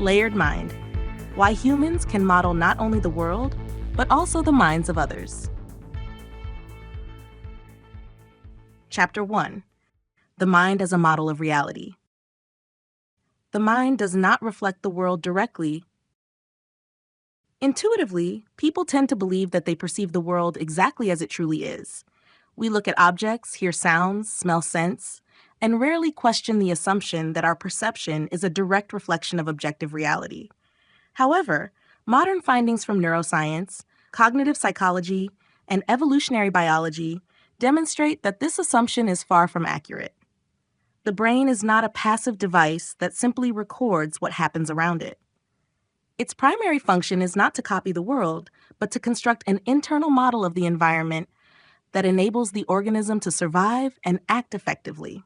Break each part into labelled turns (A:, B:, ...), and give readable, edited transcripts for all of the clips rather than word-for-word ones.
A: Layered Mind: Why Humans Can Model Not Only the World, but also the Minds of Others. Chapter 1: The Mind as a Model of Reality. The mind does not reflect the world directly. Intuitively, people tend to believe that they perceive the world exactly as it truly is. We look at objects, hear sounds, smell scents, and rarely question the assumption that our perception is a direct reflection of objective reality. However, modern findings from neuroscience, cognitive psychology, and evolutionary biology demonstrate that this assumption is far from accurate. The brain is not a passive device that simply records what happens around it. Its primary function is not to copy the world, but to construct an internal model of the environment that enables the organism to survive and act effectively.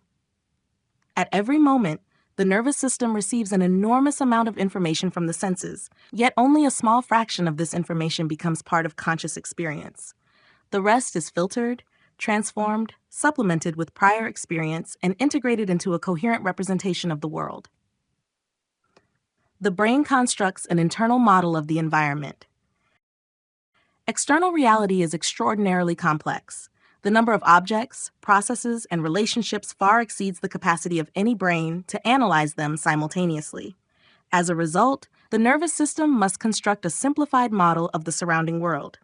A: At every moment, the nervous system receives an enormous amount of information from the senses, yet only a small fraction of this information becomes part of conscious experience. The rest is filtered, transformed, supplemented with prior experience, and integrated into a coherent representation of the world. The brain constructs an internal model of the environment. External reality is extraordinarily complex. The number of objects, processes, and relationships far exceeds the capacity of any brain to analyze them simultaneously. As a result, the nervous system must construct a simplified model of the surrounding world.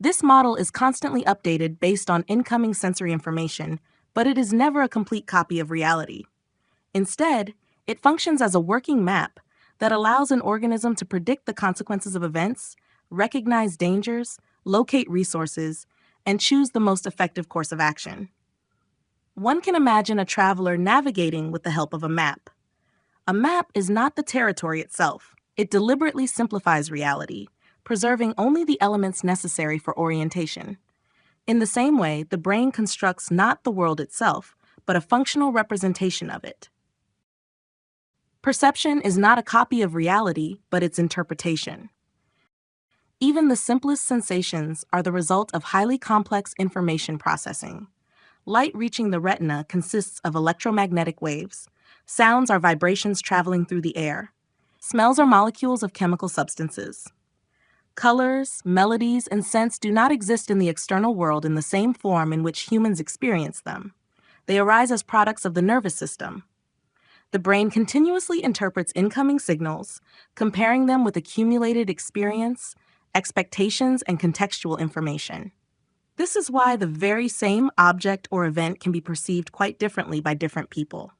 A: This model is constantly updated based on incoming sensory information, but it is never a complete copy of reality. Instead, it functions as a working map that allows an organism to predict the consequences of events, recognize dangers, locate resources, and choose the most effective course of action. One can imagine a traveler navigating with the help of a map. A map is not the territory itself. It deliberately simplifies reality, preserving only the elements necessary for orientation. In the same way, the brain constructs not the world itself, but a functional representation of it. Perception is not a copy of reality, but its interpretation. Even the simplest sensations are the result of highly complex information processing. Light reaching the retina consists of electromagnetic waves. Sounds are vibrations traveling through the air. Smells are molecules of chemical substances. Colors, melodies, and scents do not exist in the external world in the same form in which humans experience them. They arise as products of the nervous system. The brain continuously interprets incoming signals, comparing them with accumulated experience, expectations, and contextual information. This is why the very same object or event can be perceived quite differently by different people.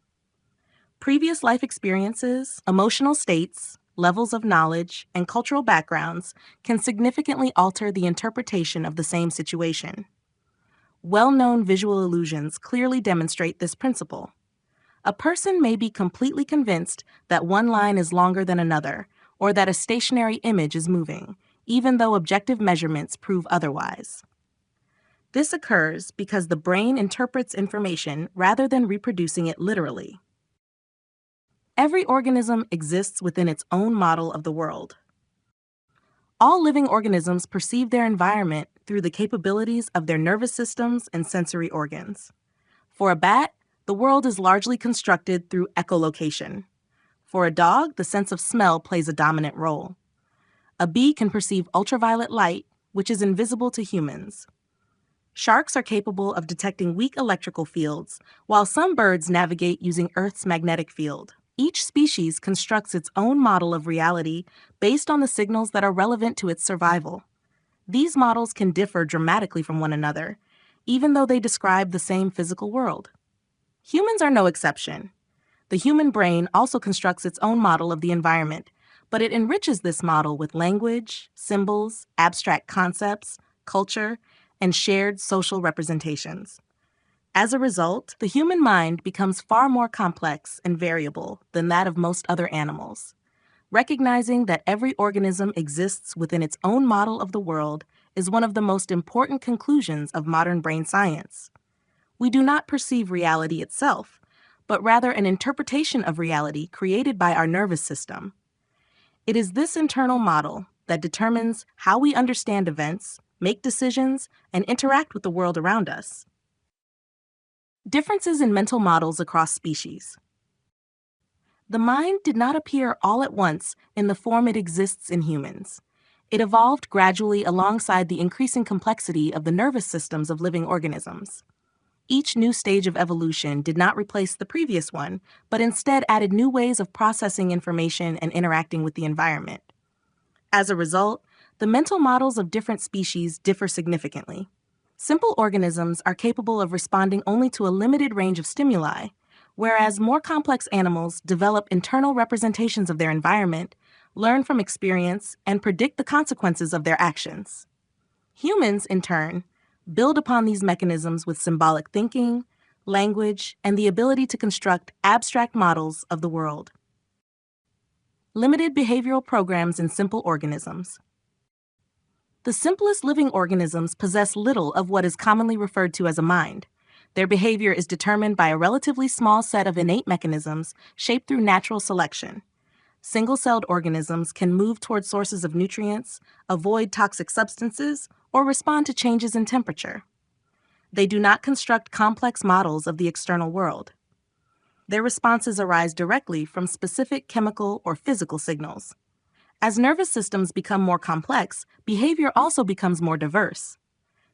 A: Previous life experiences, emotional states, levels of knowledge, and cultural backgrounds can significantly alter the interpretation of the same situation. Well-known visual illusions clearly demonstrate this principle. A person may be completely convinced that one line is longer than another, or that a stationary image is moving, even though objective measurements prove otherwise. This occurs because the brain interprets information rather than reproducing it literally. Every organism exists within its own model of the world. All living organisms perceive their environment through the capabilities of their nervous systems and sensory organs. For a bat, the world is largely constructed through echolocation. For a dog, the sense of smell plays a dominant role. A bee can perceive ultraviolet light, which is invisible to humans. Sharks are capable of detecting weak electrical fields, while some birds navigate using Earth's magnetic field. Each species constructs its own model of reality based on the signals that are relevant to its survival. These models can differ dramatically from one another, even though they describe the same physical world. Humans are no exception. The human brain also constructs its own model of the environment, but it enriches this model with language, symbols, abstract concepts, culture, and shared social representations. As a result, the human mind becomes far more complex and variable than that of most other animals. Recognizing that every organism exists within its own model of the world is one of the most important conclusions of modern brain science. We do not perceive reality itself, but rather an interpretation of reality created by our nervous system. It is this internal model that determines how we understand events, make decisions, and interact with the world around us. Differences in mental models across species. The mind did not appear all at once in the form it exists in humans. It evolved gradually alongside the increasing complexity of the nervous systems of living organisms. Each new stage of evolution did not replace the previous one, but instead added new ways of processing information and interacting with the environment. As a result, the mental models of different species differ significantly. Simple organisms are capable of responding only to a limited range of stimuli, whereas more complex animals develop internal representations of their environment, learn from experience, and predict the consequences of their actions. Humans, in turn, build upon these mechanisms with symbolic thinking, language, and the ability to construct abstract models of the world. Limited behavioral programs in simple organisms. The simplest living organisms possess little of what is commonly referred to as a mind. Their behavior is determined by a relatively small set of innate mechanisms shaped through natural selection. Single-celled organisms can move toward sources of nutrients, avoid toxic substances, or respond to changes in temperature. They do not construct complex models of the external world. Their responses arise directly from specific chemical or physical signals. As nervous systems become more complex, behavior also becomes more diverse.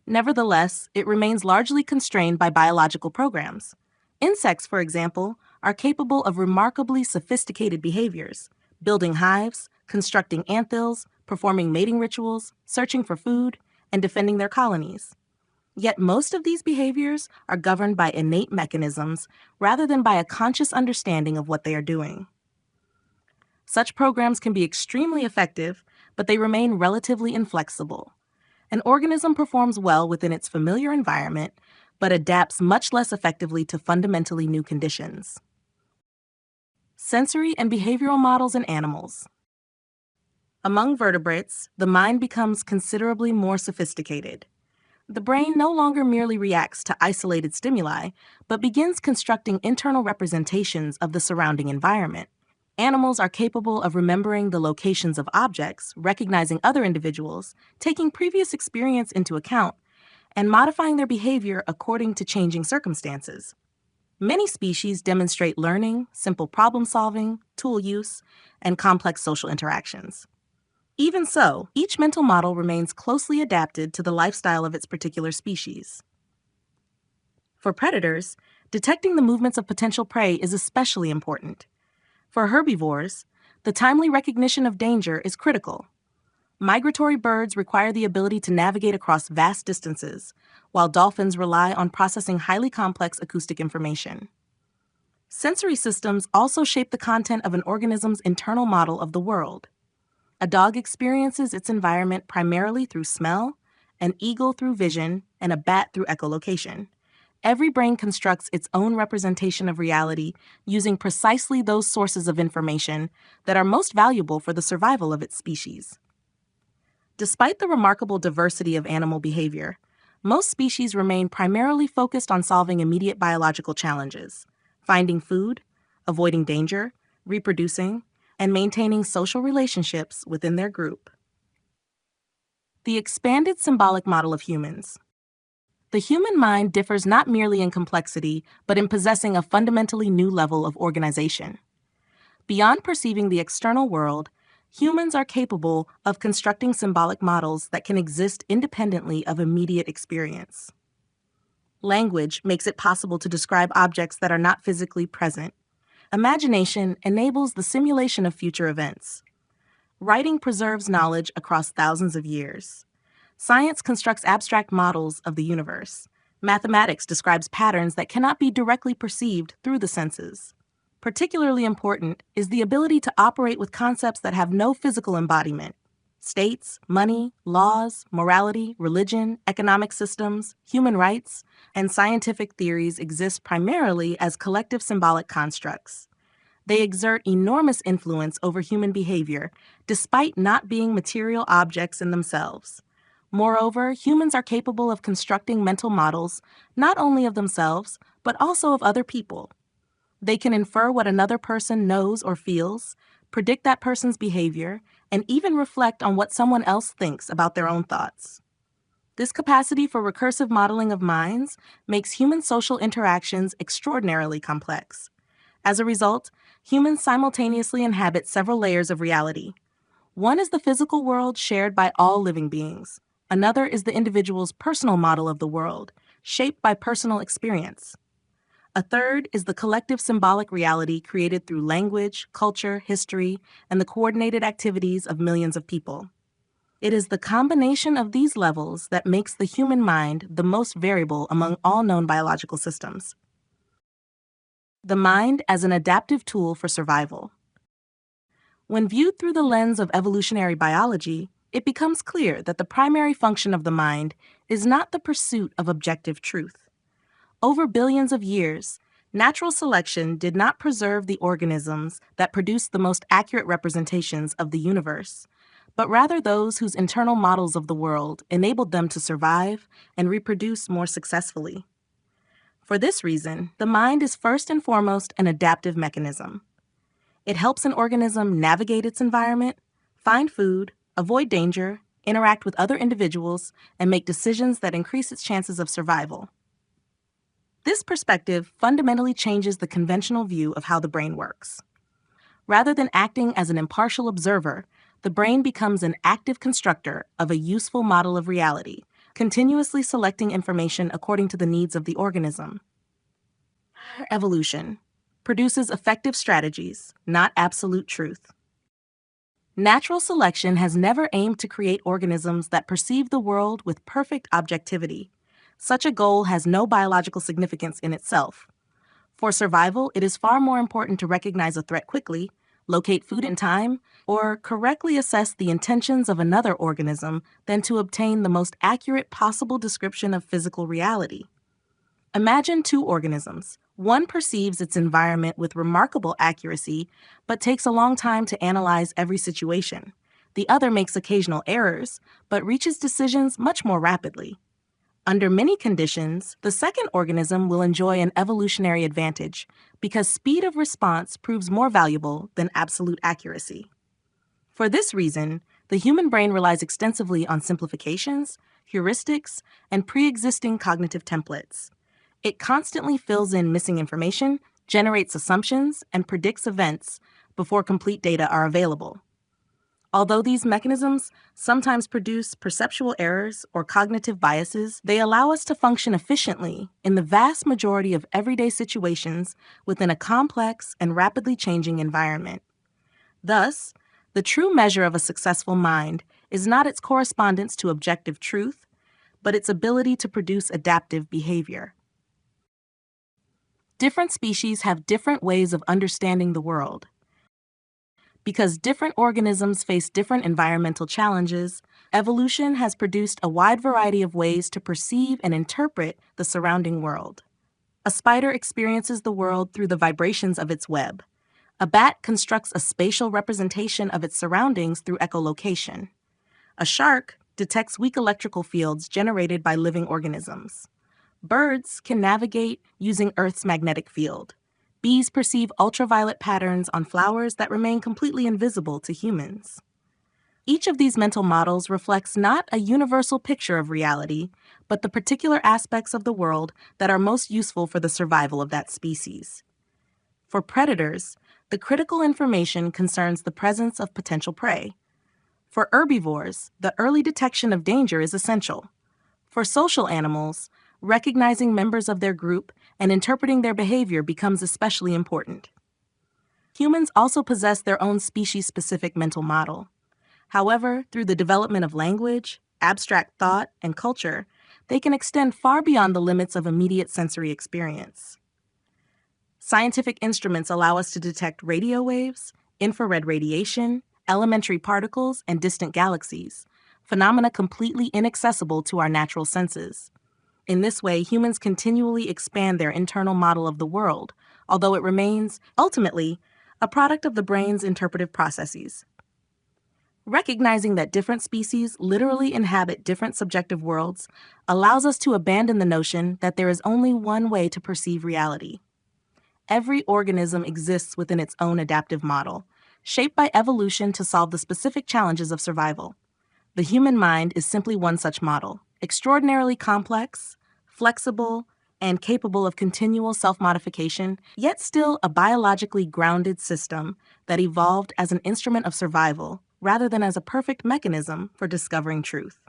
A: Nevertheless, it remains largely constrained by biological programs. Insects, for example, are capable of remarkably sophisticated behaviors, building hives, constructing ant hills, performing mating rituals, searching for food, and defending their colonies. Yet most of these behaviors are governed by innate mechanisms rather than by a conscious understanding of what they are doing. Such programs can be extremely effective, but they remain relatively inflexible. An organism performs well within its familiar environment, but adapts much less effectively to fundamentally new conditions. Sensory and behavioral models in animals. Among vertebrates, the mind becomes considerably more sophisticated. The brain no longer merely reacts to isolated stimuli, but begins constructing internal representations of the surrounding environment. Animals are capable of remembering the locations of objects, recognizing other individuals, taking previous experience into account, and modifying their behavior according to changing circumstances. Many species demonstrate learning, simple problem solving, tool use, and complex social interactions. Even so, each mental model remains closely adapted to the lifestyle of its particular species. For predators, detecting the movements of potential prey is especially important. For herbivores, the timely recognition of danger is critical. Migratory birds require the ability to navigate across vast distances, while dolphins rely on processing highly complex acoustic information. Sensory systems also shape the content of an organism's internal model of the world. A dog experiences its environment primarily through smell, an eagle through vision, and a bat through echolocation. Every brain constructs its own representation of reality using precisely those sources of information that are most valuable for the survival of its species. Despite the remarkable diversity of animal behavior, most species remain primarily focused on solving immediate biological challenges, finding food, avoiding danger, reproducing, and maintaining social relationships within their group. The expanded symbolic model of humans. The human mind differs not merely in complexity, but in possessing a fundamentally new level of organization. Beyond perceiving the external world, humans are capable of constructing symbolic models that can exist independently of immediate experience. Language makes it possible to describe objects that are not physically present. Imagination enables the simulation of future events. Writing preserves knowledge across thousands of years. Science constructs abstract models of the universe. Mathematics describes patterns that cannot be directly perceived through the senses. Particularly important is the ability to operate with concepts that have no physical embodiment. States, money, laws, morality, religion, economic systems, human rights, and scientific theories exist primarily as collective symbolic constructs. They exert enormous influence over human behavior, despite not being material objects in themselves. Moreover, humans are capable of constructing mental models not only of themselves, but also of other people. They can infer what another person knows or feels, predict that person's behavior, and even reflect on what someone else thinks about their own thoughts. This capacity for recursive modeling of minds makes human social interactions extraordinarily complex. As a result, Humans simultaneously inhabit several layers of reality. One is the physical world shared by all living beings. Another is the individual's personal model of the world, shaped by personal experience. A third is the collective symbolic reality created through language, culture, history, and the coordinated activities of millions of people. It is the combination of these levels that makes the human mind the most variable among all known biological systems. The mind as an adaptive tool for survival. When viewed through the lens of evolutionary biology, it becomes clear that the primary function of the mind is not the pursuit of objective truth. Over billions of years, natural selection did not preserve the organisms that produced the most accurate representations of the universe, but rather those whose internal models of the world enabled them to survive and reproduce more successfully. For this reason, the mind is first and foremost an adaptive mechanism. It helps an organism navigate its environment, find food, avoid danger, interact with other individuals, and make decisions that increase its chances of survival. This perspective fundamentally changes the conventional view of how the brain works. Rather than acting as an impartial observer, the brain becomes an active constructor of a useful model of reality, continuously selecting information according to the needs of the organism. Evolution produces effective strategies, not absolute truth. Natural selection has never aimed to create organisms that perceive the world with perfect objectivity. Such a goal has no biological significance in itself. For survival, it is far more important to recognize a threat quickly, locate food in time, or correctly assess the intentions of another organism than to obtain the most accurate possible description of physical reality. Imagine two organisms. One perceives its environment with remarkable accuracy, but takes a long time to analyze every situation. The other makes occasional errors, but reaches decisions much more rapidly. Under many conditions, the second organism will enjoy an evolutionary advantage because speed of response proves more valuable than absolute accuracy. For this reason, the human brain relies extensively on simplifications, heuristics, and pre-existing cognitive templates. It constantly fills in missing information, generates assumptions, and predicts events before complete data are available. Although these mechanisms sometimes produce perceptual errors or cognitive biases, they allow us to function efficiently in the vast majority of everyday situations within a complex and rapidly changing environment. Thus, the true measure of a successful mind is not its correspondence to objective truth, but its ability to produce adaptive behavior. Different species have different ways of understanding the world. Because different organisms face different environmental challenges, evolution has produced a wide variety of ways to perceive and interpret the surrounding world. A spider experiences the world through the vibrations of its web. A bat constructs a spatial representation of its surroundings through echolocation. A shark detects weak electrical fields generated by living organisms. Birds can navigate using Earth's magnetic field. Bees perceive ultraviolet patterns on flowers that remain completely invisible to humans. Each of these mental models reflects not a universal picture of reality, but the particular aspects of the world that are most useful for the survival of that species. For predators, the critical information concerns the presence of potential prey. For herbivores, the early detection of danger is essential. For social animals, recognizing members of their group and interpreting their behavior becomes especially important. Humans also possess their own species-specific mental model. However, through the development of language, abstract thought, and culture, they can extend far beyond the limits of immediate sensory experience. Scientific instruments allow us to detect radio waves, infrared radiation, elementary particles, and distant galaxies, phenomena completely inaccessible to our natural senses. In this way, humans continually expand their internal model of the world, although it remains, ultimately, a product of the brain's interpretive processes. Recognizing that different species literally inhabit different subjective worlds allows us to abandon the notion that there is only one way to perceive reality. Every organism exists within its own adaptive model, shaped by evolution to solve the specific challenges of survival. The human mind is simply one such model, extraordinarily complex, flexible, and capable of continual self-modification, yet still a biologically grounded system that evolved as an instrument of survival rather than as a perfect mechanism for discovering truth.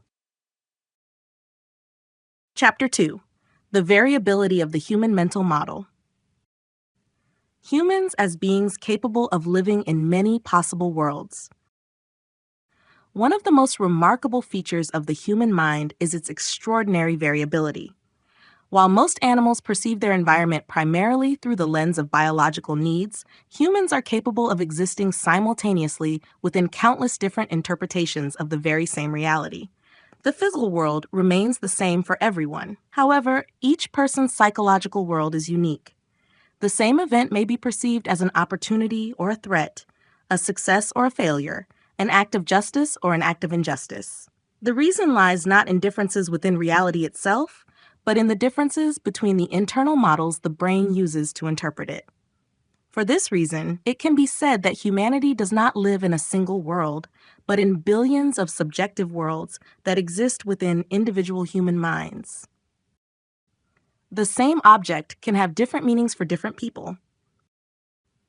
A: Chapter 2: The Variability of the Human Mental Model. Humans as beings capable of living in many possible worlds. One of the most remarkable features of the human mind is its extraordinary variability. While most animals perceive their environment primarily through the lens of biological needs, humans are capable of existing simultaneously within countless different interpretations of the very same reality. The physical world remains the same for everyone. However, each person's psychological world is unique. The same event may be perceived as an opportunity or a threat, a success or a failure, an act of justice or an act of injustice. The reason lies not in differences within reality itself, but in the differences between the internal models the brain uses to interpret it. For this reason, it can be said that humanity does not live in a single world, but in billions of subjective worlds that exist within individual human minds. The same object can have different meanings for different people.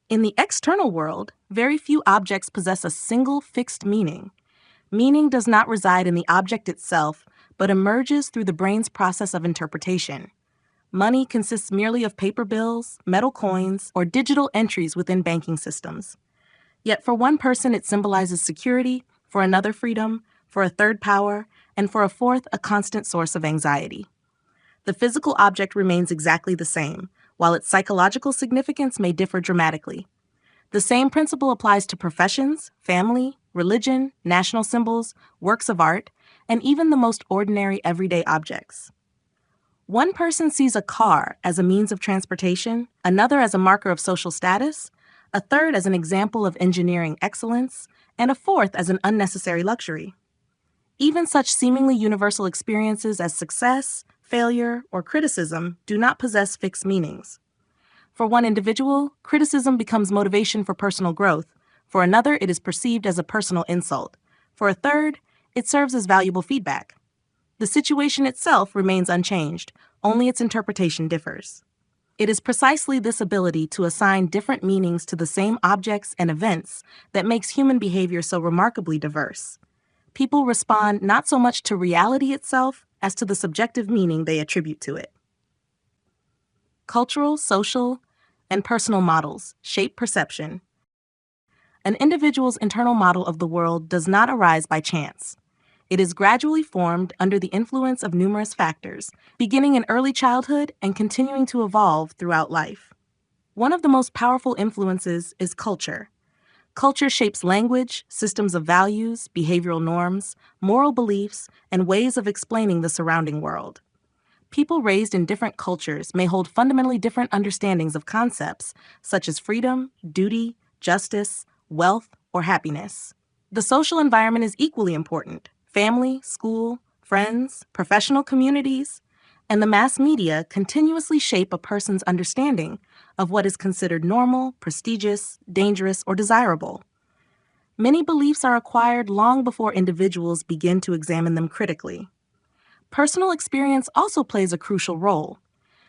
A: In the external world, very few objects possess a single fixed meaning. Meaning does not reside in the object itself, but emerges through the brain's process of interpretation. Money consists merely of paper bills, metal coins, or digital entries within banking systems. Yet for one person it symbolizes security, for another freedom, for a third power, and for a fourth a constant source of anxiety. The physical object remains exactly the same, while its psychological significance may differ dramatically. The same principle applies to professions, family, religion, national symbols, works of art, and even the most ordinary everyday objects. One person sees a car as a means of transportation, another as a marker of social status, a third as an example of engineering excellence, and a fourth as an unnecessary luxury. Even such seemingly universal experiences as success, failure, or criticism do not possess fixed meanings. For one individual, criticism becomes motivation for personal growth. For another, it is perceived as a personal insult. For a third, it serves as valuable feedback. The situation itself remains unchanged, only its interpretation differs. It is precisely this ability to assign different meanings to the same objects and events that makes human behavior so remarkably diverse. People respond not so much to reality itself as to the subjective meaning they attribute to it. Cultural, social, and personal models shape perception. An individual's internal model of the world does not arise by chance. It is gradually formed under the influence of numerous factors, beginning in early childhood and continuing to evolve throughout life. One of the most powerful influences is culture. Culture shapes language, systems of values, behavioral norms, moral beliefs, and ways of explaining the surrounding world. People raised in different cultures may hold fundamentally different understandings of concepts such as freedom, duty, justice, wealth, or happiness. The social environment is equally important. Family, school, friends, professional communities, and the mass media continuously shape a person's understanding of what is considered normal, prestigious, dangerous, or desirable. Many beliefs are acquired long before individuals begin to examine them critically. Personal experience also plays a crucial role.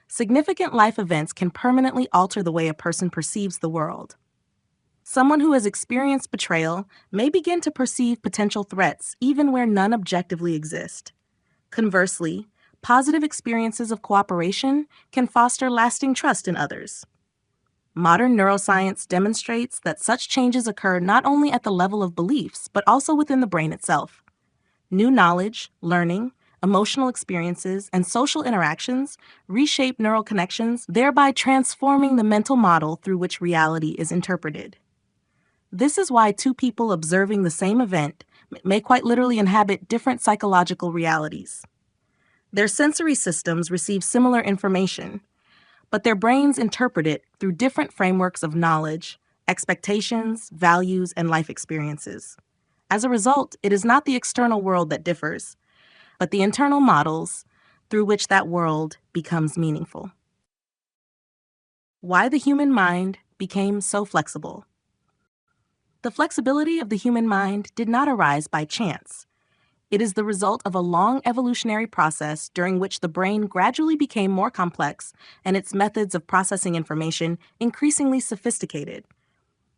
A: Significant life events can permanently alter the way a person perceives the world. Someone who has experienced betrayal may begin to perceive potential threats even where none objectively exist. Conversely, positive experiences of cooperation can foster lasting trust in others. Modern neuroscience demonstrates that such changes occur not only at the level of beliefs, but also within the brain itself. New knowledge, learning, emotional experiences, and social interactions reshape neural connections, thereby transforming the mental model through which reality is interpreted. This is why two people observing the same event may quite literally inhabit different psychological realities. Their sensory systems receive similar information, but their brains interpret it through different frameworks of knowledge, expectations, values, and life experiences. As a result, it is not the external world that differs, but the internal models through which that world becomes meaningful. Why the human mind became so flexible. The flexibility of the human mind did not arise by chance. It is the result of a long evolutionary process during which the brain gradually became more complex and its methods of processing information increasingly sophisticated.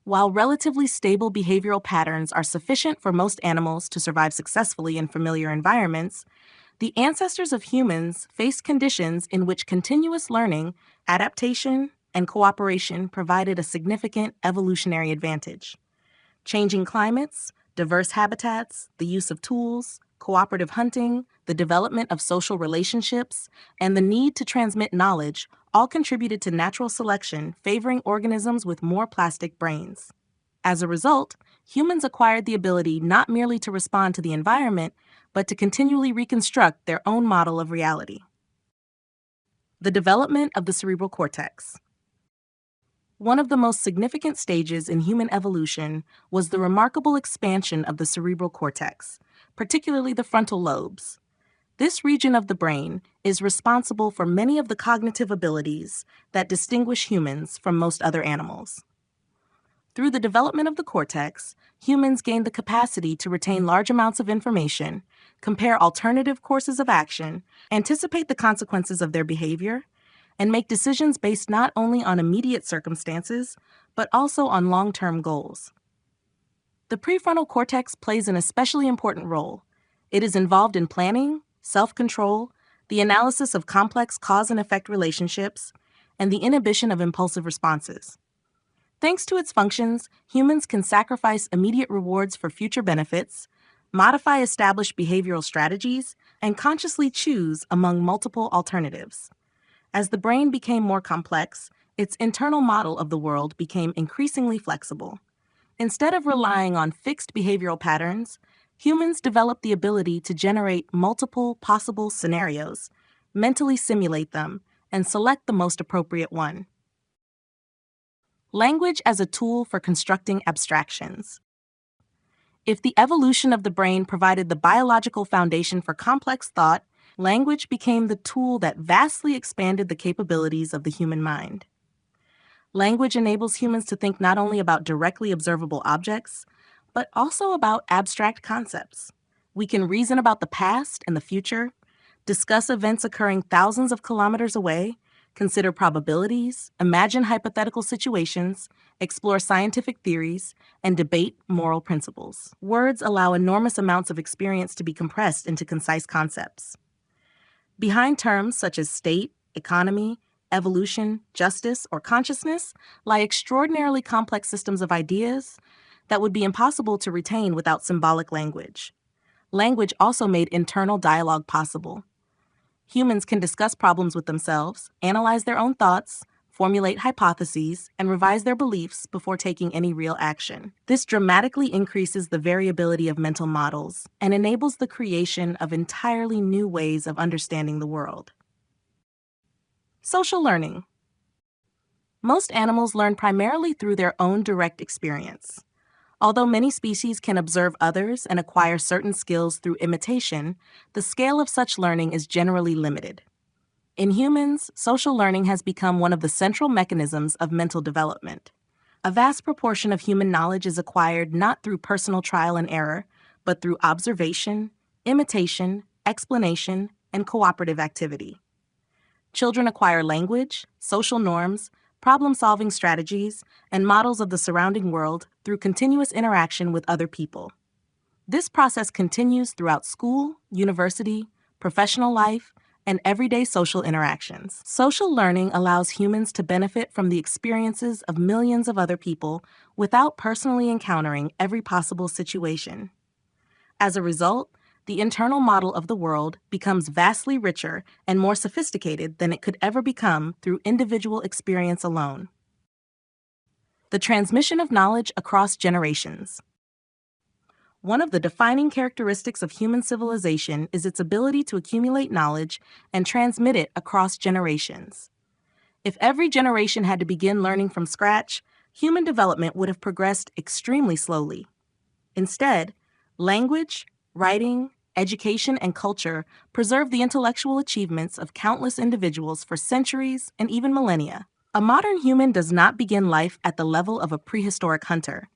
A: While relatively stable behavioral patterns are sufficient for most animals to survive successfully in familiar environments, the ancestors of humans faced conditions in which continuous learning, adaptation, and cooperation provided a significant evolutionary advantage. Changing climates, diverse habitats, the use of tools, cooperative hunting, the development of social relationships, and the need to transmit knowledge all contributed to natural selection favoring organisms with more plastic brains. As a result, humans acquired the ability not merely to respond to the environment, but to continually reconstruct their own model of reality. The development of the cerebral cortex. One of the most significant stages in human evolution was the remarkable expansion of the cerebral cortex, particularly the frontal lobes. This region of the brain is responsible for many of the cognitive abilities that distinguish humans from most other animals. Through the development of the cortex, humans gained the capacity to retain large amounts of information, compare alternative courses of action, anticipate the consequences of their behavior, and make decisions based not only on immediate circumstances, but also on long-term goals. The prefrontal cortex plays an especially important role. It is involved in planning, self-control, the analysis of complex cause and effect relationships, and the inhibition of impulsive responses. Thanks to its functions, humans can sacrifice immediate rewards for future benefits, modify established behavioral strategies, and consciously choose among multiple alternatives. As the brain became more complex, its internal model of the world became increasingly flexible. Instead of relying on fixed behavioral patterns, humans developed the ability to generate multiple possible scenarios, mentally simulate them, and select the most appropriate one. Language as a tool for constructing abstractions. If the evolution of the brain provided the biological foundation for complex thought, language became the tool that vastly expanded the capabilities of the human mind. Language enables humans to think not only about directly observable objects, but also about abstract concepts. We can reason about the past and the future, discuss events occurring thousands of kilometers away, consider probabilities, imagine hypothetical situations, explore scientific theories, and debate moral principles. Words allow enormous amounts of experience to be compressed into concise concepts. Behind terms such as state, economy, evolution, justice, or consciousness lie extraordinarily complex systems of ideas that would be impossible to retain without symbolic language. Language also made internal dialogue possible. Humans can discuss problems with themselves, analyze their own thoughts, formulate hypotheses, and revise their beliefs before taking any real action. This dramatically increases the variability of mental models and enables the creation of entirely new ways of understanding the world. Social learning. Most animals learn primarily through their own direct experience. Although many species can observe others and acquire certain skills through imitation, the scale of such learning is generally limited. In humans, social learning has become one of the central mechanisms of mental development. A vast proportion of human knowledge is acquired not through personal trial and error, but through observation, imitation, explanation, and cooperative activity. Children acquire language, social norms, problem-solving strategies, and models of the surrounding world through continuous interaction with other people. This process continues throughout school, university, professional life, and everyday social interactions. Social learning allows humans to benefit from the experiences of millions of other people without personally encountering every possible situation. As a result, the internal model of the world becomes vastly richer and more sophisticated than it could ever become through individual experience alone. The transmission of knowledge across generations. One of the defining characteristics of human civilization is its ability to accumulate knowledge and transmit it across generations. If every generation had to begin learning from scratch, human development would have progressed extremely slowly. Instead, language, writing, education, and culture preserve the intellectual achievements of countless individuals for centuries and even millennia. A modern human does not begin life at the level of a prehistoric hunter.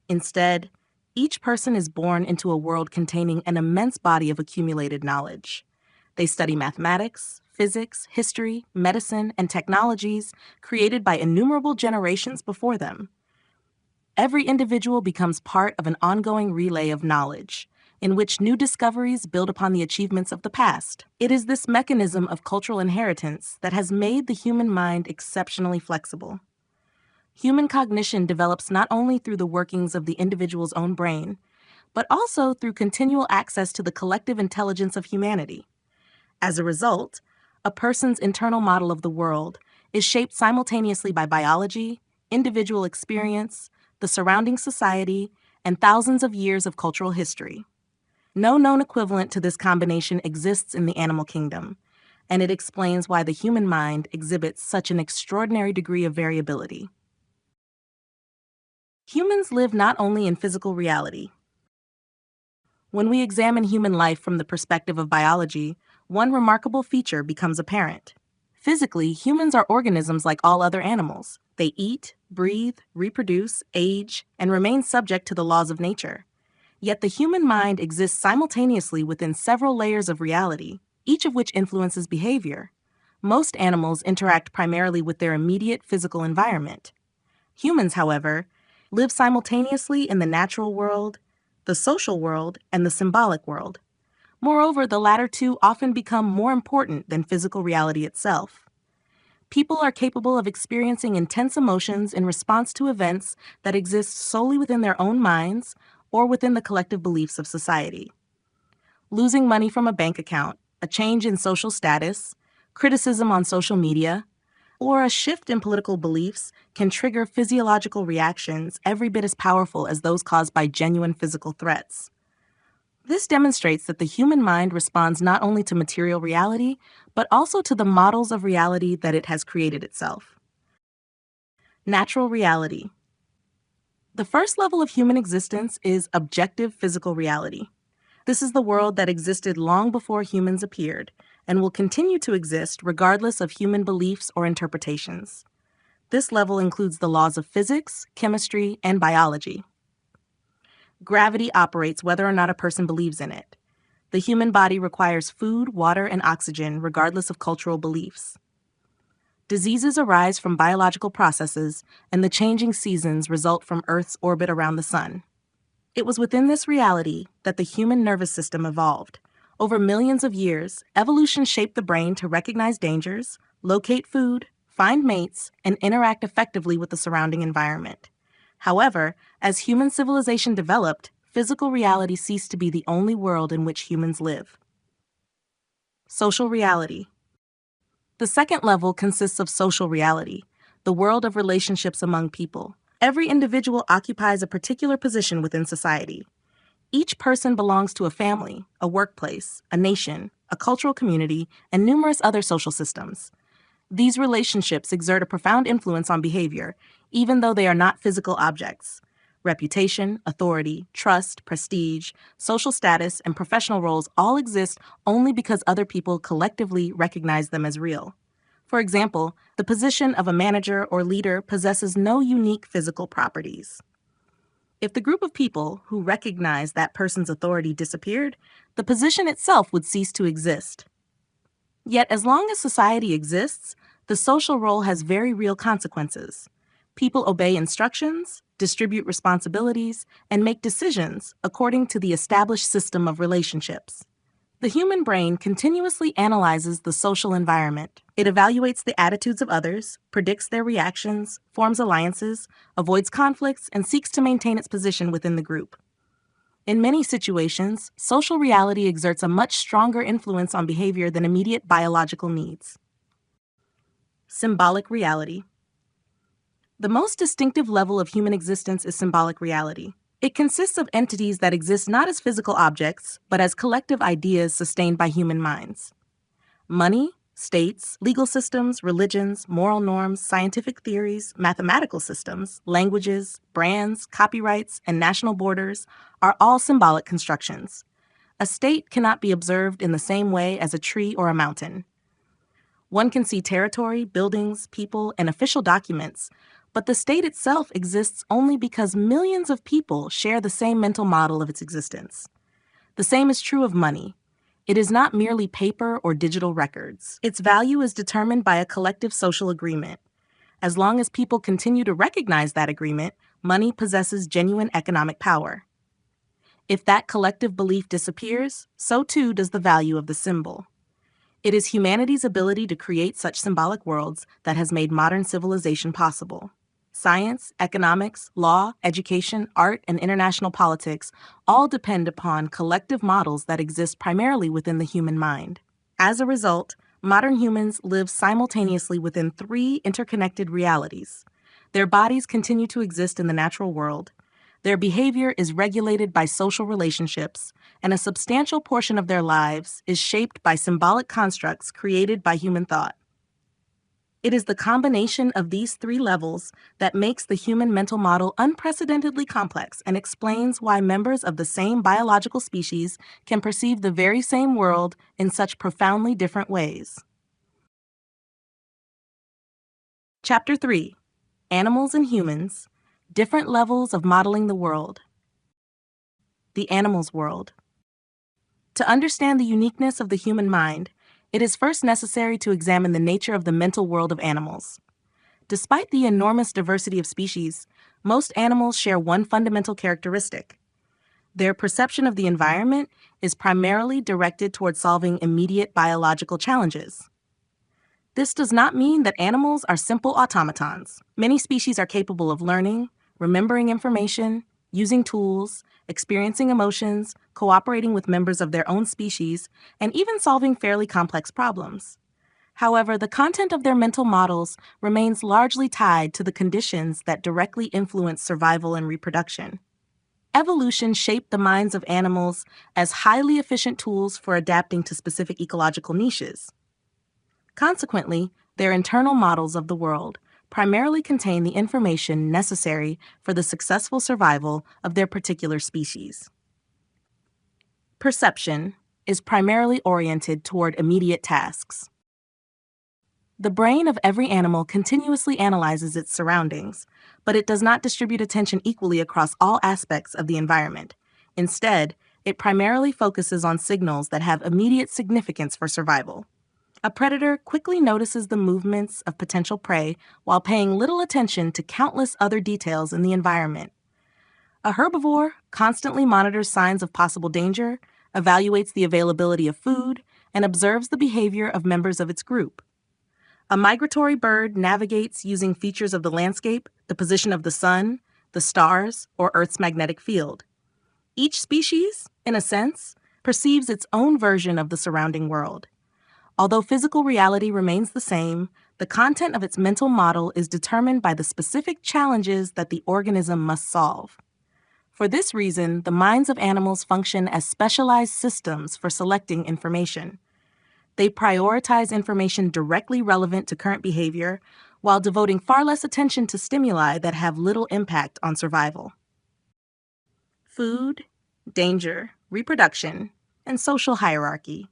A: Instead, Each person is born into a world containing an immense body of accumulated knowledge. They study mathematics, physics, history, medicine, and technologies created by innumerable generations before them. Every individual becomes part of an ongoing relay of knowledge, in which new discoveries build upon the achievements of the past. It is this mechanism of cultural inheritance that has made the human mind exceptionally flexible. Human cognition develops not only through the workings of the individual's own brain, but also through continual access to the collective intelligence of humanity. As a result, a person's internal model of the world is shaped simultaneously by biology, individual experience, the surrounding society, and thousands of years of cultural history. No known equivalent to this combination exists in the animal kingdom, and it explains why the human mind exhibits such an extraordinary degree of variability. Humans live not only in physical reality. When we examine human life from the perspective of biology, one remarkable feature becomes apparent. Physically, humans are organisms like all other animals. They eat, breathe, reproduce, age, and remain subject to the laws of nature. Yet the human mind exists simultaneously within several layers of reality, each of which influences behavior. Most animals interact primarily with their immediate physical environment. Humans, however, live simultaneously in the natural world, the social world, and the symbolic world. Moreover, the latter two often become more important than physical reality itself. People are capable of experiencing intense emotions in response to events that exist solely within their own minds or within the collective beliefs of society. Losing money from a bank account, a change in social status, criticism on social media, or a shift in political beliefs can trigger physiological reactions every bit as powerful as those caused by genuine physical threats. This demonstrates that the human mind responds not only to material reality, but also to the models of reality that it has created itself. Natural reality. The first level of human existence is objective physical reality. This is the world that existed long before humans appeared and will continue to exist regardless of human beliefs or interpretations. This level includes the laws of physics, chemistry, and biology. Gravity operates whether or not a person believes in it. The human body requires food, water, and oxygen regardless of cultural beliefs. Diseases arise from biological processes, and the changing seasons result from Earth's orbit around the sun. It was within this reality that the human nervous system evolved. Over millions of years, evolution shaped the brain to recognize dangers, locate food, find mates, and interact effectively with the surrounding environment. However, as human civilization developed, physical reality ceased to be the only world in which humans live. Social reality. The second level consists of social reality, the world of relationships among people. Every individual occupies a particular position within society. Each person belongs to a family, a workplace, a nation, a cultural community, and numerous other social systems. These relationships exert a profound influence on behavior, even though they are not physical objects. Reputation, authority, trust, prestige, social status, and professional roles all exist only because other people collectively recognize them as real. For example, the position of a manager or leader possesses no unique physical properties. If the group of people who recognize that person's authority disappeared, the position itself would cease to exist. Yet, as long as society exists, the social role has very real consequences. People obey instructions, distribute responsibilities, and make decisions according to the established system of relationships. The human brain continuously analyzes the social environment. It evaluates the attitudes of others, predicts their reactions, forms alliances, avoids conflicts, and seeks to maintain its position within the group. In many situations, social reality exerts a much stronger influence on behavior than immediate biological needs. Symbolic reality. The most distinctive level of human existence is symbolic reality. It consists of entities that exist not as physical objects, but as collective ideas sustained by human minds. Money, states, legal systems, religions, moral norms, scientific theories, mathematical systems, languages, brands, copyrights, and national borders are all symbolic constructions. A state cannot be observed in the same way as a tree or a mountain. One can see territory, buildings, people, and official documents, But the state itself exists only because millions of people share the same mental model of its existence. The same is true of money. It is not merely paper or digital records. Its value is determined by a collective social agreement. As long as people continue to recognize that agreement, money possesses genuine economic power. If that collective belief disappears, so too does the value of the symbol. It is humanity's ability to create such symbolic worlds that has made modern civilization possible. Science, economics, law, education, art, and international politics all depend upon collective models that exist primarily within the human mind. As a result, modern humans live simultaneously within three interconnected realities. Their bodies continue to exist in the natural world. Their behavior is regulated by social relationships, and a substantial portion of their lives is shaped by symbolic constructs created by human thought. It is the combination of these three levels that makes the human mental model unprecedentedly complex and explains why members of the same biological species can perceive the very same world in such profoundly different ways. Chapter 3: Animals and Humans: Different Levels of Modeling the World. The Animal's World. To understand the uniqueness of the human mind, it is first necessary to examine the nature of the mental world of animals. Despite the enormous diversity of species, most animals share one fundamental characteristic. Their perception of the environment is primarily directed toward solving immediate biological challenges. This does not mean that animals are simple automatons. Many species are capable of learning, remembering information, using tools, experiencing emotions, cooperating with members of their own species, and even solving fairly complex problems. However, the content of their mental models remains largely tied to the conditions that directly influence survival and reproduction. Evolution shaped the minds of animals as highly efficient tools for adapting to specific ecological niches. Consequently, their internal models of the world primarily contain the information necessary for the successful survival of their particular species. Perception is primarily oriented toward immediate tasks. The brain of every animal continuously analyzes its surroundings, but it does not distribute attention equally across all aspects of the environment. Instead, it primarily focuses on signals that have immediate significance for survival. A predator quickly notices the movements of potential prey while paying little attention to countless other details in the environment. A herbivore constantly monitors signs of possible danger, evaluates the availability of food, and observes the behavior of members of its group. A migratory bird navigates using features of the landscape, the position of the sun, the stars, or Earth's magnetic field. Each species, in a sense, perceives its own version of the surrounding world. Although physical reality remains the same, the content of its mental model is determined by the specific challenges that the organism must solve. For this reason, the minds of animals function as specialized systems for selecting information. They prioritize information directly relevant to current behavior, while devoting far less attention to stimuli that have little impact on survival. Food, danger, reproduction, and social hierarchy.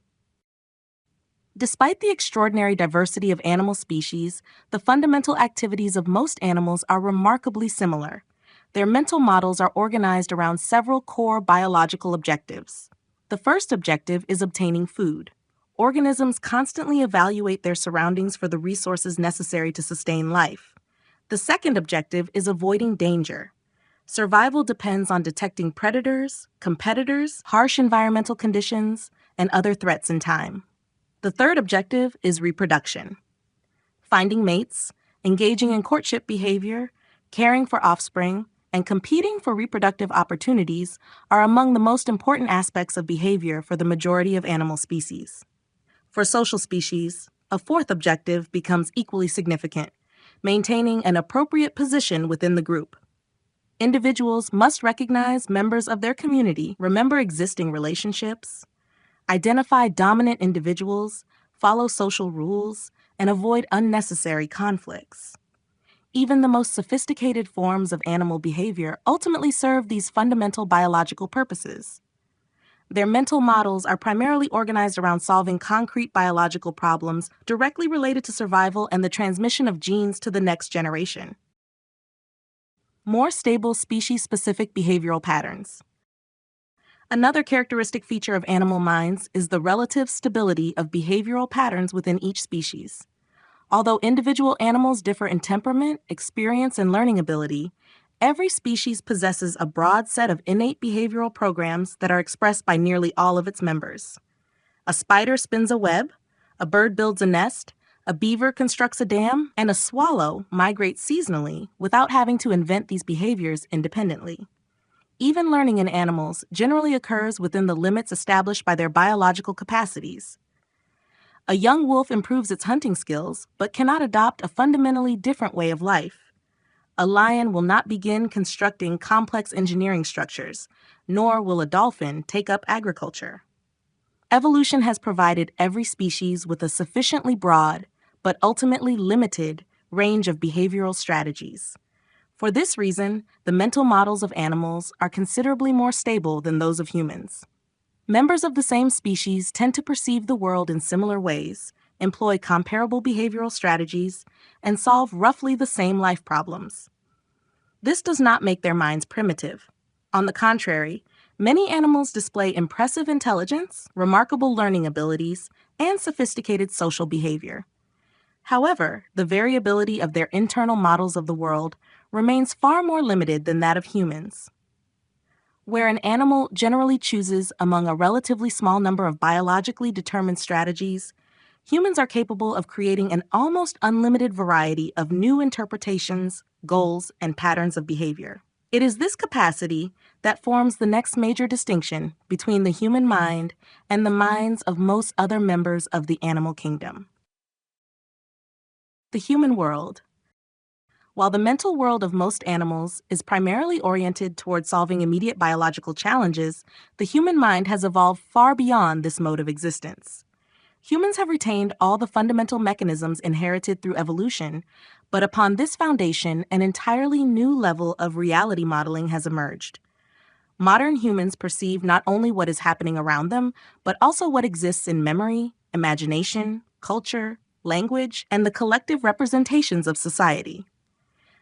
A: Despite the extraordinary diversity of animal species, the fundamental activities of most animals are remarkably similar. Their mental models are organized around several core biological objectives. The first objective is obtaining food. Organisms constantly evaluate their surroundings for the resources necessary to sustain life. The second objective is avoiding danger. Survival depends on detecting predators, competitors, harsh environmental conditions, and other threats in time. The third objective is reproduction. Finding mates, engaging in courtship behavior, caring for offspring, and competing for reproductive opportunities are among the most important aspects of behavior for the majority of animal species. For social species, a fourth objective becomes equally significant: maintaining an appropriate position within the group. Individuals must recognize members of their community, remember existing relationships, identify dominant individuals, follow social rules, and avoid unnecessary conflicts. Even the most sophisticated forms of animal behavior ultimately serve these fundamental biological purposes. Their mental models are primarily organized around solving concrete biological problems directly related to survival and the transmission of genes to the next generation. more stable species-specific behavioral patterns. Another characteristic feature of animal minds is the relative stability of behavioral patterns within each species. Although individual animals differ in temperament, experience, and learning ability, every species possesses a broad set of innate behavioral programs that are expressed by nearly all of its members. A spider spins a web, a bird builds a nest, a beaver constructs a dam, and a swallow migrates seasonally without having to invent these behaviors independently. Even learning in animals generally occurs within the limits established by their biological capacities. A young wolf improves its hunting skills, but cannot adopt a fundamentally different way of life. A lion will not begin constructing complex engineering structures, nor will a dolphin take up agriculture. Evolution has provided every species with a sufficiently broad, but ultimately limited, range of behavioral strategies. For this reason, the mental models of animals are considerably more stable than those of humans. Members of the same species tend to perceive the world in similar ways, employ comparable behavioral strategies, and solve roughly the same life problems. This does not make their minds primitive. On the contrary, many animals display impressive intelligence, remarkable learning abilities, and sophisticated social behavior. However, the variability of their internal models of the world remains far more limited than that of humans. Where an animal generally chooses among a relatively small number of biologically determined strategies, humans are capable of creating an almost unlimited variety of new interpretations, goals, and patterns of behavior. It is this capacity that forms the next major distinction between the human mind and the minds of most other members of the animal kingdom. The human world. While the mental world of most animals is primarily oriented toward solving immediate biological challenges, the human mind has evolved far beyond this mode of existence. Humans have retained all the fundamental mechanisms inherited through evolution, but upon this foundation, an entirely new level of reality modeling has emerged. Modern humans perceive not only what is happening around them, but also what exists in memory, imagination, culture, language, and the collective representations of society.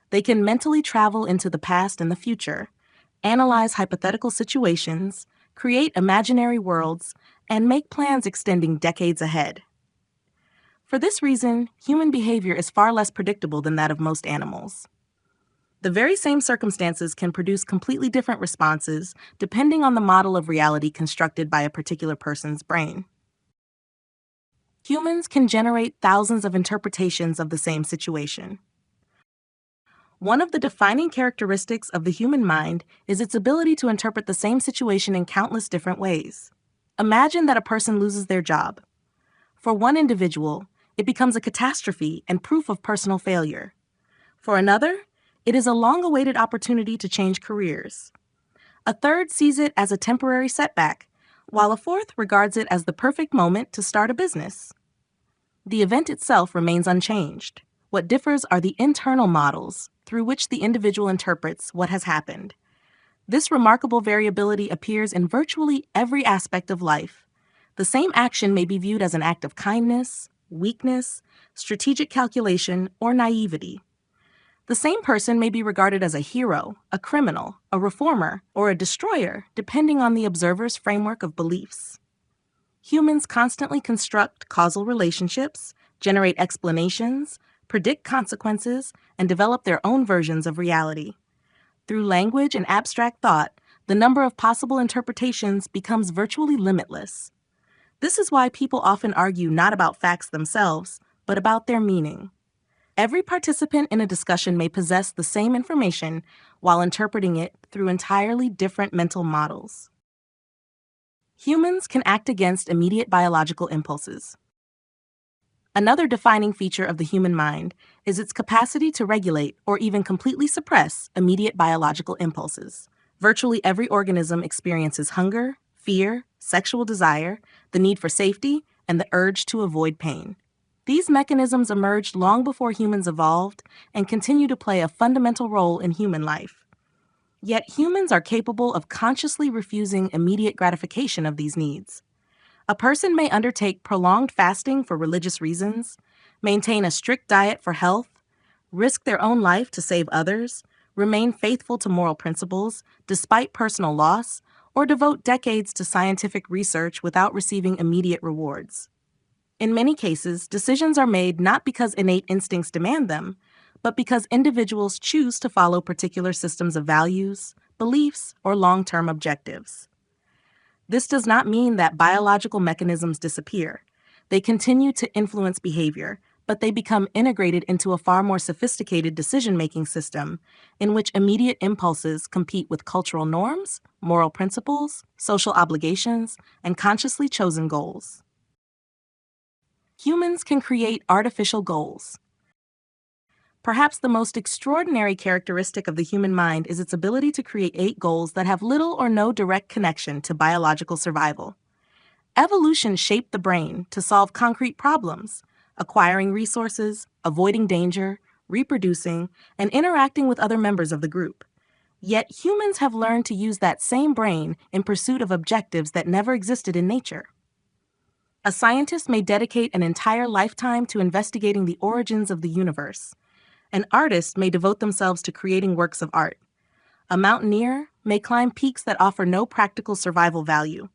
A: They can mentally travel into the past and the future, analyze hypothetical situations, create imaginary worlds, and make plans extending decades ahead. For this reason, human behavior is far less predictable than that of most animals. The very same circumstances can produce completely different responses depending on the model of reality constructed by a particular person's brain. Humans can generate thousands of interpretations of the same situation. One of the defining characteristics of the human mind is its ability to interpret the same situation in countless different ways. Imagine that a person loses their job. For one individual, it becomes a catastrophe and proof of personal failure. For another, it is a long-awaited opportunity to change careers. A third sees it as a temporary setback, while a fourth regards it as the perfect moment to start a business. The event itself remains unchanged. What differs are the internal models through which the individual interprets what has happened. This remarkable variability appears in virtually every aspect of life. The same action may be viewed as an act of kindness, weakness, strategic calculation, or naivety. The same person may be regarded as a hero, a criminal, a reformer, or a destroyer, depending on the observer's framework of beliefs. Humans constantly construct causal relationships, generate explanations, predict consequences, and develop their own versions of reality. Through language and abstract thought, the number of possible interpretations becomes virtually limitless. This is why people often argue not about facts themselves, but about their meaning. Every participant in a discussion may possess the same information while interpreting it through entirely different mental models. Humans can act against immediate biological impulses. Another defining feature of the human mind is its capacity to regulate or even completely suppress immediate biological impulses. Virtually every organism experiences hunger, fear, sexual desire, the need for safety, and the urge to avoid pain. These mechanisms emerged long before humans evolved and continue to play a fundamental role in human life. Yet humans are capable of consciously refusing immediate gratification of these needs. A person may undertake prolonged fasting for religious reasons, maintain a strict diet for health, risk their own life to save others, remain faithful to moral principles despite personal loss, or devote decades to scientific research without receiving immediate rewards. In many cases, decisions are made not because innate instincts demand them, but because individuals choose to follow particular systems of values, beliefs, or long-term objectives. This does not mean that biological mechanisms disappear. They continue to influence behavior, but they become integrated into a far more sophisticated decision-making system in which immediate impulses compete with cultural norms, moral principles, social obligations, and consciously chosen goals. Humans can create artificial goals. Perhaps the most extraordinary characteristic of the human mind is its ability to create goals that have little or no direct connection to biological survival. Evolution shaped the brain to solve concrete problems, acquiring resources, avoiding danger, reproducing, and interacting with other members of the group. Yet humans have learned to use that same brain in pursuit of objectives that never existed in nature. A scientist may dedicate an entire lifetime to investigating the origins of the universe. An artist may devote themselves to creating works of art. A mountaineer may climb peaks that offer no practical survival value.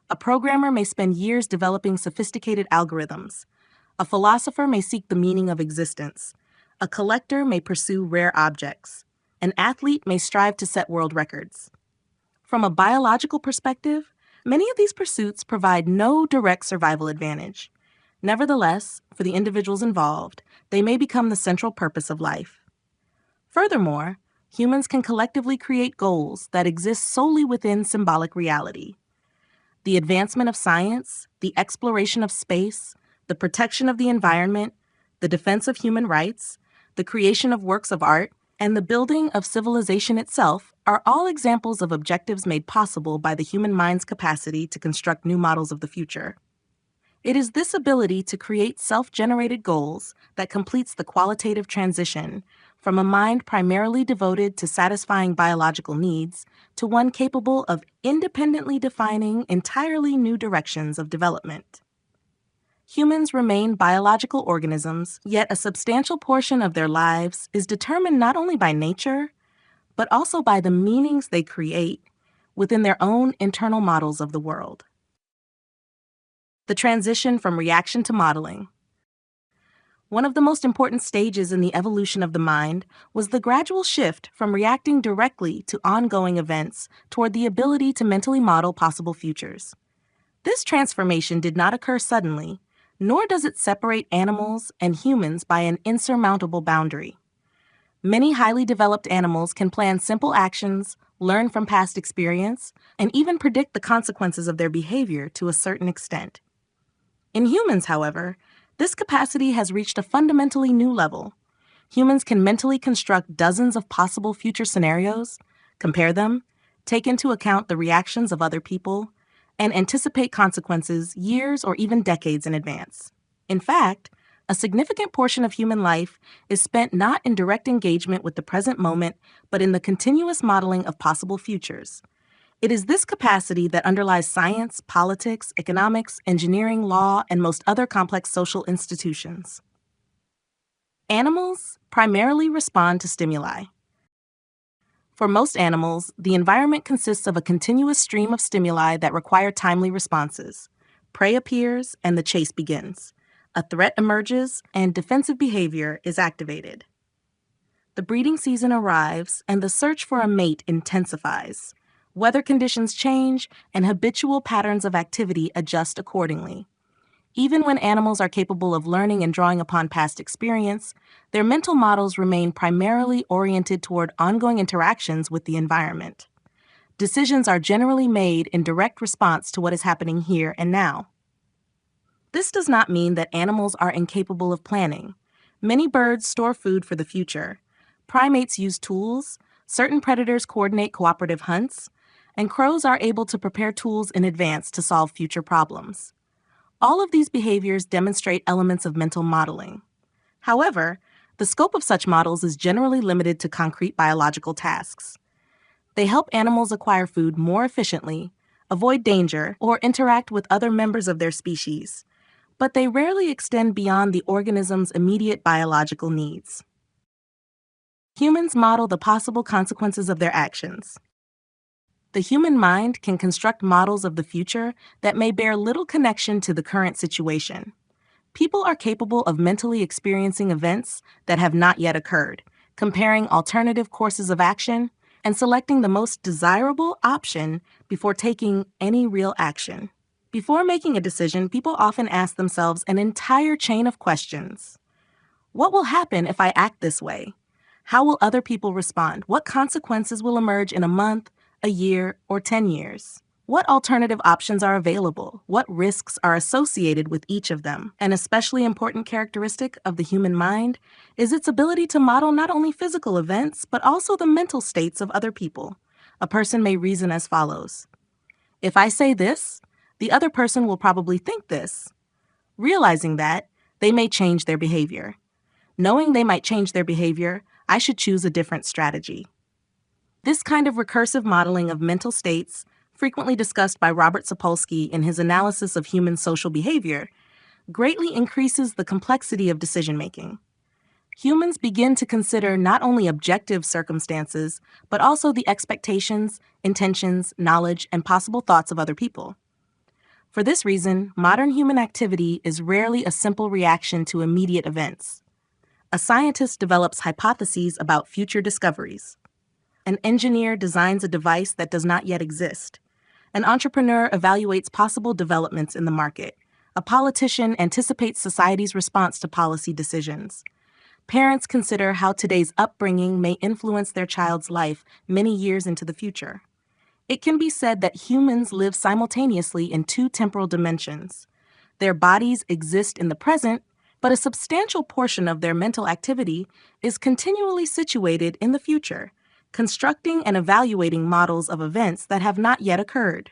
A: A programmer may spend years developing sophisticated algorithms. A philosopher may seek the meaning of existence. A collector may pursue rare objects. An athlete may strive to set world records. From a biological perspective, many of these pursuits provide no direct survival advantage. Nevertheless, for the individuals involved, they may become the central purpose of life. Furthermore, humans can collectively create goals that exist solely within symbolic reality. The advancement of science, the exploration of space, the protection of the environment, the defense of human rights, the creation of works of art, and the building of civilization itself are all examples of objectives made possible by the human mind's capacity to construct new models of the future. It is this ability to create self-generated goals that completes the qualitative transition from a mind primarily devoted to satisfying biological needs to one capable of independently defining entirely new directions of development. Humans remain biological organisms, yet a substantial portion of their lives is determined not only by nature, but also by the meanings they create within their own internal models of the world. The transition from reaction to modeling. One of the most important stages in the evolution of the mind was the gradual shift from reacting directly to ongoing events toward the ability to mentally model possible futures. This transformation did not occur suddenly, nor does it separate animals and humans by an insurmountable boundary. Many highly developed animals can plan simple actions, learn from past experience, and even predict the consequences of their behavior to a certain extent. In humans, however, this capacity has reached a fundamentally new level. Humans can mentally construct dozens of possible future scenarios, compare them, take into account the reactions of other people, and anticipate consequences years or even decades in advance. In fact, a significant portion of human life is spent not in direct engagement with the present moment, but in the continuous modeling of possible futures. It is this capacity that underlies science, politics, economics, engineering, law, and most other complex social institutions. Animals primarily respond to stimuli. For most animals, the environment consists of a continuous stream of stimuli that require timely responses. Prey appears, and the chase begins. A threat emerges, and defensive behavior is activated. The breeding season arrives, and the search for a mate intensifies. Weather conditions change, and habitual patterns of activity adjust accordingly. Even when animals are capable of learning and drawing upon past experience, their mental models remain primarily oriented toward ongoing interactions with the environment. Decisions are generally made in direct response to what is happening here and now. This does not mean that animals are incapable of planning. Many birds store food for the future. Primates use tools, certain predators coordinate cooperative hunts, and crows are able to prepare tools in advance to solve future problems. All of these behaviors demonstrate elements of mental modeling. However, the scope of such models is generally limited to concrete biological tasks. They help animals acquire food more efficiently, avoid danger, or interact with other members of their species, but they rarely extend beyond the organism's immediate biological needs. Humans model the possible consequences of their actions. The human mind can construct models of the future that may bear little connection to the current situation. People are capable of mentally experiencing events that have not yet occurred, comparing alternative courses of action, and selecting the most desirable option before taking any real action. Before making a decision, people often ask themselves an entire chain of questions. What will happen if I act this way? How will other people respond? What consequences will emerge in a month, a year, or 10 years? What alternative options are available? What risks are associated with each of them? An especially important characteristic of the human mind is its ability to model not only physical events, but also the mental states of other people. A person may reason as follows: if I say this, the other person will probably think this. Realizing that, they may change their behavior. Knowing they might change their behavior, I should choose a different strategy. This kind of recursive modeling of mental states, frequently discussed by Robert Sapolsky in his analysis of human social behavior, greatly increases the complexity of decision-making. Humans begin to consider not only objective circumstances, but also the expectations, intentions, knowledge, and possible thoughts of other people. For this reason, modern human activity is rarely a simple reaction to immediate events. A scientist develops hypotheses about future discoveries. An engineer designs a device that does not yet exist. An entrepreneur evaluates possible developments in the market. A politician anticipates society's response to policy decisions. Parents consider how today's upbringing may influence their child's life many years into the future. It can be said that humans live simultaneously in two temporal dimensions. Their bodies exist in the present, but a substantial portion of their mental activity is continually situated in the future, constructing and evaluating models of events that have not yet occurred.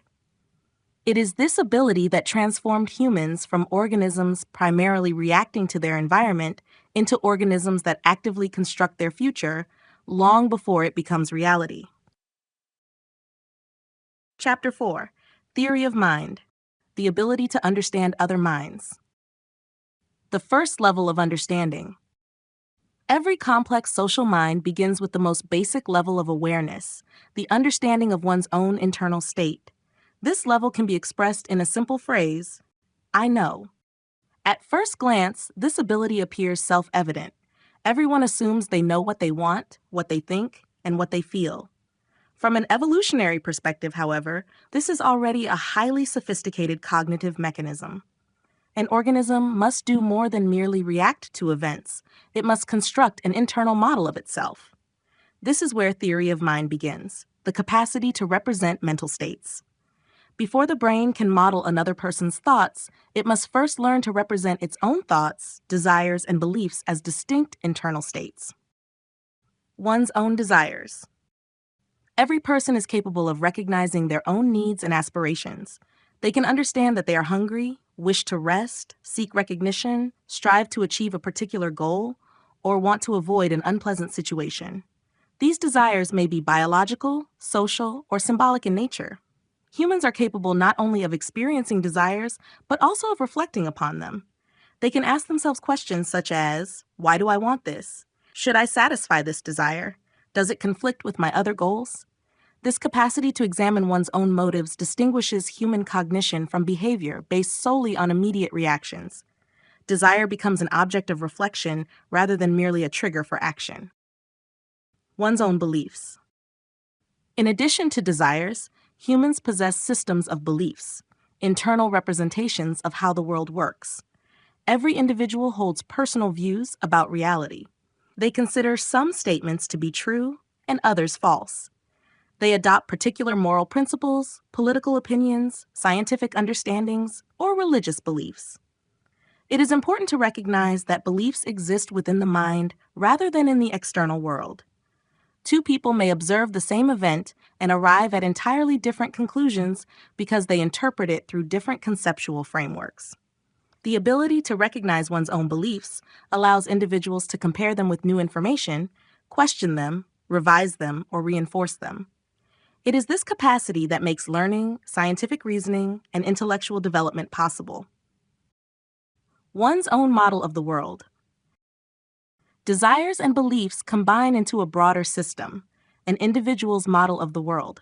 A: It is this ability that transformed humans from organisms primarily reacting to their environment into organisms that actively construct their future long before it becomes reality. Chapter 4: Theory of Mind: The Ability to Understand Other Minds. The first level of understanding. Every complex social mind begins with the most basic level of awareness, the understanding of one's own internal state. This level can be expressed in a simple phrase: I know. At first glance, this ability appears self-evident. Everyone assumes they know what they want, what they think, and what they feel. From an evolutionary perspective, however, this is already a highly sophisticated cognitive mechanism. An organism must do more than merely react to events. It must construct an internal model of itself. This is where theory of mind begins, the capacity to represent mental states. Before the brain can model another person's thoughts, it must first learn to represent its own thoughts, desires, and beliefs as distinct internal states. One's own desires. Every person is capable of recognizing their own needs and aspirations. They can understand that they are hungry, wish to rest, seek recognition, strive to achieve a particular goal, or want to avoid an unpleasant situation. These desires may be biological, social, or symbolic in nature. Humans are capable not only of experiencing desires, but also of reflecting upon them. They can ask themselves questions such as, why do I want this? Should I satisfy this desire? Does it conflict with my other goals? This capacity to examine one's own motives distinguishes human cognition from behavior based solely on immediate reactions. Desire becomes an object of reflection rather than merely a trigger for action. One's own beliefs. In addition to desires, humans possess systems of beliefs, internal representations of how the world works. Every individual holds personal views about reality. They consider some statements to be true and others false. They adopt particular moral principles, political opinions, scientific understandings, or religious beliefs. It is important to recognize that beliefs exist within the mind rather than in the external world. Two people may observe the same event and arrive at entirely different conclusions because they interpret it through different conceptual frameworks. The ability to recognize one's own beliefs allows individuals to compare them with new information, question them, revise them, or reinforce them. It is this capacity that makes learning, scientific reasoning, and intellectual development possible. One's own model of the world. Desires and beliefs combine into a broader system, an individual's model of the world.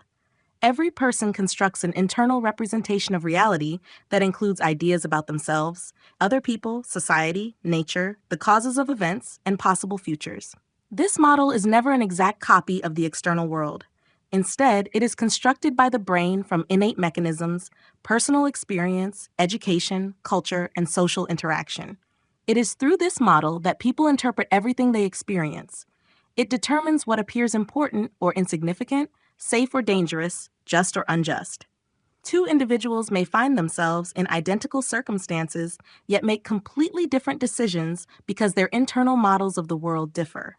A: Every person constructs an internal representation of reality that includes ideas about themselves, other people, society, nature, the causes of events, and possible futures. This model is never an exact copy of the external world. Instead, it is constructed by the brain from innate mechanisms, personal experience, education, culture, and social interaction. It is through this model that people interpret everything they experience. It determines what appears important or insignificant, safe or dangerous, just or unjust. Two individuals may find themselves in identical circumstances, yet make completely different decisions because their internal models of the world differ.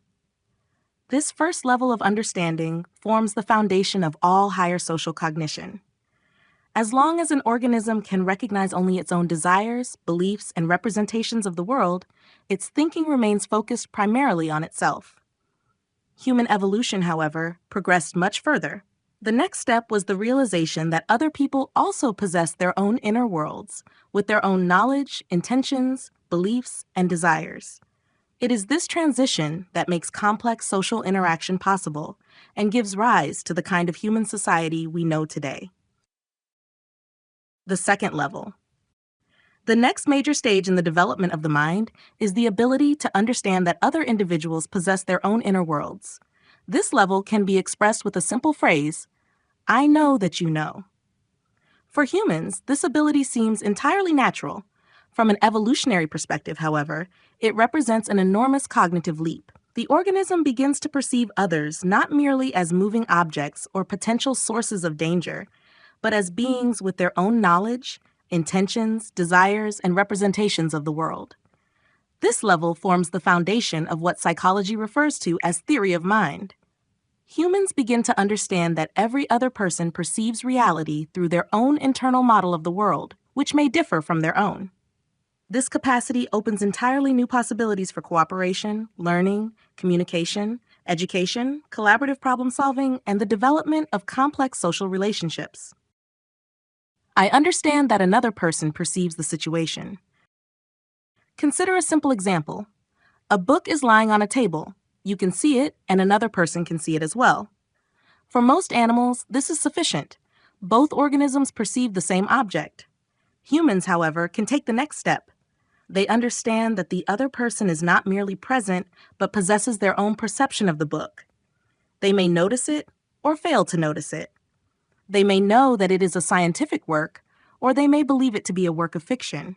A: This first level of understanding forms the foundation of all higher social cognition. As long as an organism can recognize only its own desires, beliefs, and representations of the world, its thinking remains focused primarily on itself. Human evolution, however, progressed much further. The next step was the realization that other people also possess their own inner worlds, with their own knowledge, intentions, beliefs, and desires. It is this transition that makes complex social interaction possible and gives rise to the kind of human society we know today. The second level. The next major stage in the development of the mind is the ability to understand that other individuals possess their own inner worlds. This level can be expressed with a simple phrase, "I know that you know." For humans, this ability seems entirely natural. From an evolutionary perspective, however, it represents an enormous cognitive leap. The organism begins to perceive others not merely as moving objects or potential sources of danger, but as beings with their own knowledge, intentions, desires, and representations of the world. This level forms the foundation of what psychology refers to as theory of mind. Humans begin to understand that every other person perceives reality through their own internal model of the world, which may differ from their own. This capacity opens entirely new possibilities for cooperation, learning, communication, education, collaborative problem solving, and the development of complex social relationships. I understand that another person perceives the situation. Consider a simple example. A book is lying on a table. You can see it, and another person can see it as well. For most animals, this is sufficient. Both organisms perceive the same object. Humans, however, can take the next step. They understand that the other person is not merely present, but possesses their own perception of the book. They may notice it or fail to notice it. They may know that it is a scientific work, or they may believe it to be a work of fiction.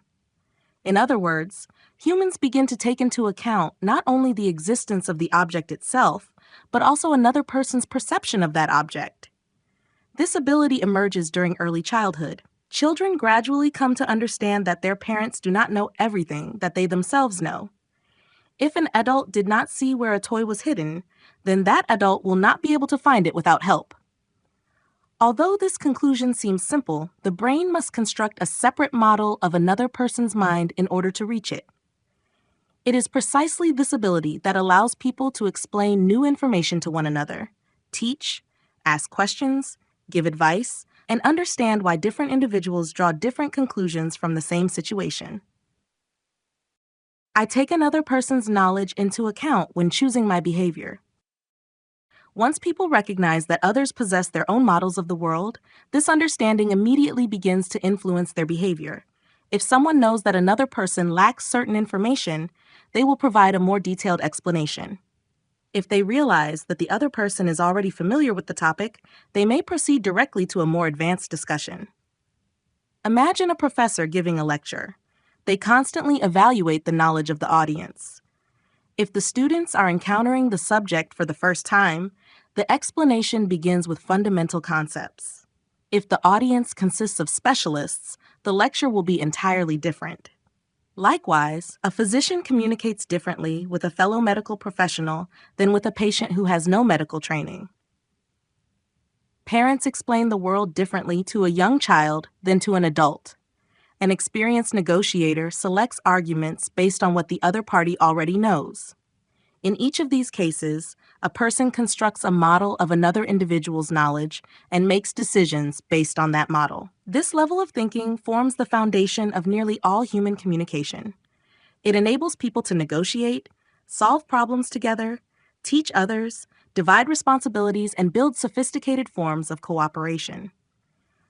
A: In other words, humans begin to take into account not only the existence of the object itself, but also another person's perception of that object. This ability emerges during early childhood. Children gradually come to understand that their parents do not know everything that they themselves know. If an adult did not see where a toy was hidden, then that adult will not be able to find it without help. Although this conclusion seems simple, the brain must construct a separate model of another person's mind in order to reach it. It is precisely this ability that allows people to explain new information to one another, teach, ask questions, give advice, and understand why different individuals draw different conclusions from the same situation. I take another person's knowledge into account when choosing my behavior. Once people recognize that others possess their own models of the world, this understanding immediately begins to influence their behavior. If someone knows that another person lacks certain information, they will provide a more detailed explanation. If they realize that the other person is already familiar with the topic, they may proceed directly to a more advanced discussion. Imagine a professor giving a lecture. They constantly evaluate the knowledge of the audience. If the students are encountering the subject for the first time, the explanation begins with fundamental concepts. If the audience consists of specialists, the lecture will be entirely different. Likewise, a physician communicates differently with a fellow medical professional than with a patient who has no medical training. Parents explain the world differently to a young child than to an adult. An experienced negotiator selects arguments based on what the other party already knows. In each of these cases, a person constructs a model of another individual's knowledge and makes decisions based on that model. This level of thinking forms the foundation of nearly all human communication. It enables people to negotiate, solve problems together, teach others, divide responsibilities, and build sophisticated forms of cooperation.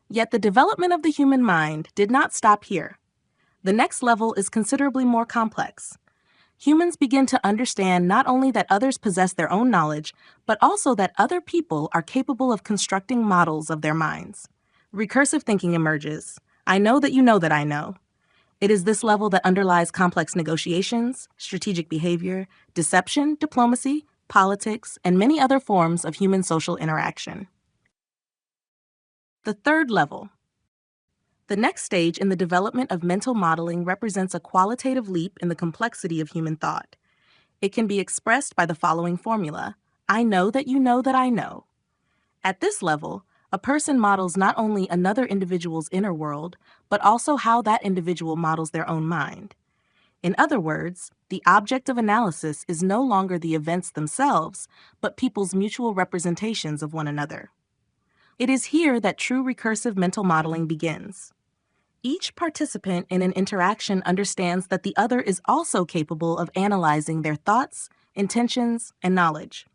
A: Yet the development of the human mind did not stop here. The next level is considerably more complex. Humans begin to understand not only that others possess their own knowledge, but also that other people are capable of constructing models of their minds. Recursive thinking emerges. I know that you know that I know. It is this level that underlies complex negotiations, strategic behavior, deception, diplomacy, politics, and many other forms of human social interaction. The third level. The next stage in the development of mental modeling represents a qualitative leap in the complexity of human thought. It can be expressed by the following formula: I know that you know that I know. At this level, a person models not only another individual's inner world, but also how that individual models their own mind. In other words, the object of analysis is no longer the events themselves, but people's mutual representations of one another. It is here that true recursive mental modeling begins. Each participant in an interaction understands that the other is also capable of analyzing their thoughts, intentions, and knowledge.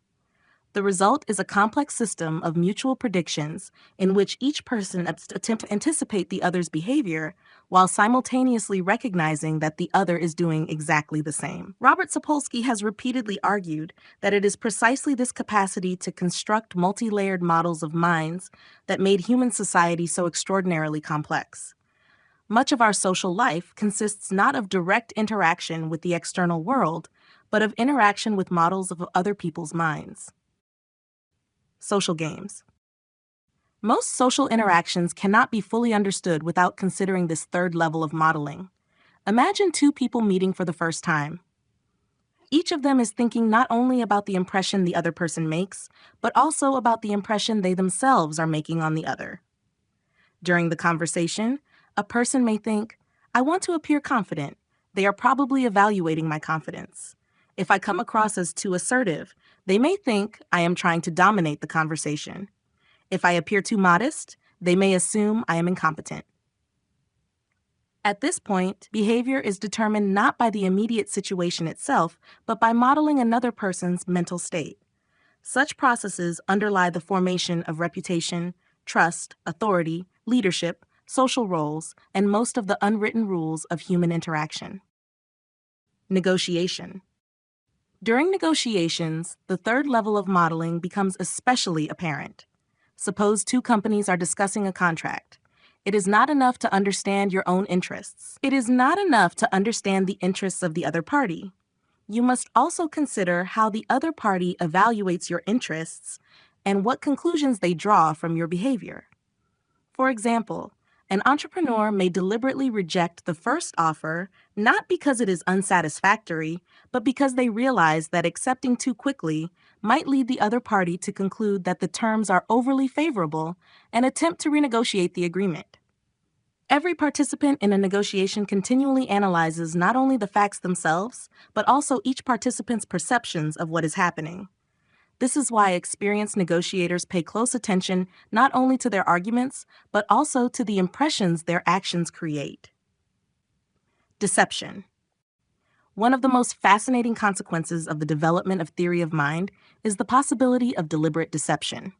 A: The result is a complex system of mutual predictions in which each person attempts to anticipate the other's behavior while simultaneously recognizing that the other is doing exactly the same. Robert Sapolsky has repeatedly argued that it is precisely this capacity to construct multi-layered models of minds that made human society so extraordinarily complex. Much of our social life consists not of direct interaction with the external world, but of interaction with models of other people's minds. Social games. Most social interactions cannot be fully understood without considering this third level of modeling. Imagine two people meeting for the first time. Each of them is thinking not only about the impression the other person makes, but also about the impression they themselves are making on the other. During the conversation, a person may think, I want to appear confident. They are probably evaluating my confidence. If I come across as too assertive, they may think I am trying to dominate the conversation. If I appear too modest, they may assume I am incompetent. At this point, behavior is determined not by the immediate situation itself, but by modeling another person's mental state. Such processes underlie the formation of reputation, trust, authority, leadership, social roles, and most of the unwritten rules of human interaction. Negotiation. During negotiations, the third level of modeling becomes especially apparent. Suppose two companies are discussing a contract. It is not enough to understand your own interests. It is not enough to understand the interests of the other party. You must also consider how the other party evaluates your interests and what conclusions they draw from your behavior. For example, an entrepreneur may deliberately reject the first offer not because it is unsatisfactory, but because they realize that accepting too quickly might lead the other party to conclude that the terms are overly favorable and attempt to renegotiate the agreement. Every participant in a negotiation continually analyzes not only the facts themselves, but also each participant's perceptions of what is happening. This is why experienced negotiators pay close attention not only to their arguments, but also to the impressions their actions create. Deception. One of the most fascinating consequences of the development of theory of mind is the possibility of deliberate deception.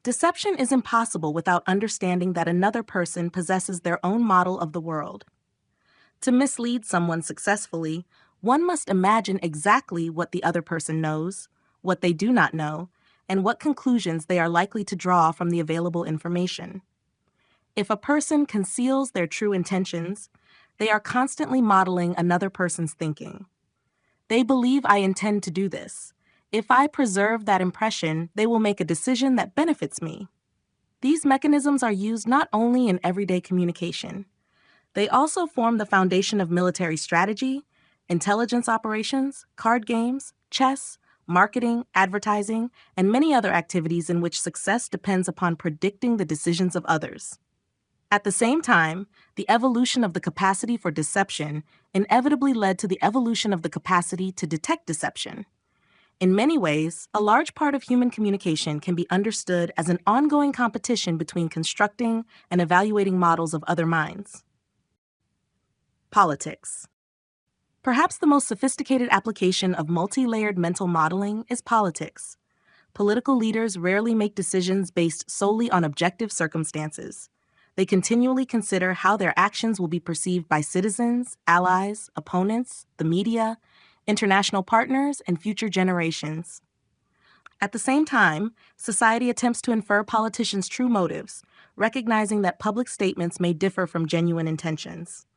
A: Deception is impossible without understanding that another person possesses their own model of the world. To mislead someone successfully, one must imagine exactly what the other person knows, what they do not know, and what conclusions they are likely to draw from the available information. If a person conceals their true intentions, they are constantly modeling another person's thinking. They believe I intend to do this. If I preserve that impression, they will make a decision that benefits me. These mechanisms are used not only in everyday communication. They also form the foundation of military strategy, intelligence operations, card games, chess, marketing, advertising, and many other activities in which success depends upon predicting the decisions of others. At the same time, the evolution of the capacity for deception inevitably led to the evolution of the capacity to detect deception. In many ways, a large part of human communication can be understood as an ongoing competition between constructing and evaluating models of other minds. Politics. Perhaps the most sophisticated application of multi-layered mental modeling is politics. Political leaders rarely make decisions based solely on objective circumstances. They continually consider how their actions will be perceived by citizens, allies, opponents, the media, international partners, and future generations. At the same time, society attempts to infer politicians' true motives, recognizing that public statements may differ from genuine intentions.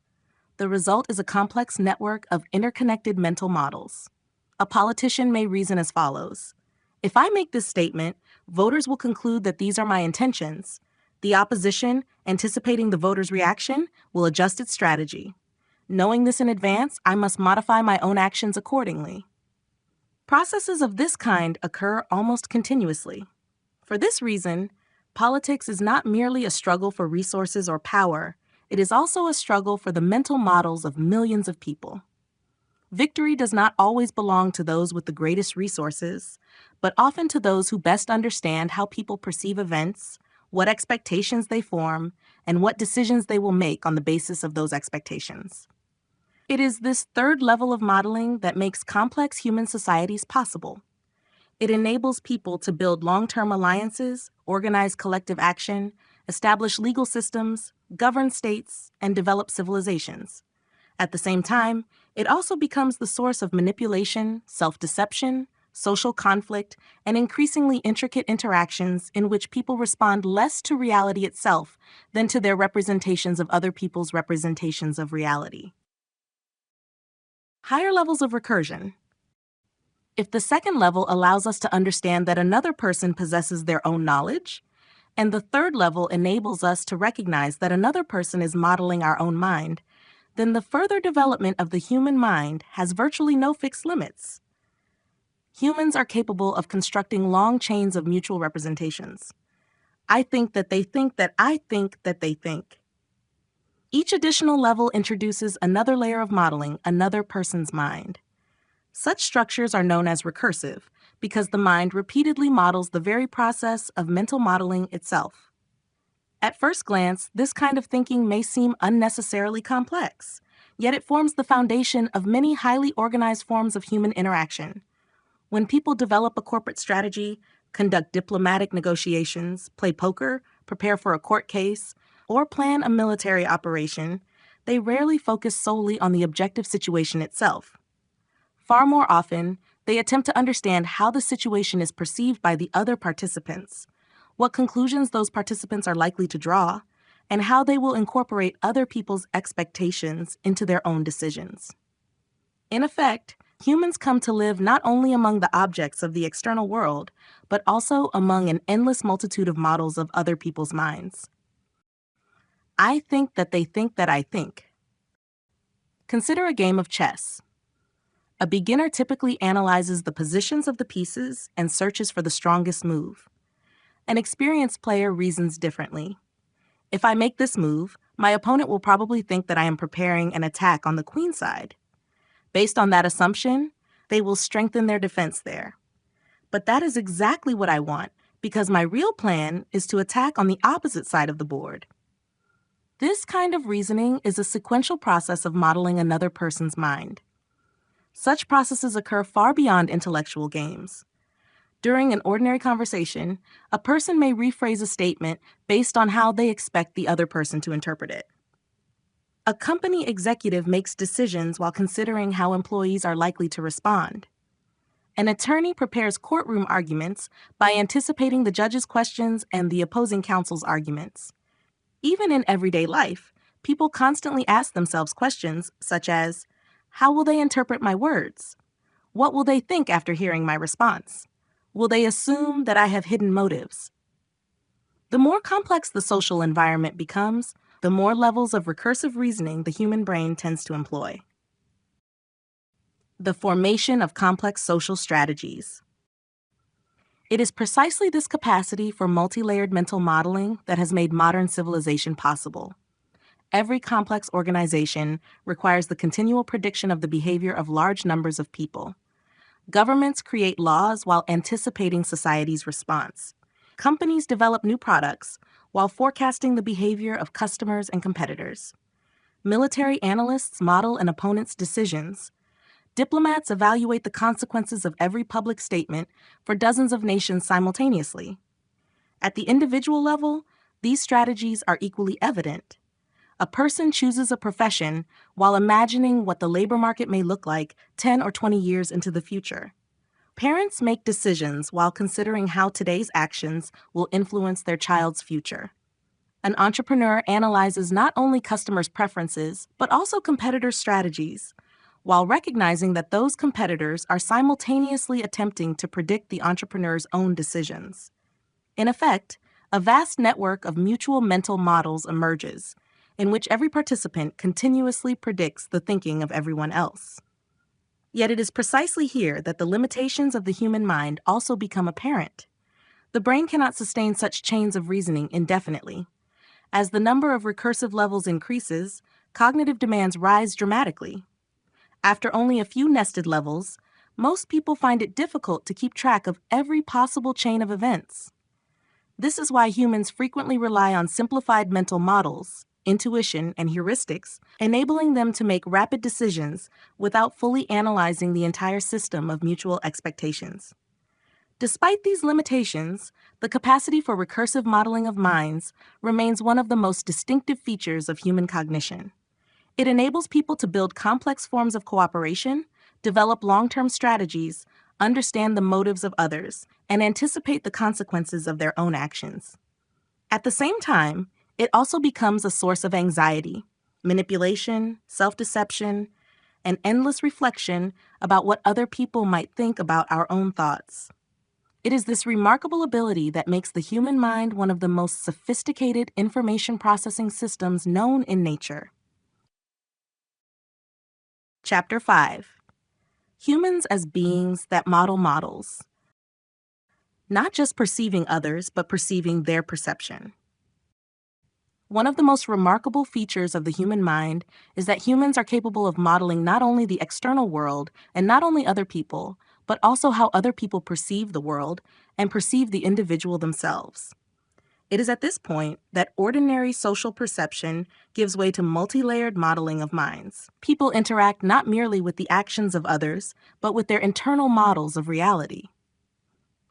A: The result is a complex network of interconnected mental models. A politician may reason as follows: if I make this statement, voters will conclude that these are my intentions. The opposition, anticipating the voters' reaction, will adjust its strategy. Knowing this in advance, I must modify my own actions accordingly. Processes of this kind occur almost continuously. For this reason, politics is not merely a struggle for resources or power, it is also a struggle for the mental models of millions of people. Victory does not always belong to those with the greatest resources, but often to those who best understand how people perceive events, what expectations they form, and what decisions they will make on the basis of those expectations. It is this third level of modeling that makes complex human societies possible. It enables people to build long-term alliances, organize collective action, establish legal systems, govern states, and develop civilizations. At the same time, it also becomes the source of manipulation, self-deception, social conflict, and increasingly intricate interactions in which people respond less to reality itself than to their representations of other people's representations of reality. Higher levels of recursion. If the second level allows us to understand that another person possesses their own knowledge, and the third level enables us to recognize that another person is modeling our own mind, then the further development of the human mind has virtually no fixed limits. Humans are capable of constructing long chains of mutual representations. I think that they think that I think that they think. Each additional level introduces another layer of modeling another person's mind. Such structures are known as recursive because the mind repeatedly models the very process of mental modeling itself. At first glance, this kind of thinking may seem unnecessarily complex, yet it forms the foundation of many highly organized forms of human interaction. When people develop a corporate strategy, conduct diplomatic negotiations, play poker, prepare for a court case, or plan a military operation, they rarely focus solely on the objective situation itself. Far more often, they attempt to understand how the situation is perceived by the other participants, what conclusions those participants are likely to draw, and how they will incorporate other people's expectations into their own decisions. In effect, humans come to live not only among the objects of the external world, but also among an endless multitude of models of other people's minds. I think that they think that I think. Consider a game of chess. A beginner typically analyzes the positions of the pieces and searches for the strongest move. An experienced player reasons differently. If I make this move, my opponent will probably think that I am preparing an attack on the queen side. Based on that assumption, they will strengthen their defense there. But that is exactly what I want, because my real plan is to attack on the opposite side of the board. This kind of reasoning is a sequential process of modeling another person's mind. Such processes occur far beyond intellectual games. During an ordinary conversation, a person may rephrase a statement based on how they expect the other person to interpret it. A company executive makes decisions while considering how employees are likely to respond. An attorney prepares courtroom arguments by anticipating the judge's questions and the opposing counsel's arguments. Even in everyday life, people constantly ask themselves questions such as, how will they interpret my words? What will they think after hearing my response? Will they assume that I have hidden motives? The more complex the social environment becomes, the more levels of recursive reasoning the human brain tends to employ. The formation of complex social strategies. It is precisely this capacity for multi-layered mental modeling that has made modern civilization possible. Every complex organization requires the continual prediction of the behavior of large numbers of people. Governments create laws while anticipating society's response. Companies develop new products while forecasting the behavior of customers and competitors. Military analysts model an opponent's decisions, Diplomats evaluate the consequences of every public statement for dozens of nations simultaneously. At the individual level, these strategies are equally evident. A person chooses a profession while imagining what the labor market may look like 10 or 20 years into the future. Parents make decisions while considering how today's actions will influence their child's future. An entrepreneur analyzes not only customers' preferences, but also competitors' strategies, while recognizing that those competitors are simultaneously attempting to predict the entrepreneur's own decisions. In effect, a vast network of mutual mental models emerges, in which every participant continuously predicts the thinking of everyone else. Yet it is precisely here that the limitations of the human mind also become apparent. The brain cannot sustain such chains of reasoning indefinitely. As the number of recursive levels increases, cognitive demands rise dramatically. After only a few nested levels, most people find it difficult to keep track of every possible chain of events. This is why humans frequently rely on simplified mental models, intuition, and heuristics, enabling them to make rapid decisions without fully analyzing the entire system of mutual expectations. Despite these limitations, the capacity for recursive modeling of minds remains one of the most distinctive features of human cognition. It enables people to build complex forms of cooperation, develop long-term strategies, understand the motives of others, and anticipate the consequences of their own actions. At the same time, it also becomes a source of anxiety, manipulation, self-deception, and endless reflection about what other people might think about our own thoughts. It is this remarkable ability that makes the human mind one of the most sophisticated information processing systems known in nature. Chapter 5. Humans as beings that model models. Not just perceiving others, but perceiving their perception. One of the most remarkable features of the human mind is that humans are capable of modeling not only the external world and not only other people, but also how other people perceive the world and perceive the individual themselves. It is at this point that ordinary social perception gives way to multi-layered modeling of minds. People interact not merely with the actions of others, but with their internal models of reality.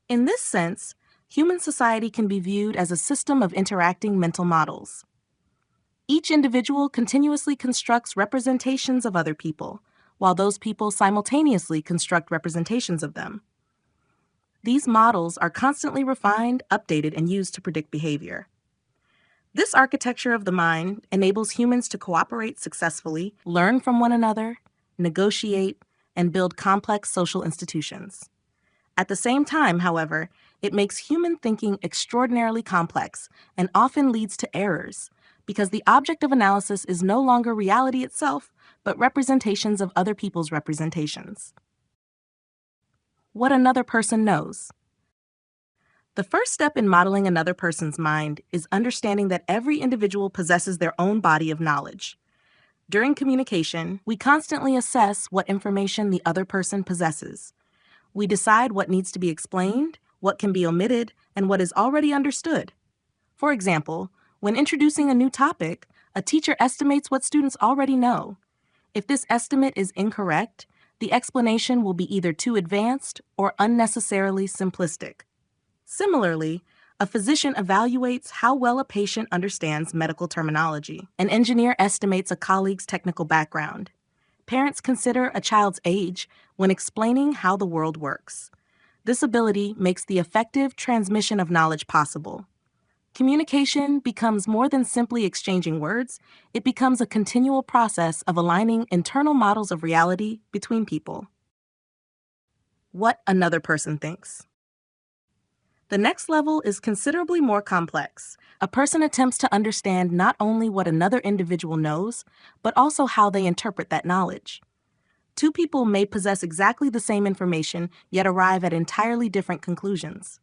A: In this sense, human society can be viewed as a system of interacting mental models. Each individual continuously constructs representations of other people, while those people simultaneously construct representations of them. These models are constantly refined, updated, and used to predict behavior. This architecture of the mind enables humans to cooperate successfully, learn from one another, negotiate, and build complex social institutions. At the same time, however, it makes human thinking extraordinarily complex and often leads to errors, because the object of analysis is no longer reality itself, but representations of other people's representations. What another person knows. The first step in modeling another person's mind is understanding that every individual possesses their own body of knowledge. During communication, we constantly assess what information the other person possesses. We decide what needs to be explained, what can be omitted, and what is already understood. For example, when introducing a new topic, a teacher estimates what students already know. If this estimate is incorrect, the explanation will be either too advanced or unnecessarily simplistic. Similarly, a physician evaluates how well a patient understands medical terminology. An engineer estimates a colleague's technical background. Parents consider a child's age when explaining how the world works. This ability makes the effective transmission of knowledge possible. Communication becomes more than simply exchanging words. It becomes a continual process of aligning internal models of reality between people. What another person thinks. The next level is considerably more complex. A person attempts to understand not only what another individual knows, but also how they interpret that knowledge. Two people may possess exactly the same information, yet arrive at entirely different conclusions.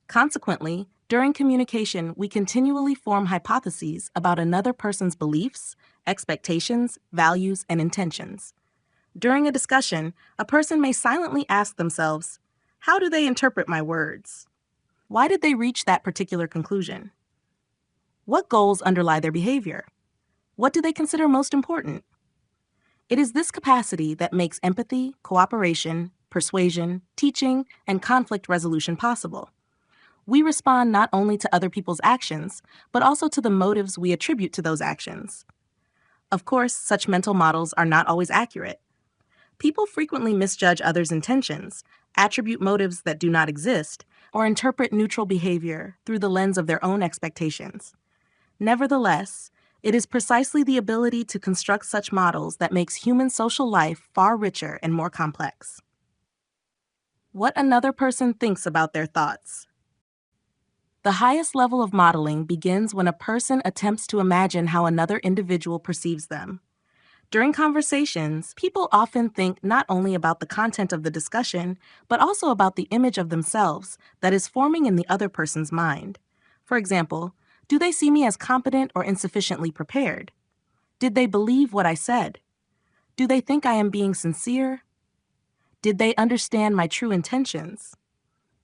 A: Consequently, during communication, we continually form hypotheses about another person's beliefs, expectations, values, and intentions. During a discussion, a person may silently ask themselves, "How do they interpret my words? Why did they reach that particular conclusion? What goals underlie their behavior? What do they consider most important?" It is this capacity that makes empathy, cooperation, persuasion, teaching, and conflict resolution possible. We respond not only to other people's actions, but also to the motives we attribute to those actions. Of course, such mental models are not always accurate. People frequently misjudge others' intentions, attribute motives that do not exist, or interpret neutral behavior through the lens of their own expectations. Nevertheless, it is precisely the ability to construct such models that makes human social life far richer and more complex. What another person thinks about their thoughts. The highest level of modeling begins when a person attempts to imagine how another individual perceives them. During conversations, people often think not only about the content of the discussion, but also about the image of themselves that is forming in the other person's mind. For example, do they see me as competent or insufficiently prepared? Did they believe what I said? Do they think I am being sincere? Did they understand my true intentions?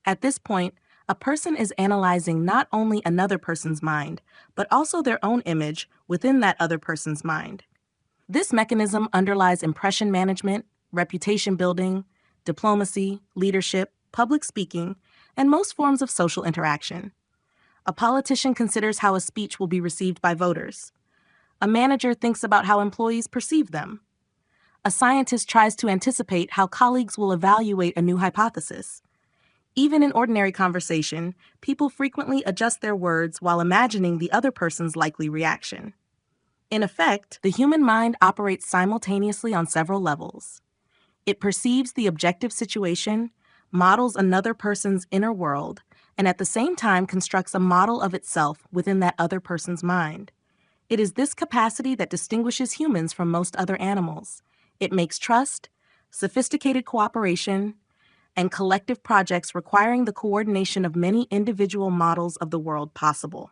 A: At this point, a person is analyzing not only another person's mind, but also their own image within that other person's mind. This mechanism underlies impression management, reputation building, diplomacy, leadership, public speaking, and most forms of social interaction. A politician considers how a speech will be received by voters. A manager thinks about how employees perceive them. A scientist tries to anticipate how colleagues will evaluate a new hypothesis. Even in ordinary conversation, people frequently adjust their words while imagining the other person's likely reaction. In effect, the human mind operates simultaneously on several levels. It perceives the objective situation, models another person's inner world, and at the same time constructs a model of itself within that other person's mind. It is this capacity that distinguishes humans from most other animals. It makes trust, sophisticated cooperation, and collective projects requiring the coordination of many individual models of the world possible.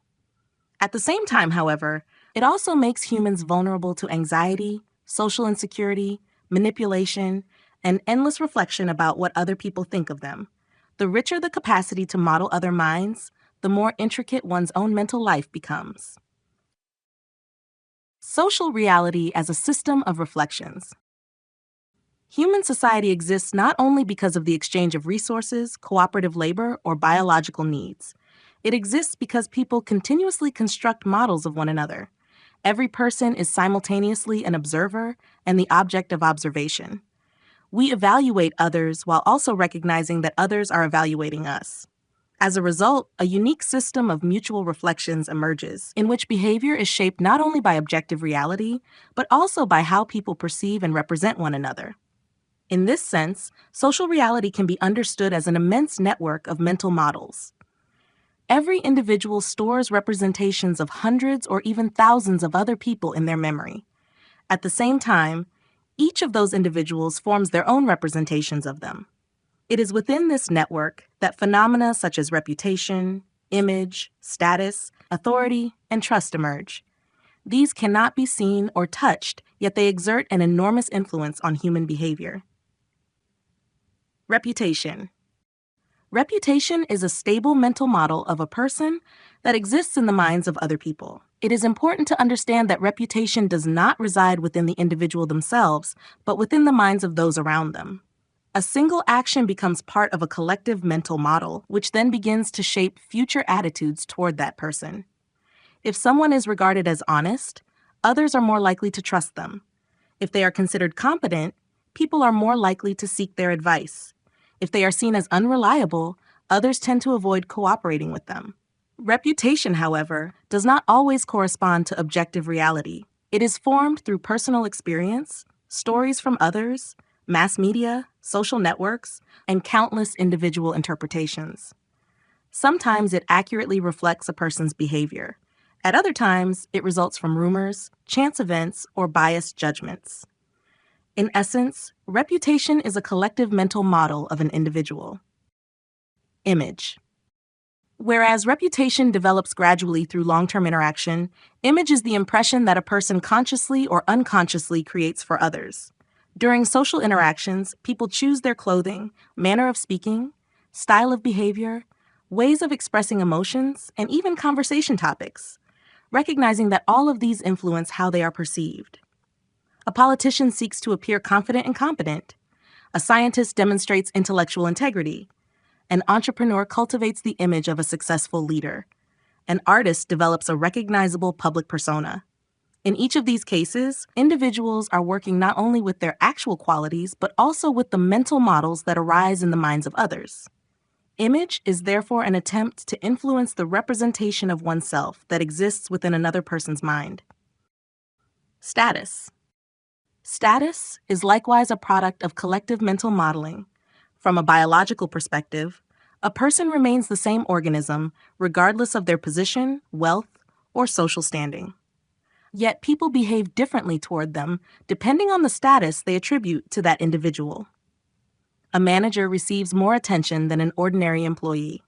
A: At the same time, however, it also makes humans vulnerable to anxiety, social insecurity, manipulation, and endless reflection about what other people think of them. The richer the capacity to model other minds, the more intricate one's own mental life becomes. Social reality as a system of reflections. Human society exists not only because of the exchange of resources, cooperative labor, or biological needs. It exists because people continuously construct models of one another. Every person is simultaneously an observer and the object of observation. We evaluate others while also recognizing that others are evaluating us. As a result, a unique system of mutual reflections emerges, in which behavior is shaped not only by objective reality, but also by how people perceive and represent one another. In this sense, social reality can be understood as an immense network of mental models. Every individual stores representations of hundreds or even thousands of other people in their memory. At the same time, each of those individuals forms their own representations of them. It is within this network that phenomena such as reputation, image, status, authority, and trust emerge. These cannot be seen or touched, yet they exert an enormous influence on human behavior. Reputation. Reputation is a stable mental model of a person that exists in the minds of other people. It is important to understand that reputation does not reside within the individual themselves, but within the minds of those around them. A single action becomes part of a collective mental model, which then begins to shape future attitudes toward that person. If someone is regarded as honest, others are more likely to trust them. If they are considered competent, people are more likely to seek their advice. If they are seen as unreliable, others tend to avoid cooperating with them. Reputation, however, does not always correspond to objective reality. It is formed through personal experience, stories from others, mass media, social networks, and countless individual interpretations. Sometimes it accurately reflects a person's behavior. At other times, it results from rumors, chance events, or biased judgments. In essence, reputation is a collective mental model of an individual. Image. Whereas reputation develops gradually through long-term interaction, image is the impression that a person consciously or unconsciously creates for others. During social interactions, people choose their clothing, manner of speaking, style of behavior, ways of expressing emotions, and even conversation topics, recognizing that all of these influence how they are perceived. A politician seeks to appear confident and competent. A scientist demonstrates intellectual integrity. An entrepreneur cultivates the image of a successful leader. An artist develops a recognizable public persona. In each of these cases, individuals are working not only with their actual qualities, but also with the mental models that arise in the minds of others. Image is therefore an attempt to influence the representation of oneself that exists within another person's mind. Status. Status is likewise a product of collective mental modeling. From a biological perspective, a person remains the same organism regardless of their position, wealth, or social standing. Yet people behave differently toward them depending on the status they attribute to that individual. A manager receives more attention than an ordinary employee.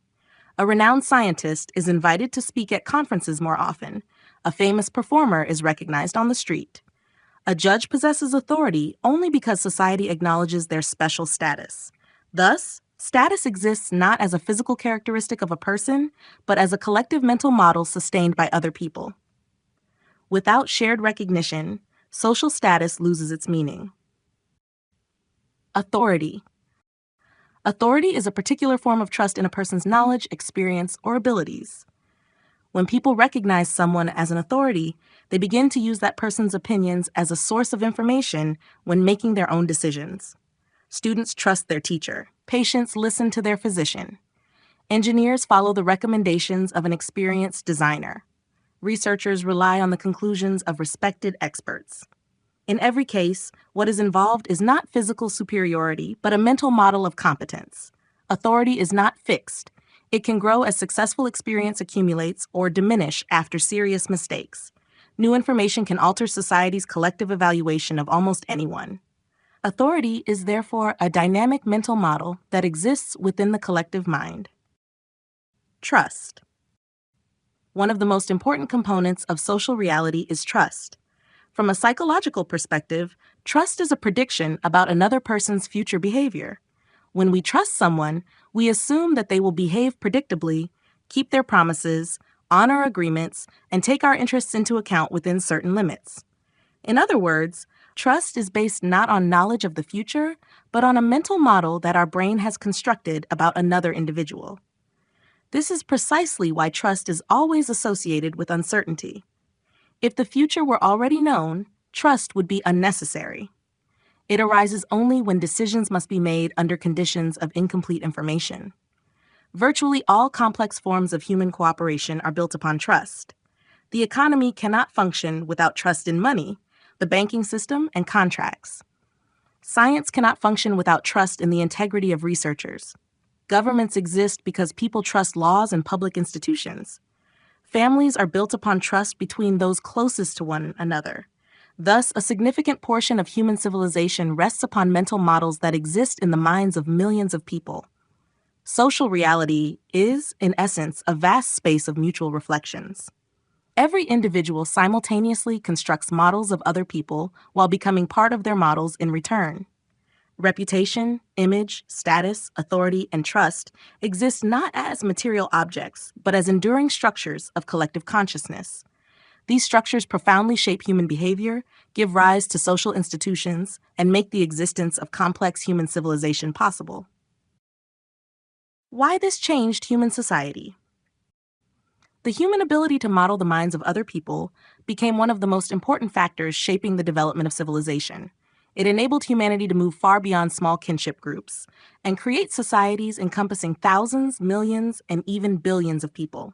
A: A renowned scientist is invited to speak at conferences more often. A famous performer is recognized on the street. A judge possesses authority only because society acknowledges their special status. Thus, status exists not as a physical characteristic of a person, but as a collective mental model sustained by other people. Without shared recognition, social status loses its meaning. Authority. Authority is a particular form of trust in a person's knowledge, experience, or abilities. When people recognize someone as an authority, they begin to use that person's opinions as a source of information when making their own decisions. Students trust their teacher. Patients listen to their physician. Engineers follow the recommendations of an experienced designer. Researchers rely on the conclusions of respected experts. In every case, what is involved is not physical superiority, but a mental model of competence. Authority is not fixed. It can grow as successful experience accumulates or diminish after serious mistakes. New information can alter society's collective evaluation of almost anyone. Authority is therefore a dynamic mental model that exists within the collective mind. Trust. One of the most important components of social reality is trust. From a psychological perspective, trust is a prediction about another person's future behavior. When we trust someone, we assume that they will behave predictably, keep their promises, honor agreements, and take our interests into account within certain limits. In other words, trust is based not on knowledge of the future, but on a mental model that our brain has constructed about another individual. This is precisely why trust is always associated with uncertainty. If the future were already known, trust would be unnecessary. It arises only when decisions must be made under conditions of incomplete information. Virtually all complex forms of human cooperation are built upon trust. The economy cannot function without trust in money, the banking system, and contracts. Science cannot function without trust in the integrity of researchers. Governments exist because people trust laws and public institutions. Families are built upon trust between those closest to one another. Thus, a significant portion of human civilization rests upon mental models that exist in the minds of millions of people. Social reality is, in essence, a vast space of mutual reflections. Every individual simultaneously constructs models of other people while becoming part of their models in return. Reputation, image, status, authority, and trust exist not as material objects, but as enduring structures of collective consciousness. These structures profoundly shape human behavior, give rise to social institutions, and make the existence of complex human civilization possible. Why this changed human society? The human ability to model the minds of other people became one of the most important factors shaping the development of civilization. It enabled humanity to move far beyond small kinship groups and create societies encompassing thousands, millions, and even billions of people.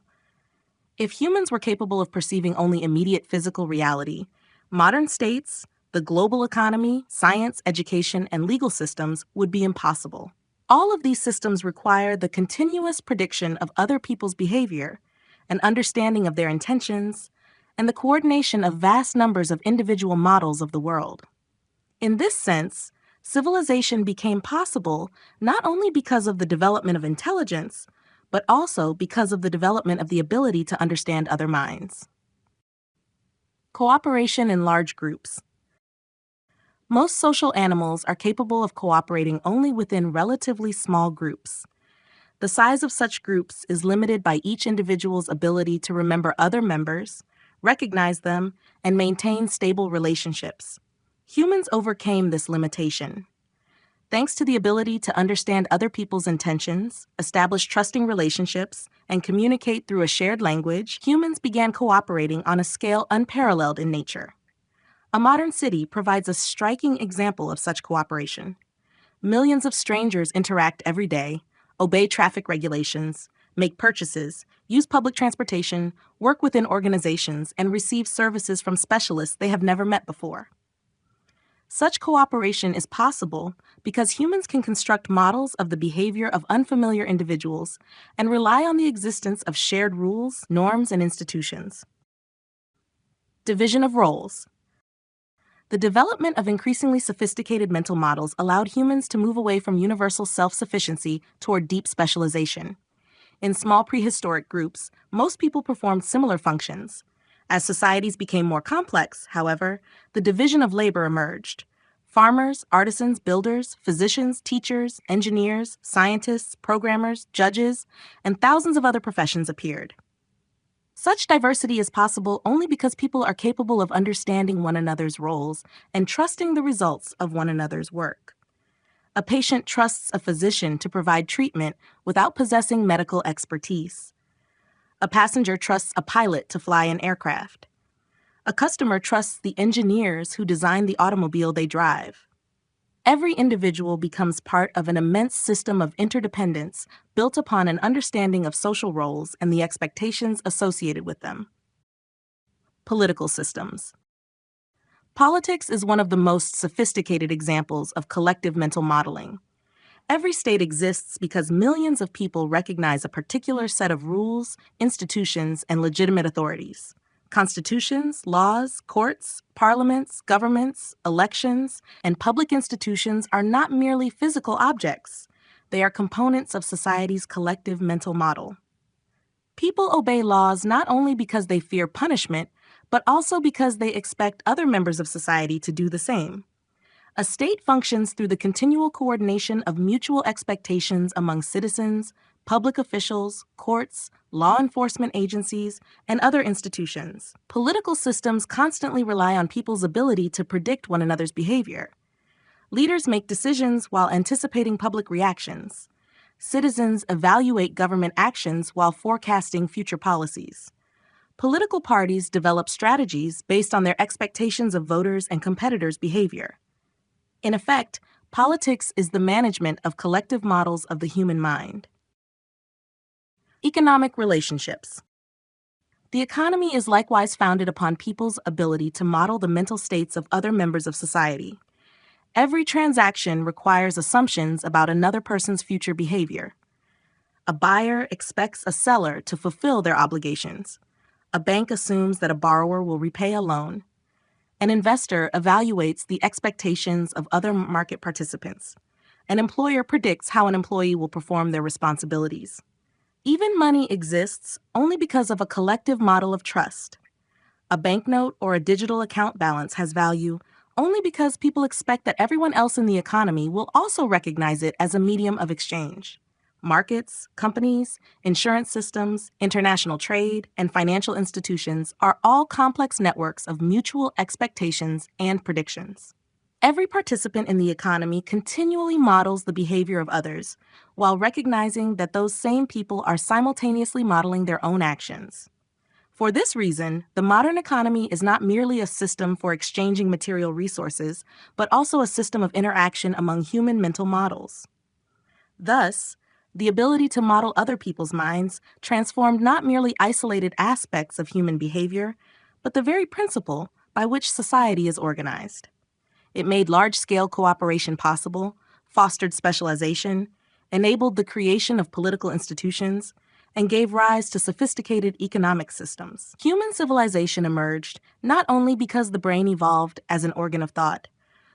A: If humans were capable of perceiving only immediate physical reality, modern states, the global economy, science, education, and legal systems would be impossible. All of these systems require the continuous prediction of other people's behavior, an understanding of their intentions, and the coordination of vast numbers of individual models of the world. In this sense, civilization became possible not only because of the development of intelligence, but also because of the development of the ability to understand other minds. Cooperation in large groups. Most social animals are capable of cooperating only within relatively small groups. The size of such groups is limited by each individual's ability to remember other members, recognize them, and maintain stable relationships. Humans overcame this limitation. Thanks to the ability to understand other people's intentions, establish trusting relationships, and communicate through a shared language, humans began cooperating on a scale unparalleled in nature. A modern city provides a striking example of such cooperation. Millions of strangers interact every day, obey traffic regulations, make purchases, use public transportation, work within organizations, and receive services from specialists they have never met before. Such cooperation is possible because humans can construct models of the behavior of unfamiliar individuals and rely on the existence of shared rules, norms, and institutions. Division of roles. The development of increasingly sophisticated mental models allowed humans to move away from universal self-sufficiency toward deep specialization. In small prehistoric groups, most people performed similar functions. As societies became more complex, however, the division of labor emerged. Farmers, artisans, builders, physicians, teachers, engineers, scientists, programmers, judges, and thousands of other professions appeared. Such diversity is possible only because people are capable of understanding one another's roles and trusting the results of one another's work. A patient trusts a physician to provide treatment without possessing medical expertise. A passenger trusts a pilot to fly an aircraft. A customer trusts the engineers who design the automobile they drive. Every individual becomes part of an immense system of interdependence built upon an understanding of social roles and the expectations associated with them. Political systems. Politics is one of the most sophisticated examples of collective mental modeling. Every state exists because millions of people recognize a particular set of rules, institutions, and legitimate authorities. Constitutions, laws, courts, parliaments, governments, elections, and public institutions are not merely physical objects. They are components of society's collective mental model. People obey laws not only because they fear punishment, but also because they expect other members of society to do the same. A state functions through the continual coordination of mutual expectations among citizens, public officials, courts, law enforcement agencies, and other institutions. Political systems constantly rely on people's ability to predict one another's behavior. Leaders make decisions while anticipating public reactions. Citizens evaluate government actions while forecasting future policies. Political parties develop strategies based on their expectations of voters' and competitors' behavior. In effect, politics is the management of collective models of the human mind. Economic relationships. The economy is likewise founded upon people's ability to model the mental states of other members of society. Every transaction requires assumptions about another person's future behavior. A buyer expects a seller to fulfill their obligations. A bank assumes that a borrower will repay a loan. An investor evaluates the expectations of other market participants. An employer predicts how an employee will perform their responsibilities. Even money exists only because of a collective model of trust. A banknote or a digital account balance has value only because people expect that everyone else in the economy will also recognize it as a medium of exchange. Markets, companies, insurance systems, international trade, and financial institutions are all complex networks of mutual expectations and predictions. Every participant in the economy continually models the behavior of others, while recognizing that those same people are simultaneously modeling their own actions. For this reason, the modern economy is not merely a system for exchanging material resources, but also a system of interaction among human mental models. Thus, the ability to model other people's minds transformed not merely isolated aspects of human behavior, but the very principle by which society is organized. It made large-scale cooperation possible, fostered specialization, enabled the creation of political institutions, and gave rise to sophisticated economic systems. Human civilization emerged not only because the brain evolved as an organ of thought,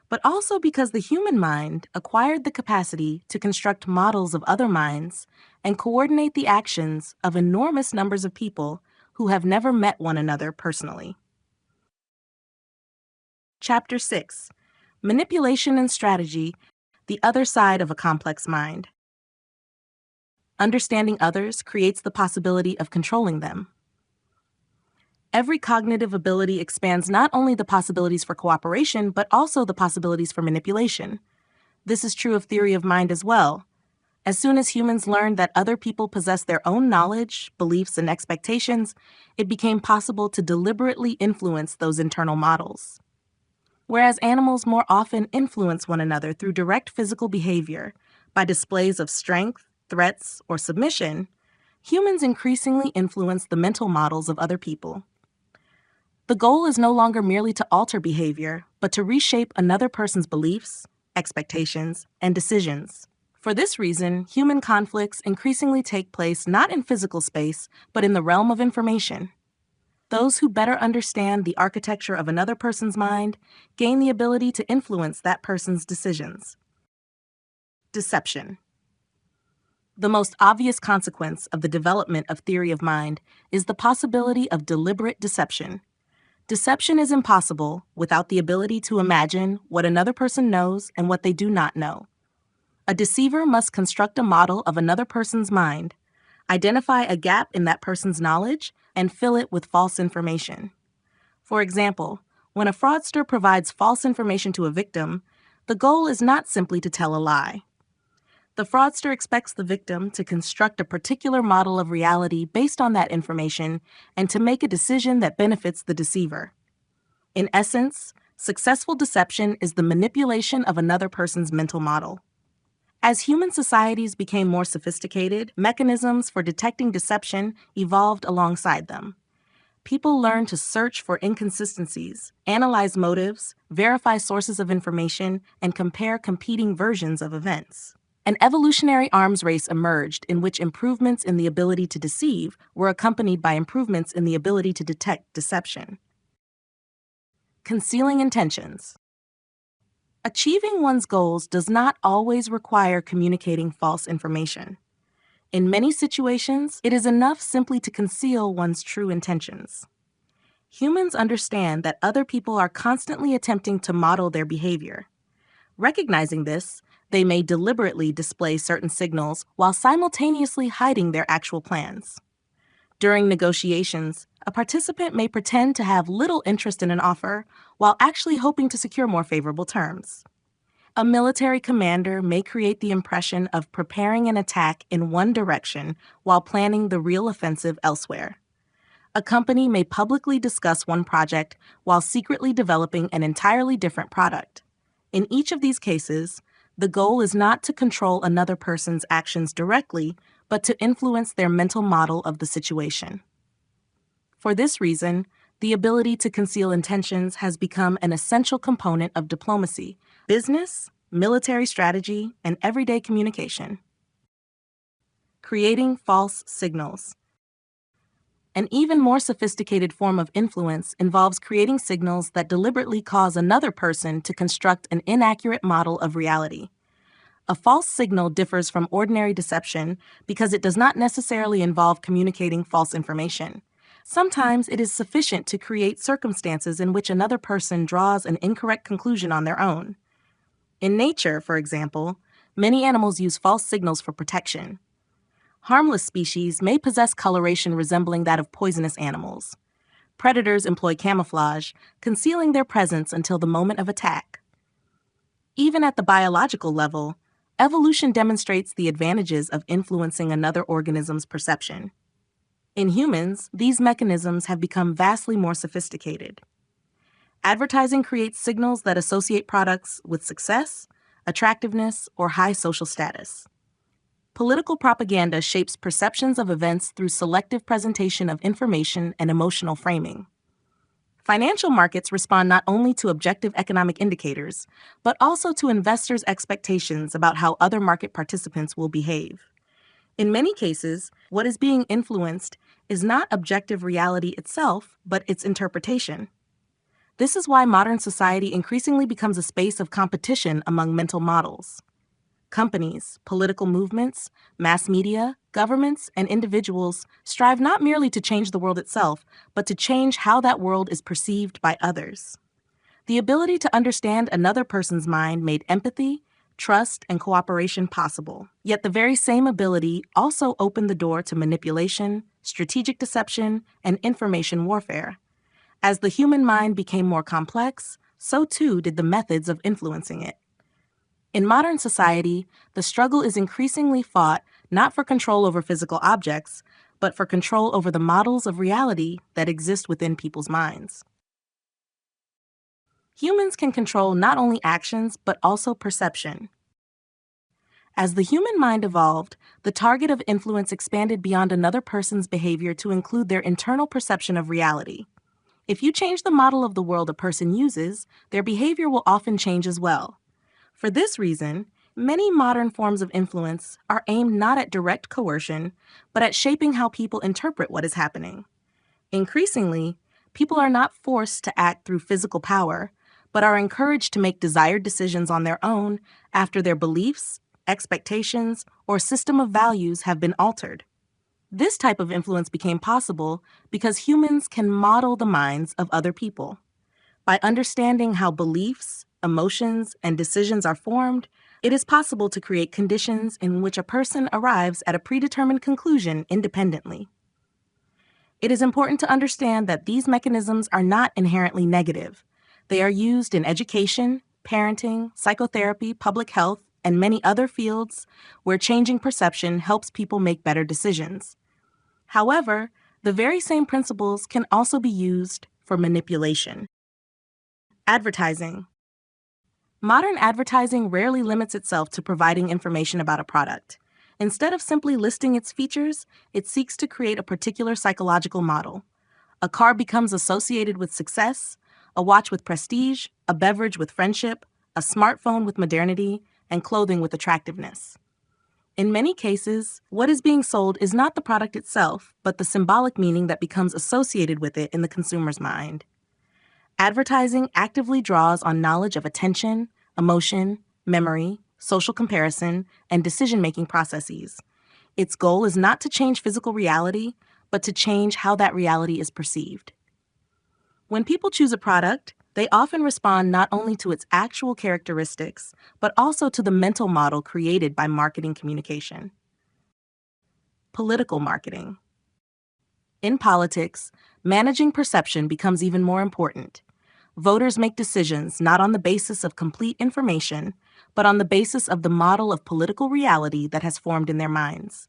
A: but also because the human mind acquired the capacity to construct models of other minds and coordinate the actions of enormous numbers of people who have never met one another personally. Chapter 6. Manipulation and Strategy, the Other Side of a Complex Mind. Understanding others creates the possibility of controlling them. Every cognitive ability expands not only the possibilities for cooperation, but also the possibilities for manipulation. This is true of theory of mind as well. As soon as humans learned that other people possess their own knowledge, beliefs, and expectations, it became possible to deliberately influence those internal models. Whereas animals more often influence one another through direct physical behavior, by displays of strength, threats, or submission, humans increasingly influence the mental models of other people. The goal is no longer merely to alter behavior, but to reshape another person's beliefs, expectations, and decisions. For this reason, human conflicts increasingly take place not in physical space, but in the realm of information. Those who better understand the architecture of another person's mind gain the ability to influence that person's decisions. Deception. The most obvious consequence of the development of theory of mind is the possibility of deliberate deception. Deception is impossible without the ability to imagine what another person knows and what they do not know. A deceiver must construct a model of another person's mind, identify a gap in that person's knowledge, and fill it with false information. For example, when a fraudster provides false information to a victim, the goal is not simply to tell a lie. The fraudster expects the victim to construct a particular model of reality based on that information and to make a decision that benefits the deceiver. In essence, successful deception is the manipulation of another person's mental model. As human societies became more sophisticated, mechanisms for detecting deception evolved alongside them. People learned to search for inconsistencies, analyze motives, verify sources of information, and compare competing versions of events. An evolutionary arms race emerged in which improvements in the ability to deceive were accompanied by improvements in the ability to detect deception. Concealing intentions. Achieving one's goals does not always require communicating false information. In many situations, it is enough simply to conceal one's true intentions. Humans understand that other people are constantly attempting to model their behavior. Recognizing this, they may deliberately display certain signals while simultaneously hiding their actual plans. During negotiations, a participant may pretend to have little interest in an offer while actually hoping to secure more favorable terms. A military commander may create the impression of preparing an attack in one direction while planning the real offensive elsewhere. A company may publicly discuss one project while secretly developing an entirely different product. In each of these cases, the goal is not to control another person's actions directly, but to influence their mental model of the situation. For this reason, the ability to conceal intentions has become an essential component of diplomacy, business, military strategy, and everyday communication. Creating false signals. An even more sophisticated form of influence involves creating signals that deliberately cause another person to construct an inaccurate model of reality. A false signal differs from ordinary deception because it does not necessarily involve communicating false information. Sometimes it is sufficient to create circumstances in which another person draws an incorrect conclusion on their own. In nature, for example, many animals use false signals for protection. Harmless species may possess coloration resembling that of poisonous animals. Predators employ camouflage, concealing their presence until the moment of attack. Even at the biological level, evolution demonstrates the advantages of influencing another organism's perception. In humans, these mechanisms have become vastly more sophisticated. Advertising creates signals that associate products with success, attractiveness, or high social status. Political propaganda shapes perceptions of events through selective presentation of information and emotional framing. Financial markets respond not only to objective economic indicators, but also to investors' expectations about how other market participants will behave. In many cases, what is being influenced is not objective reality itself, but its interpretation. This is why modern society increasingly becomes a space of competition among mental models. Companies, political movements, mass media, governments, and individuals strive not merely to change the world itself, but to change how that world is perceived by others. The ability to understand another person's mind made empathy, trust, and cooperation possible. Yet the very same ability also opened the door to manipulation, strategic deception, and information warfare. As the human mind became more complex, so too did the methods of influencing it. In modern society, the struggle is increasingly fought not for control over physical objects, but for control over the models of reality that exist within people's minds. Humans can control not only actions, but also perception. As the human mind evolved, the target of influence expanded beyond another person's behavior to include their internal perception of reality. If you change the model of the world a person uses, their behavior will often change as well. For this reason, many modern forms of influence are aimed not at direct coercion, but at shaping how people interpret what is happening. Increasingly, people are not forced to act through physical power, but are encouraged to make desired decisions on their own after their beliefs, expectations, or system of values have been altered. This type of influence became possible because humans can model the minds of other people. By understanding how beliefs, emotions, and decisions are formed, it is possible to create conditions in which a person arrives at a predetermined conclusion independently. It is important to understand that these mechanisms are not inherently negative. They are used in education, parenting, psychotherapy, public health, and many other fields where changing perception helps people make better decisions. However, the very same principles can also be used for manipulation. Advertising. Modern advertising rarely limits itself to providing information about a product. Instead of simply listing its features, it seeks to create a particular psychological model. A car becomes associated with success, a watch with prestige, a beverage with friendship, a smartphone with modernity, and clothing with attractiveness. In many cases, what is being sold is not the product itself, but the symbolic meaning that becomes associated with it in the consumer's mind. Advertising actively draws on knowledge of attention, emotion, memory, social comparison, and decision-making processes. Its goal is not to change physical reality, but to change how that reality is perceived. When people choose a product, they often respond not only to its actual characteristics, but also to the mental model created by marketing communication. Political marketing. In politics, managing perception becomes even more important. Voters make decisions not on the basis of complete information, but on the basis of the model of political reality that has formed in their minds.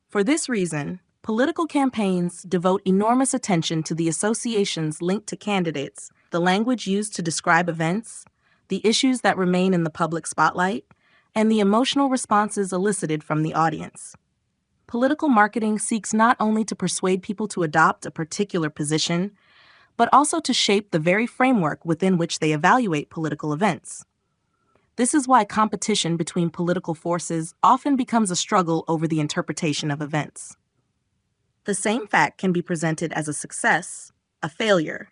A: For this reason, political campaigns devote enormous attention to the associations linked to candidates, the language used to describe events, the issues that remain in the public spotlight, and the emotional responses elicited from the audience. Political marketing seeks not only to persuade people to adopt a particular position, but also to shape the very framework within which they evaluate political events. This is why competition between political forces often becomes a struggle over the interpretation of events. The same fact can be presented as a success, a failure,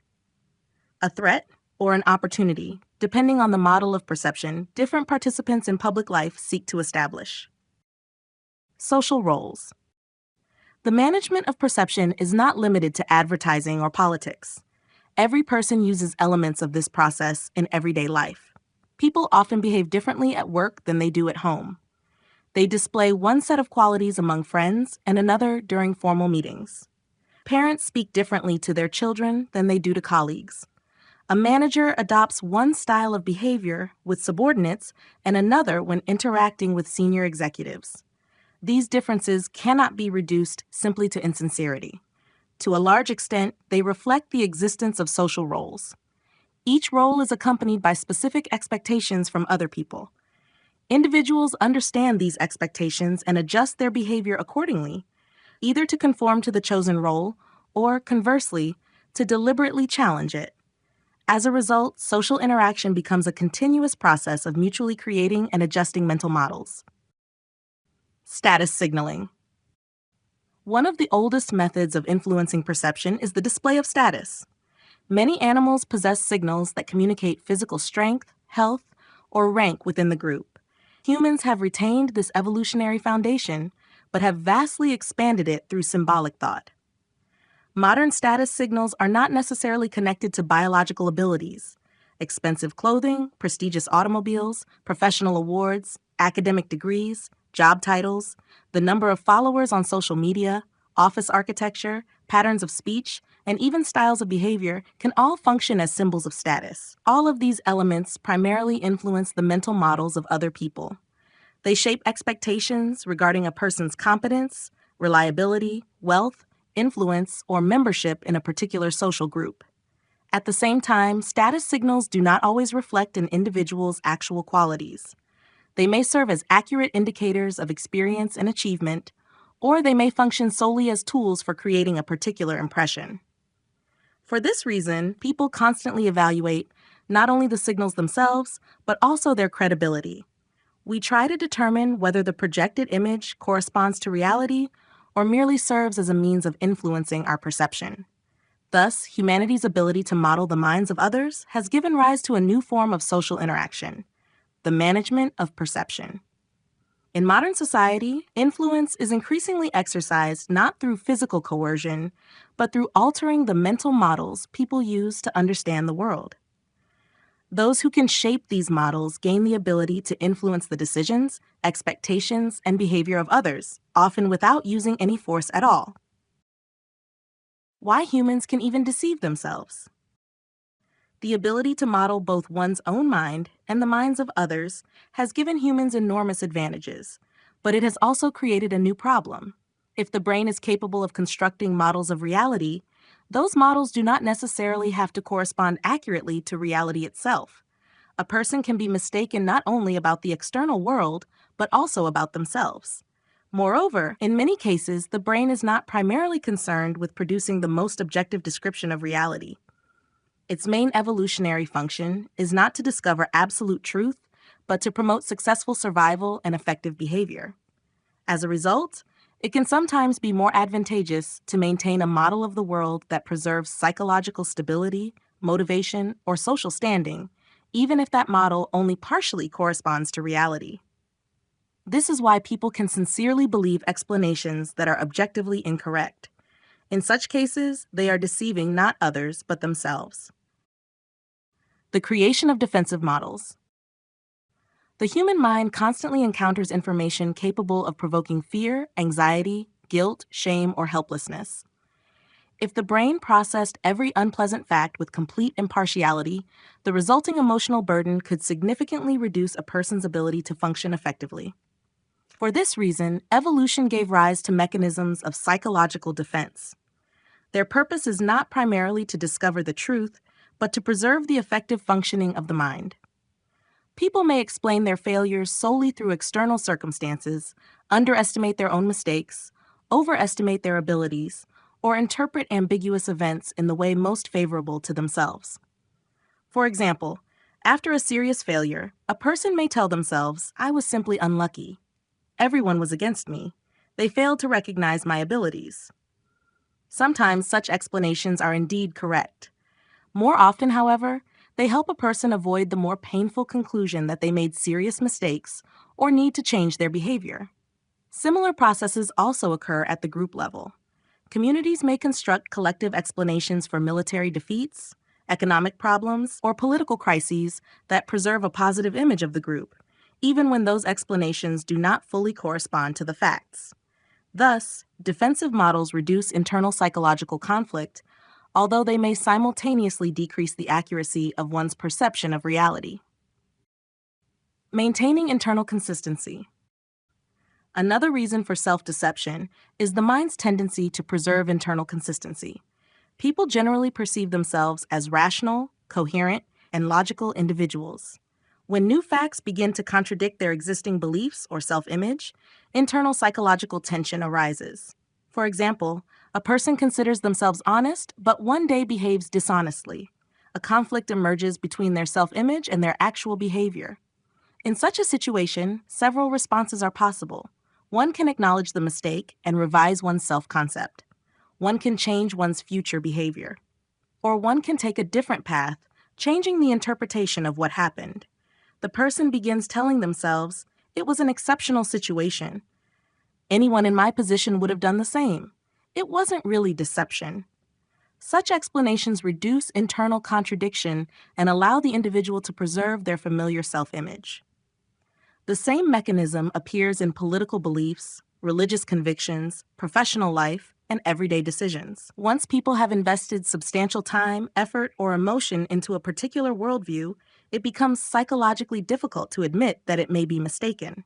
A: a threat, or an opportunity, depending on the model of perception different participants in public life seek to establish. Social roles. The management of perception is not limited to advertising or politics. Every person uses elements of this process in everyday life. People often behave differently at work than they do at home. They display one set of qualities among friends and another during formal meetings. Parents speak differently to their children than they do to colleagues. A manager adopts one style of behavior with subordinates and another when interacting with senior executives. These differences cannot be reduced simply to insincerity. To a large extent, they reflect the existence of social roles. Each role is accompanied by specific expectations from other people. Individuals understand these expectations and adjust their behavior accordingly, either to conform to the chosen role or, conversely, to deliberately challenge it. As a result, social interaction becomes a continuous process of mutually creating and adjusting mental models. Status signaling. One of the oldest methods of influencing perception is the display of status. Many animals possess signals that communicate physical strength, health, or rank within the group. Humans have retained this evolutionary foundation, but have vastly expanded it through symbolic thought. Modern status signals are not necessarily connected to biological abilities. Expensive clothing, prestigious automobiles, professional awards, academic degrees, job titles, the number of followers on social media, office architecture, patterns of speech, and even styles of behavior can all function as symbols of status. All of these elements primarily influence the mental models of other people. They shape expectations regarding a person's competence, reliability, wealth, influence, or membership in a particular social group. At the same time, status signals do not always reflect an individual's actual qualities. They may serve as accurate indicators of experience and achievement, or they may function solely as tools for creating a particular impression. For this reason, people constantly evaluate not only the signals themselves, but also their credibility. We try to determine whether the projected image corresponds to reality or merely serves as a means of influencing our perception. Thus, humanity's ability to model the minds of others has given rise to a new form of social interaction, the management of perception. In modern society, influence is increasingly exercised not through physical coercion, but through altering the mental models people use to understand the world. Those who can shape these models gain the ability to influence the decisions, expectations, and behavior of others, often without using any force at all. Why humans can even deceive themselves. The ability to model both one's own mind and the minds of others has given humans enormous advantages, but it has also created a new problem. If the brain is capable of constructing models of reality, those models do not necessarily have to correspond accurately to reality itself. A person can be mistaken not only about the external world, but also about themselves. Moreover, in many cases, the brain is not primarily concerned with producing the most objective description of reality. Its main evolutionary function is not to discover absolute truth, but to promote successful survival and effective behavior. As a result, it can sometimes be more advantageous to maintain a model of the world that preserves psychological stability, motivation, or social standing, even if that model only partially corresponds to reality. This is why people can sincerely believe explanations that are objectively incorrect. In such cases, they are deceiving not others, but themselves. The creation of defensive models. The human mind constantly encounters information capable of provoking fear, anxiety, guilt, shame, or helplessness. If the brain processed every unpleasant fact with complete impartiality, the resulting emotional burden could significantly reduce a person's ability to function effectively. For this reason, evolution gave rise to mechanisms of psychological defense. Their purpose is not primarily to discover the truth, but to preserve the effective functioning of the mind. People may explain their failures solely through external circumstances, underestimate their own mistakes, overestimate their abilities, or interpret ambiguous events in the way most favorable to themselves. For example, after a serious failure, a person may tell themselves, "I was simply unlucky. Everyone was against me. They failed to recognize my abilities." Sometimes such explanations are indeed correct. More often, however, they help a person avoid the more painful conclusion that they made serious mistakes or need to change their behavior. Similar processes also occur at the group level. Communities may construct collective explanations for military defeats, economic problems, or political crises that preserve a positive image of the group, even when those explanations do not fully correspond to the facts. Thus, defensive models reduce internal psychological conflict, although they may simultaneously decrease the accuracy of one's perception of reality. Maintaining internal consistency. Another reason for self-deception is the mind's tendency to preserve internal consistency. People generally perceive themselves as rational, coherent, and logical individuals. When new facts begin to contradict their existing beliefs or self-image, internal psychological tension arises. For example, a person considers themselves honest, but one day behaves dishonestly. A conflict emerges between their self-image and their actual behavior. In such a situation, several responses are possible. One can acknowledge the mistake and revise one's self-concept. One can change one's future behavior. Or one can take a different path, changing the interpretation of what happened. The person begins telling themselves, "It was an exceptional situation. Anyone in my position would have done the same. It wasn't really deception." Such explanations reduce internal contradiction and allow the individual to preserve their familiar self-image. The same mechanism appears in political beliefs, religious convictions, professional life, and everyday decisions. Once people have invested substantial time, effort, or emotion into a particular worldview, it becomes psychologically difficult to admit that it may be mistaken.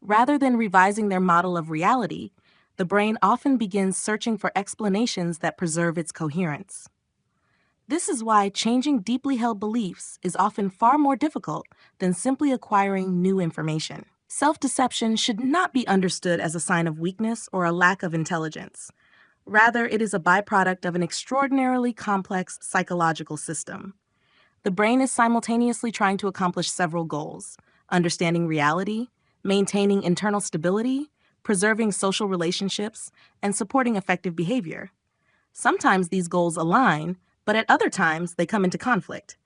A: Rather than revising their model of reality, the brain often begins searching for explanations that preserve its coherence. This is why changing deeply held beliefs is often far more difficult than simply acquiring new information. Self-deception should not be understood as a sign of weakness or a lack of intelligence. Rather, it is a byproduct of an extraordinarily complex psychological system. The brain is simultaneously trying to accomplish several goals: understanding reality, maintaining internal stability, preserving social relationships, and supporting effective behavior. Sometimes these goals align, but at other times they come into conflict.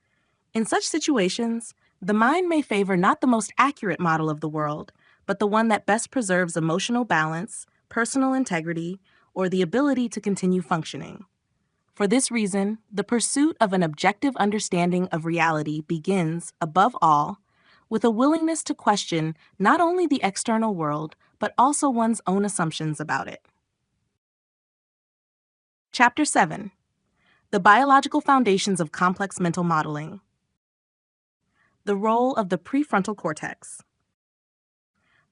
A: In such situations, the mind may favor not the most accurate model of the world, but the one that best preserves emotional balance, personal integrity, or the ability to continue functioning. For this reason, the pursuit of an objective understanding of reality begins, above all, with a willingness to question not only the external world, but also one's own assumptions about it. Chapter 7: The Biological Foundations of Complex Mental Modeling. The role of the prefrontal cortex.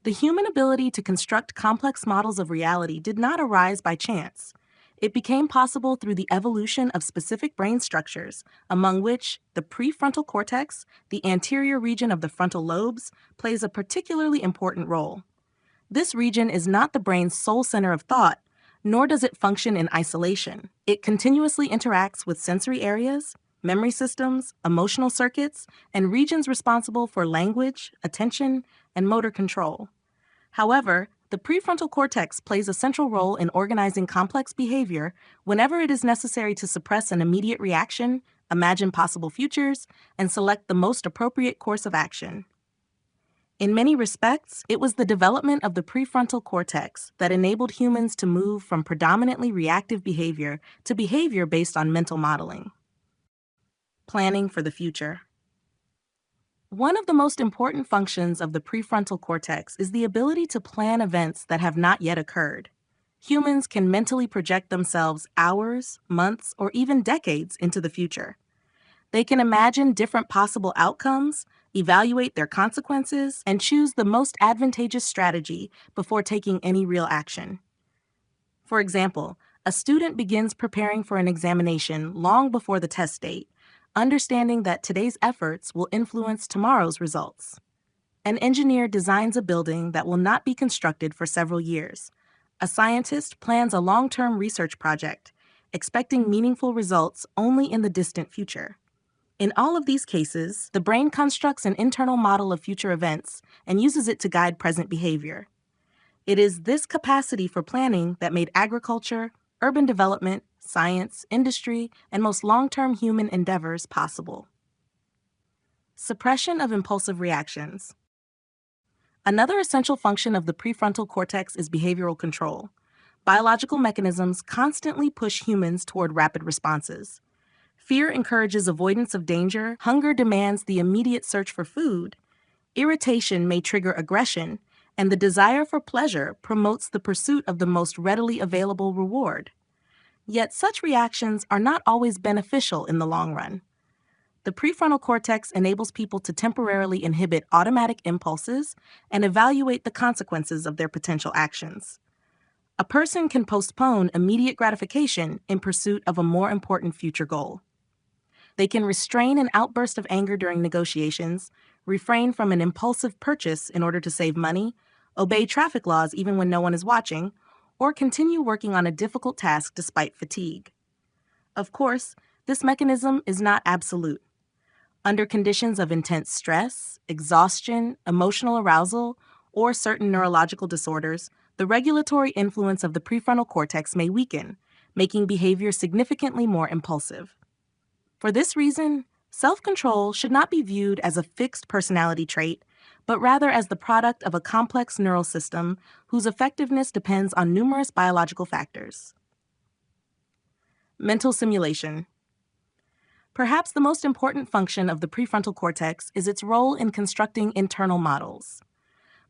A: The human ability to construct complex models of reality did not arise by chance. It became possible through the evolution of specific brain structures, among which the prefrontal cortex, the anterior region of the frontal lobes, plays a particularly important role. This region is not the brain's sole center of thought, nor does it function in isolation. It continuously interacts with sensory areas, memory systems, emotional circuits, and regions responsible for language, attention, and motor control. However, the prefrontal cortex plays a central role in organizing complex behavior whenever it is necessary to suppress an immediate reaction, imagine possible futures, and select the most appropriate course of action. In many respects, it was the development of the prefrontal cortex that enabled humans to move from predominantly reactive behavior to behavior based on mental modeling. Planning for the future. One of the most important functions of the prefrontal cortex is the ability to plan events that have not yet occurred. Humans can mentally project themselves hours, months, or even decades into the future. They can imagine different possible outcomes, evaluate their consequences, and choose the most advantageous strategy before taking any real action. For example, a student begins preparing for an examination long before the test date, understanding that today's efforts will influence tomorrow's results. An engineer designs a building that will not be constructed for several years. A scientist plans a long-term research project, expecting meaningful results only in the distant future. In all of these cases, the brain constructs an internal model of future events and uses it to guide present behavior. It is this capacity for planning that made agriculture, urban development, science, industry, and most long-term human endeavors possible. Suppression of impulsive reactions. Another essential function of the prefrontal cortex is behavioral control. Biological mechanisms constantly push humans toward rapid responses. Fear encourages avoidance of danger, hunger demands the immediate search for food, irritation may trigger aggression, and the desire for pleasure promotes the pursuit of the most readily available reward. Yet such reactions are not always beneficial in the long run. The prefrontal cortex enables people to temporarily inhibit automatic impulses and evaluate the consequences of their potential actions. A person can postpone immediate gratification in pursuit of a more important future goal. They can restrain an outburst of anger during negotiations, refrain from an impulsive purchase in order to save money, obey traffic laws even when no one is watching, or continue working on a difficult task despite fatigue. Of course, this mechanism is not absolute. Under conditions of intense stress, exhaustion, emotional arousal, or certain neurological disorders, the regulatory influence of the prefrontal cortex may weaken, making behavior significantly more impulsive. For this reason, self-control should not be viewed as a fixed personality trait, but rather as the product of a complex neural system whose effectiveness depends on numerous biological factors. Mental simulation. Perhaps the most important function of the prefrontal cortex is its role in constructing internal models.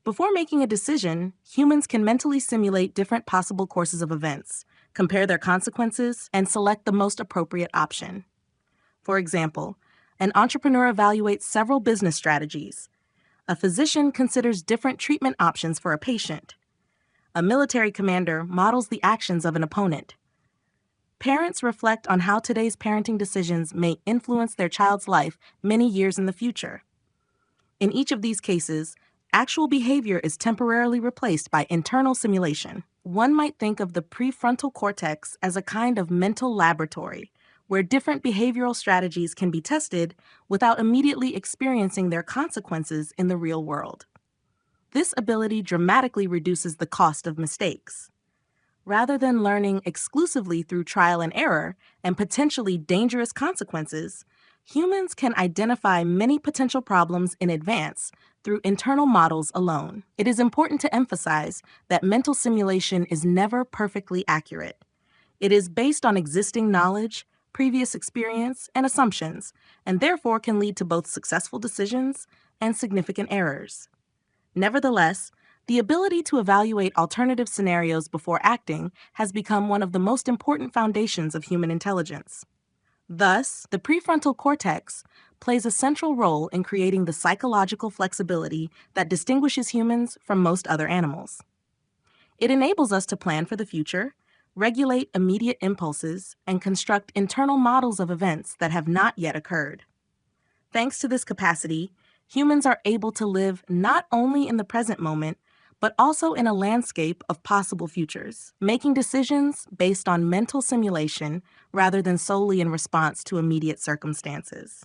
A: Before making a decision, humans can mentally simulate different possible courses of events, compare their consequences, and select the most appropriate option. For example, an entrepreneur evaluates several business strategies. A physician considers different treatment options for a patient. A military commander models the actions of an opponent. Parents reflect on how today's parenting decisions may influence their child's life many years in the future. In each of these cases, actual behavior is temporarily replaced by internal simulation. One might think of the prefrontal cortex as a kind of mental laboratory where different behavioral strategies can be tested without immediately experiencing their consequences in the real world. This ability dramatically reduces the cost of mistakes. Rather than learning exclusively through trial and error and potentially dangerous consequences, humans can identify many potential problems in advance through internal models alone. It is important to emphasize that mental simulation is never perfectly accurate. It is based on existing knowledge, previous experience, and assumptions, and therefore can lead to both successful decisions and significant errors. Nevertheless, the ability to evaluate alternative scenarios before acting has become one of the most important foundations of human intelligence. Thus, the prefrontal cortex plays a central role in creating the psychological flexibility that distinguishes humans from most other animals. It enables us to plan for the future, regulate immediate impulses, and construct internal models of events that have not yet occurred. Thanks to this capacity, humans are able to live not only in the present moment, but also in a landscape of possible futures, making decisions based on mental simulation rather than solely in response to immediate circumstances.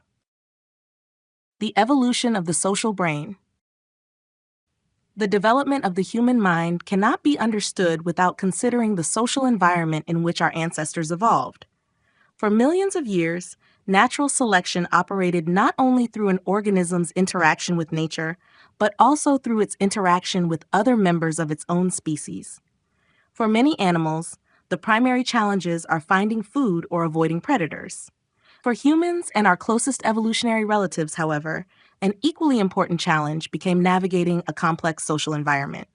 A: The evolution of the social brain. The development of the human mind cannot be understood without considering the social environment in which our ancestors evolved. For millions of years, natural selection operated not only through an organism's interaction with nature, but also through its interaction with other members of its own species. For many animals, the primary challenges are finding food or avoiding predators. For humans and our closest evolutionary relatives, however, an equally important challenge became navigating a complex social environment.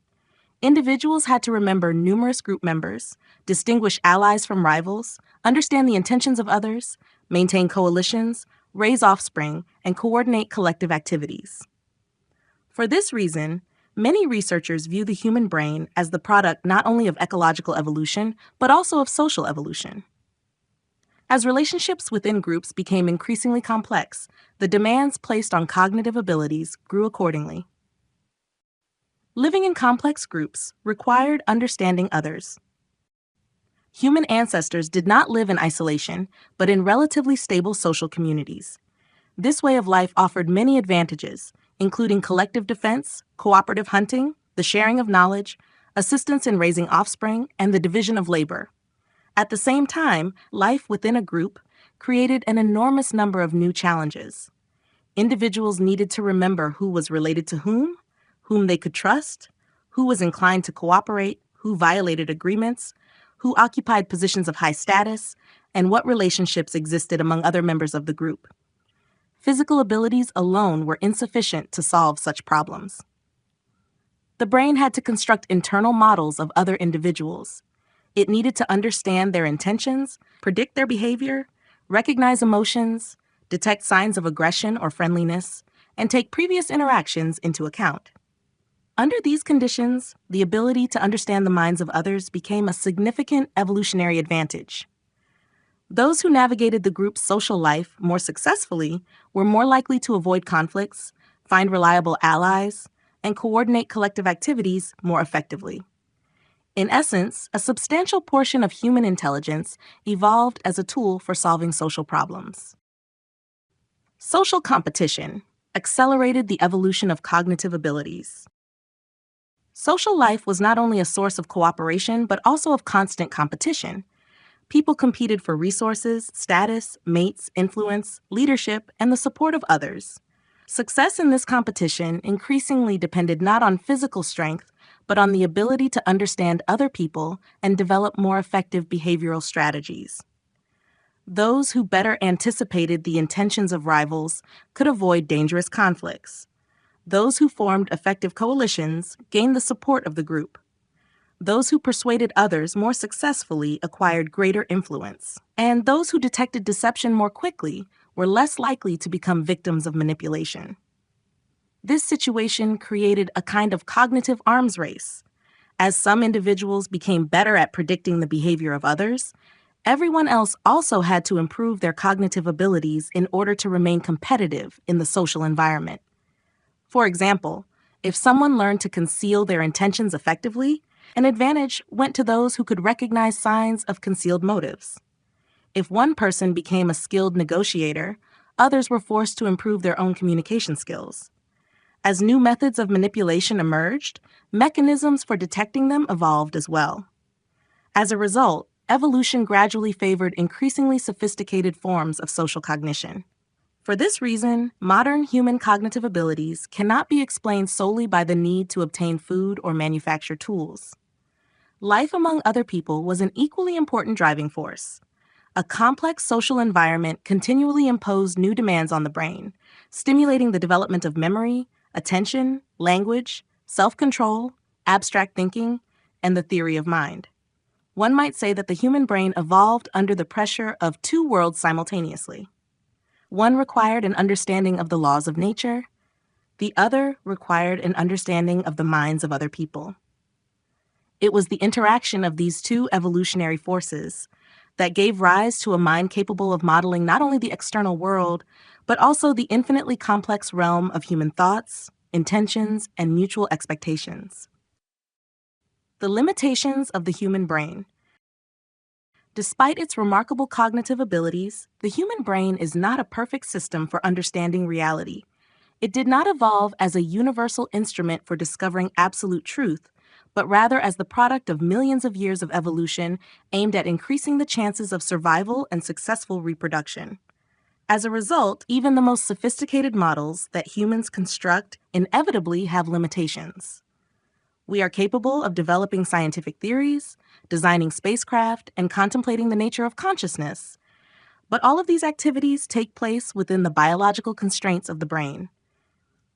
A: Individuals had to remember numerous group members, distinguish allies from rivals, understand the intentions of others, maintain coalitions, raise offspring, and coordinate collective activities. For this reason, many researchers view the human brain as the product not only of ecological evolution, but also of social evolution. As relationships within groups became increasingly complex, the demands placed on cognitive abilities grew accordingly. Living in complex groups required understanding others. Human ancestors did not live in isolation, but in relatively stable social communities. This way of life offered many advantages, including collective defense, cooperative hunting, the sharing of knowledge, assistance in raising offspring, and the division of labor. At the same time, life within a group created an enormous number of new challenges. Individuals needed to remember who was related to whom they could trust, who was inclined to cooperate, who violated agreements, who occupied positions of high status, and what relationships existed among other members of the group. Physical abilities alone were insufficient to solve such problems. The brain had to construct internal models of other individuals. It needed to understand their intentions, predict their behavior, recognize emotions, detect signs of aggression or friendliness, and take previous interactions into account. Under these conditions, the ability to understand the minds of others became a significant evolutionary advantage. Those who navigated the group's social life more successfully were more likely to avoid conflicts, find reliable allies, and coordinate collective activities more effectively. In essence, a substantial portion of human intelligence evolved as a tool for solving social problems. Social competition accelerated the evolution of cognitive abilities. Social life was not only a source of cooperation, but also of constant competition. People competed for resources, status, mates, influence, leadership, and the support of others. Success in this competition increasingly depended not on physical strength, but on the ability to understand other people and develop more effective behavioral strategies. Those who better anticipated the intentions of rivals could avoid dangerous conflicts. Those who formed effective coalitions gained the support of the group. Those who persuaded others more successfully acquired greater influence, and those who detected deception more quickly were less likely to become victims of manipulation. This situation created a kind of cognitive arms race. As some individuals became better at predicting the behavior of others, everyone else also had to improve their cognitive abilities in order to remain competitive in the social environment. For example, if someone learned to conceal their intentions effectively, an advantage went to those who could recognize signs of concealed motives. If one person became a skilled negotiator, others were forced to improve their own communication skills. As new methods of manipulation emerged, mechanisms for detecting them evolved as well. As a result, evolution gradually favored increasingly sophisticated forms of social cognition. For this reason, modern human cognitive abilities cannot be explained solely by the need to obtain food or manufacture tools. Life among other people was an equally important driving force. A complex social environment continually imposed new demands on the brain, stimulating the development of memory, attention, language, self-control, abstract thinking, and the theory of mind. One might say that the human brain evolved under the pressure of two worlds simultaneously. One required an understanding of the laws of nature, the other required an understanding of the minds of other people. It was the interaction of these two evolutionary forces that gave rise to a mind capable of modeling not only the external world, but also the infinitely complex realm of human thoughts, intentions, and mutual expectations. The limitations of the human brain. Despite its remarkable cognitive abilities, the human brain is not a perfect system for understanding reality. It did not evolve as a universal instrument for discovering absolute truth, but rather as the product of millions of years of evolution aimed at increasing the chances of survival and successful reproduction. As a result, even the most sophisticated models that humans construct inevitably have limitations. We are capable of developing scientific theories, designing spacecraft, and contemplating the nature of consciousness. But all of these activities take place within the biological constraints of the brain.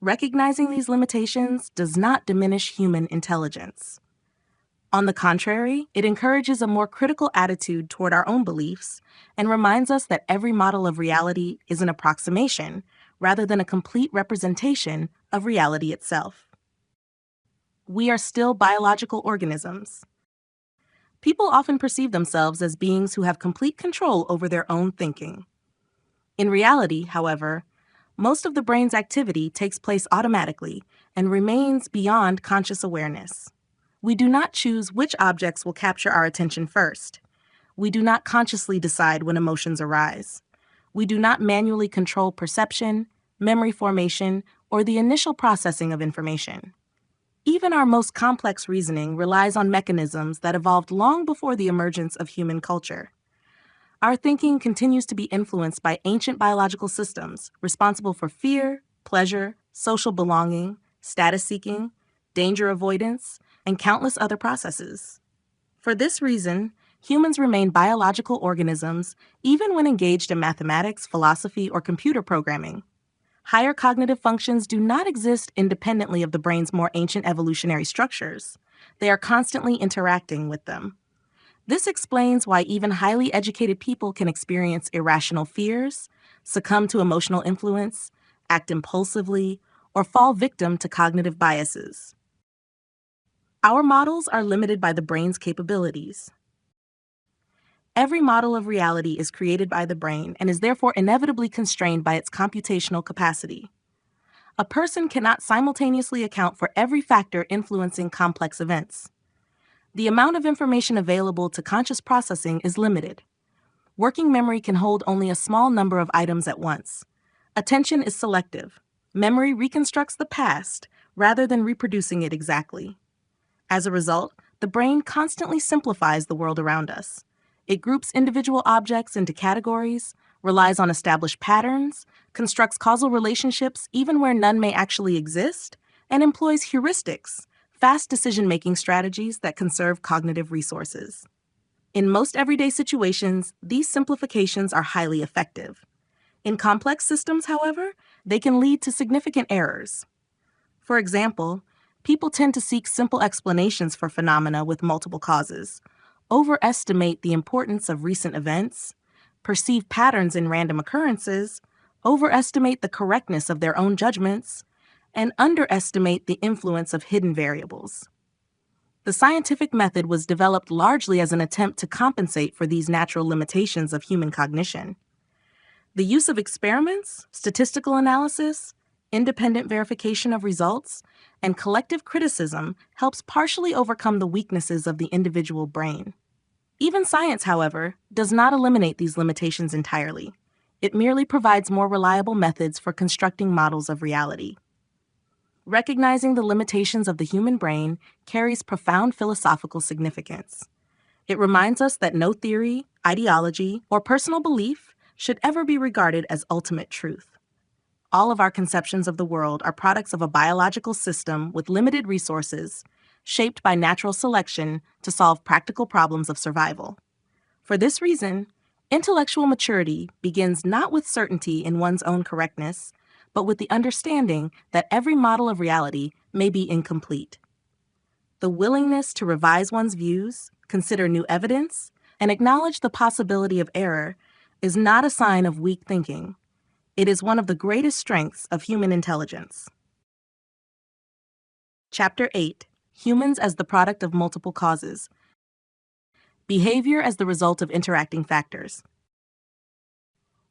A: Recognizing these limitations does not diminish human intelligence. On the contrary, it encourages a more critical attitude toward our own beliefs and reminds us that every model of reality is an approximation rather than a complete representation of reality itself. We are still biological organisms. People often perceive themselves as beings who have complete control over their own thinking. In reality, however, most of the brain's activity takes place automatically and remains beyond conscious awareness. We do not choose which objects will capture our attention first. We do not consciously decide when emotions arise. We do not manually control perception, memory formation, or the initial processing of information. Even our most complex reasoning relies on mechanisms that evolved long before the emergence of human culture. Our thinking continues to be influenced by ancient biological systems responsible for fear, pleasure, social belonging, status seeking, danger avoidance, and countless other processes. For this reason, humans remain biological organisms even when engaged in mathematics, philosophy, or computer programming. Higher cognitive functions do not exist independently of the brain's more ancient evolutionary structures. They are constantly interacting with them. This explains why even highly educated people can experience irrational fears, succumb to emotional influence, act impulsively, or fall victim to cognitive biases. Our models are limited by the brain's capabilities. Every model of reality is created by the brain and is therefore inevitably constrained by its computational capacity. A person cannot simultaneously account for every factor influencing complex events. The amount of information available to conscious processing is limited. Working memory can hold only a small number of items at once. Attention is selective. Memory reconstructs the past rather than reproducing it exactly. As a result, the brain constantly simplifies the world around us. It groups individual objects into categories, relies on established patterns, constructs causal relationships even where none may actually exist, and employs heuristics, fast decision-making strategies that conserve cognitive resources. In most everyday situations, these simplifications are highly effective. In complex systems, however, they can lead to significant errors. For example, People tend to seek simple explanations for phenomena with multiple causes, overestimate the importance of recent events, perceive patterns in random occurrences, overestimate the correctness of their own judgments, and underestimate the influence of hidden variables. The scientific method was developed largely as an attempt to compensate for these natural limitations of human cognition. The use of experiments, statistical analysis, independent verification of results, and collective criticism helps partially overcome the weaknesses of the individual brain. Even science, however, does not eliminate these limitations entirely. It merely provides more reliable methods for constructing models of reality. Recognizing the limitations of the human brain carries profound philosophical significance. It reminds us that no theory, ideology, or personal belief should ever be regarded as ultimate truth. All of our conceptions of the world are products of a biological system with limited resources, shaped by natural selection to solve practical problems of survival. For this reason, intellectual maturity begins not with certainty in one's own correctness, but with the understanding that every model of reality may be incomplete. The willingness to revise one's views, consider new evidence, and acknowledge the possibility of error is not a sign of weak thinking. It is one of the greatest strengths of human intelligence. Chapter 8: Humans as the Product of Multiple Causes. Behavior as the Result of Interacting Factors.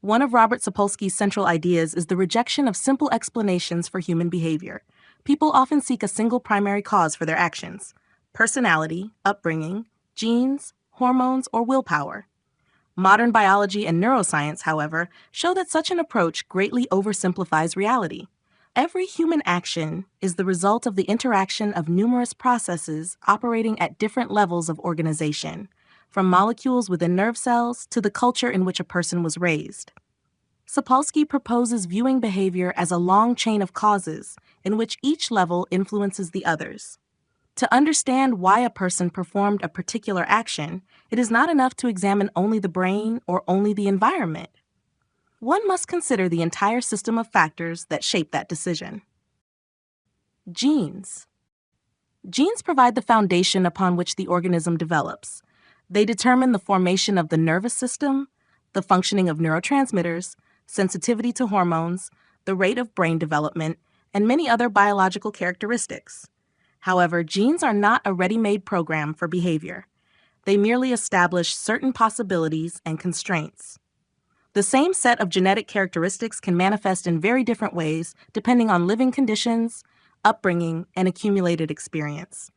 A: One of Robert Sapolsky's central ideas is the rejection of simple explanations for human behavior. People often seek a single primary cause for their actions: personality, upbringing, genes, hormones, or willpower. Modern biology and neuroscience, however, show that such an approach greatly oversimplifies reality. Every human action is the result of the interaction of numerous processes operating at different levels of organization, from molecules within nerve cells to the culture in which a person was raised. Sapolsky proposes viewing behavior as a long chain of causes in which each level influences the others. To understand why a person performed a particular action, it is not enough to examine only the brain or only the environment. One must consider the entire system of factors that shape that decision. Genes. Genes provide the foundation upon which the organism develops. They determine the formation of the nervous system, the functioning of neurotransmitters, sensitivity to hormones, the rate of brain development, and many other biological characteristics. However, genes are not a ready-made program for behavior. They merely establish certain possibilities and constraints. The same set of genetic characteristics can manifest in very different ways depending on living conditions, upbringing, and accumulated experience.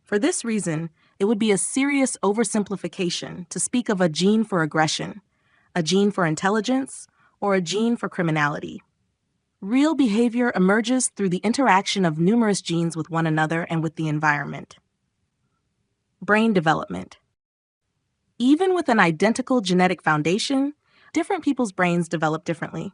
A: For this reason, it would be a serious oversimplification to speak of a gene for aggression, a gene for intelligence, or a gene for criminality. Real behavior emerges through the interaction of numerous genes with one another and with the environment. Brain development. Even with an identical genetic foundation, different people's brains develop differently.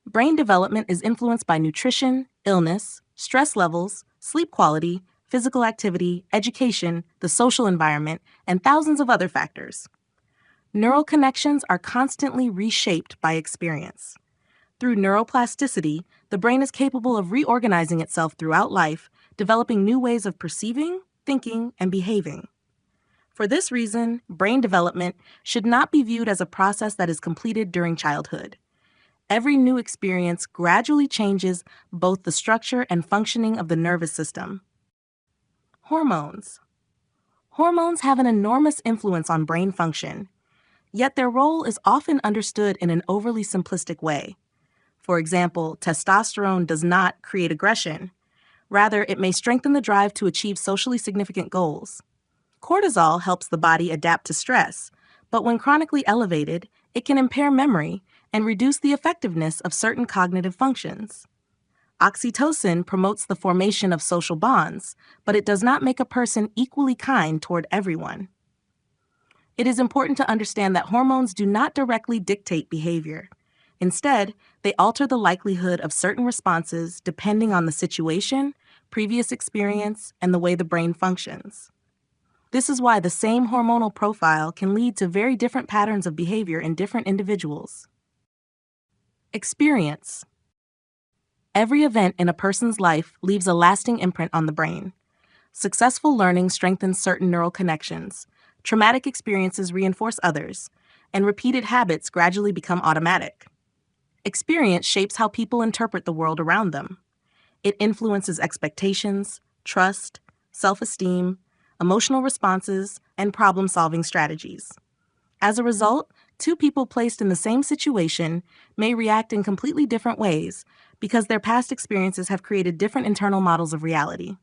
A: Brain development is influenced by nutrition, illness, stress levels, sleep quality, physical activity, education, the social environment, and thousands of other factors. Neural connections are constantly reshaped by experience. Through neuroplasticity, the brain is capable of reorganizing itself throughout life, developing new ways of perceiving, thinking, and behaving. For this reason, brain development should not be viewed as a process that is completed during childhood. Every new experience gradually changes both the structure and functioning of the nervous system. Hormones. Hormones have an enormous influence on brain function, yet their role is often understood in an overly simplistic way. For example, testosterone does not create aggression. Rather, it may strengthen the drive to achieve socially significant goals. Cortisol helps the body adapt to stress, but when chronically elevated, it can impair memory and reduce the effectiveness of certain cognitive functions. Oxytocin promotes the formation of social bonds, but it does not make a person equally kind toward everyone. It is important to understand that hormones do not directly dictate behavior. Instead, they alter the likelihood of certain responses depending on the situation, previous experience, and the way the brain functions. This is why the same hormonal profile can lead to very different patterns of behavior in different individuals. Experience. Every event in a person's life leaves a lasting imprint on the brain. Successful learning strengthens certain neural connections, traumatic experiences reinforce others, and repeated habits gradually become automatic. Experience shapes how people interpret the world around them. It influences expectations, trust, self-esteem, emotional responses, and problem-solving strategies. As a result, two people placed in the same situation may react in completely different ways because their past experiences have created different internal models of reality.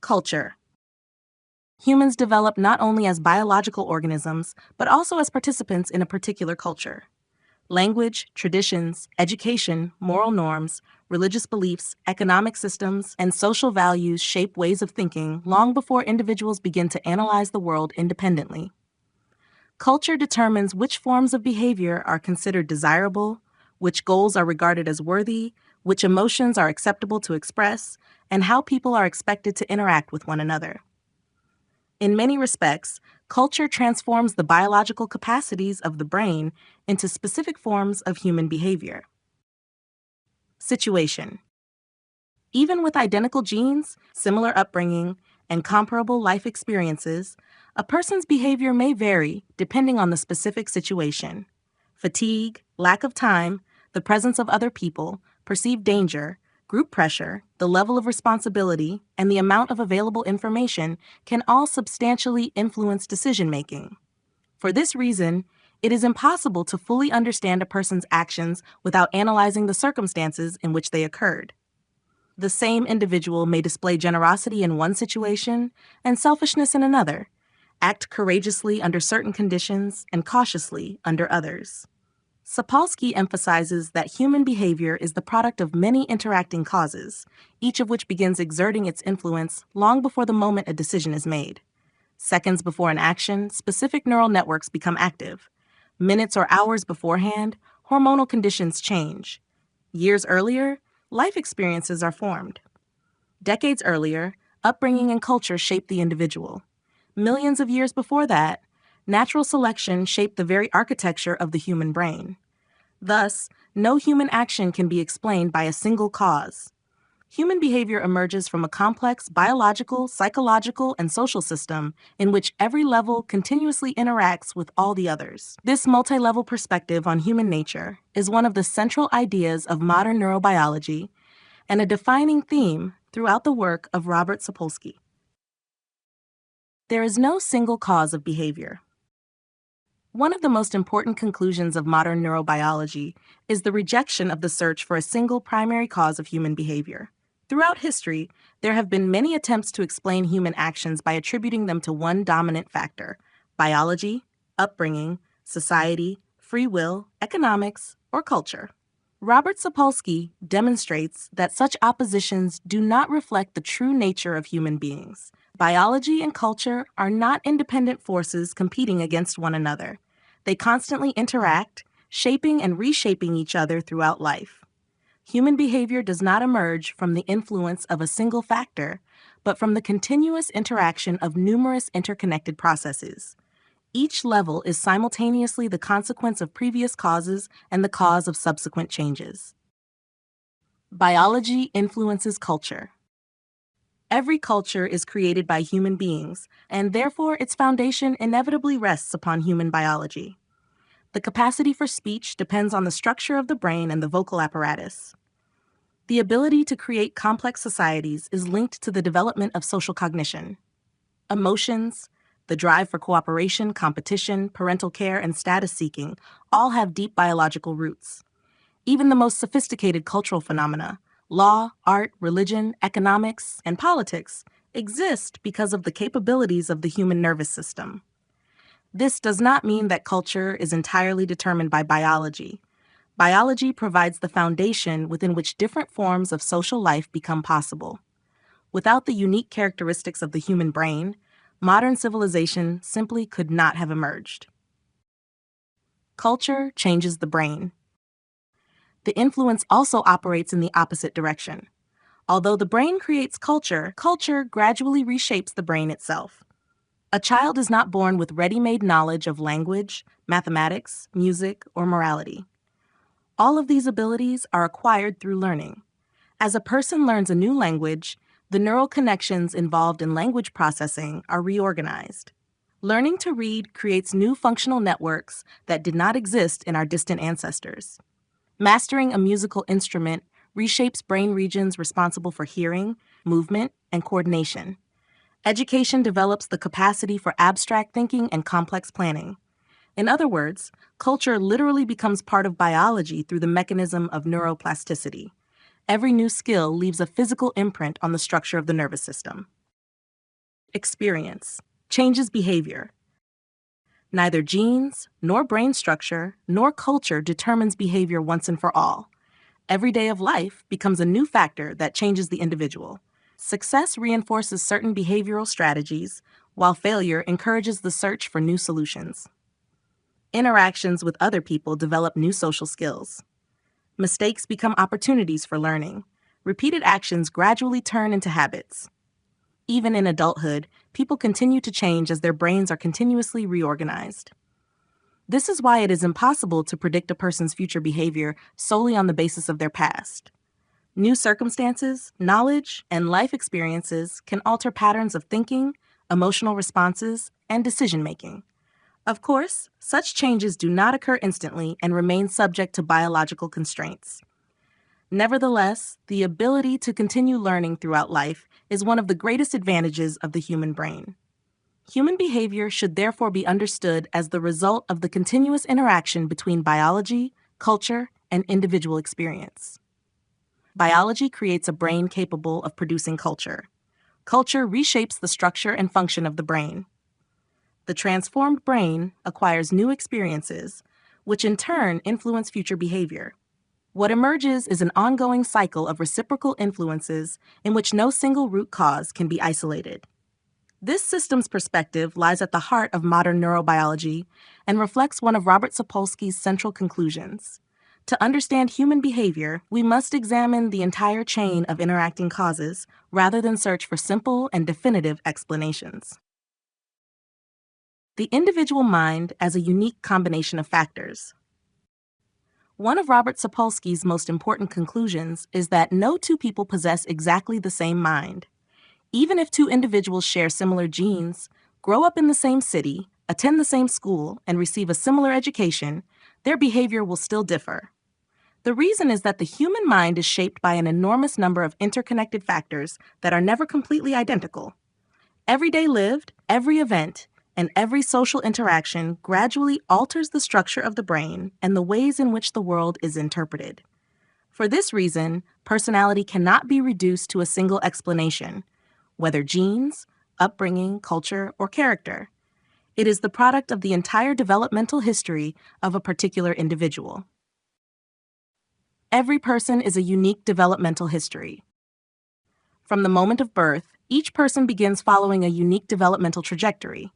A: Culture. Humans develop not only as biological organisms, but also as participants in a particular culture. Language, traditions, education, moral norms, religious beliefs, economic systems, and social values shape ways of thinking long before individuals begin to analyze the world independently. Culture determines which forms of behavior are considered desirable, which goals are regarded as worthy, which emotions are acceptable to express, and how people are expected to interact with one another. In many respects, culture transforms the biological capacities of the brain into specific forms of human behavior. Situation. Even with identical genes, similar upbringing, and comparable life experiences, a person's behavior may vary depending on the specific situation. Fatigue, lack of time, the presence of other people, perceived danger, group pressure, the level of responsibility, and the amount of available information can all substantially influence decision-making. For this reason, it is impossible to fully understand a person's actions without analyzing the circumstances in which they occurred. The same individual may display generosity in one situation and selfishness in another, act courageously under certain conditions and cautiously under others. Sapolsky emphasizes that human behavior is the product of many interacting causes, each of which begins exerting its influence long before the moment a decision is made. Seconds before an action, specific neural networks become active. Minutes or hours beforehand, hormonal conditions change. Years earlier, life experiences are formed. Decades earlier, upbringing and culture shape the individual. Millions of years before that, natural selection shaped the very architecture of the human brain. Thus, no human action can be explained by a single cause. Human behavior emerges from a complex biological, psychological, and social system in which every level continuously interacts with all the others. This multi-level perspective on human nature is one of the central ideas of modern neurobiology and a defining theme throughout the work of Robert Sapolsky. There is no single cause of behavior. One of the most important conclusions of modern neurobiology is the rejection of the search for a single primary cause of human behavior. Throughout history, there have been many attempts to explain human actions by attributing them to one dominant factor: biology, upbringing, society, free will, economics, or culture. Robert Sapolsky demonstrates that such oppositions do not reflect the true nature of human beings. Biology and culture are not independent forces competing against one another. They constantly interact, shaping and reshaping each other throughout life. Human behavior does not emerge from the influence of a single factor, but from the continuous interaction of numerous interconnected processes. Each level is simultaneously the consequence of previous causes and the cause of subsequent changes. Biology influences culture. Every culture is created by human beings, and therefore its foundation inevitably rests upon human biology. The capacity for speech depends on the structure of the brain and the vocal apparatus. The ability to create complex societies is linked to the development of social cognition. Emotions, the drive for cooperation, competition, parental care, and status seeking all have deep biological roots. Even the most sophisticated cultural phenomena, law, art, religion, economics, and politics, exist because of the capabilities of the human nervous system. This does not mean that culture is entirely determined by biology. Biology provides the foundation within which different forms of social life become possible. Without the unique characteristics of the human brain, modern civilization simply could not have emerged. Culture changes the brain. The influence also operates in the opposite direction. Although the brain creates culture, culture gradually reshapes the brain itself. A child is not born with ready-made knowledge of language, mathematics, music, or morality. All of these abilities are acquired through learning. As a person learns a new language, the neural connections involved in language processing are reorganized. Learning to read creates new functional networks that did not exist in our distant ancestors. Mastering a musical instrument reshapes brain regions responsible for hearing, movement, and coordination. Education develops the capacity for abstract thinking and complex planning. In other words, culture literally becomes part of biology through the mechanism of neuroplasticity. Every new skill leaves a physical imprint on the structure of the nervous system. Experience changes behavior. Neither genes, nor brain structure, nor culture determines behavior once and for all. Every day of life becomes a new factor that changes the individual. Success reinforces certain behavioral strategies, while failure encourages the search for new solutions. Interactions with other people develop new social skills. Mistakes become opportunities for learning. Repeated actions gradually turn into habits. Even in adulthood, people continue to change as their brains are continuously reorganized. This is why it is impossible to predict a person's future behavior solely on the basis of their past. New circumstances, knowledge, and life experiences can alter patterns of thinking, emotional responses, and decision-making. Of course, such changes do not occur instantly and remain subject to biological constraints. Nevertheless, the ability to continue learning throughout life is one of the greatest advantages of the human brain. Human behavior should therefore be understood as the result of the continuous interaction between biology, culture, and individual experience. Biology creates a brain capable of producing culture. Culture reshapes the structure and function of the brain. The transformed brain acquires new experiences, which in turn influence future behavior. What emerges is an ongoing cycle of reciprocal influences in which no single root cause can be isolated. This system's perspective lies at the heart of modern neurobiology and reflects one of Robert Sapolsky's central conclusions. To understand human behavior, we must examine the entire chain of interacting causes rather than search for simple and definitive explanations. The individual mind as a unique combination of factors. One of Robert Sapolsky's most important conclusions is that no two people possess exactly the same mind. Even if two individuals share similar genes, grow up in the same city, attend the same school, and receive a similar education, their behavior will still differ. The reason is that the human mind is shaped by an enormous number of interconnected factors that are never completely identical. Every day lived, every event, and every social interaction gradually alters the structure of the brain and the ways in which the world is interpreted. For this reason, personality cannot be reduced to a single explanation, whether genes, upbringing, culture, or character. It is the product of the entire developmental history of a particular individual. Every person is a unique developmental history. From the moment of birth, each person begins following a unique developmental trajectory.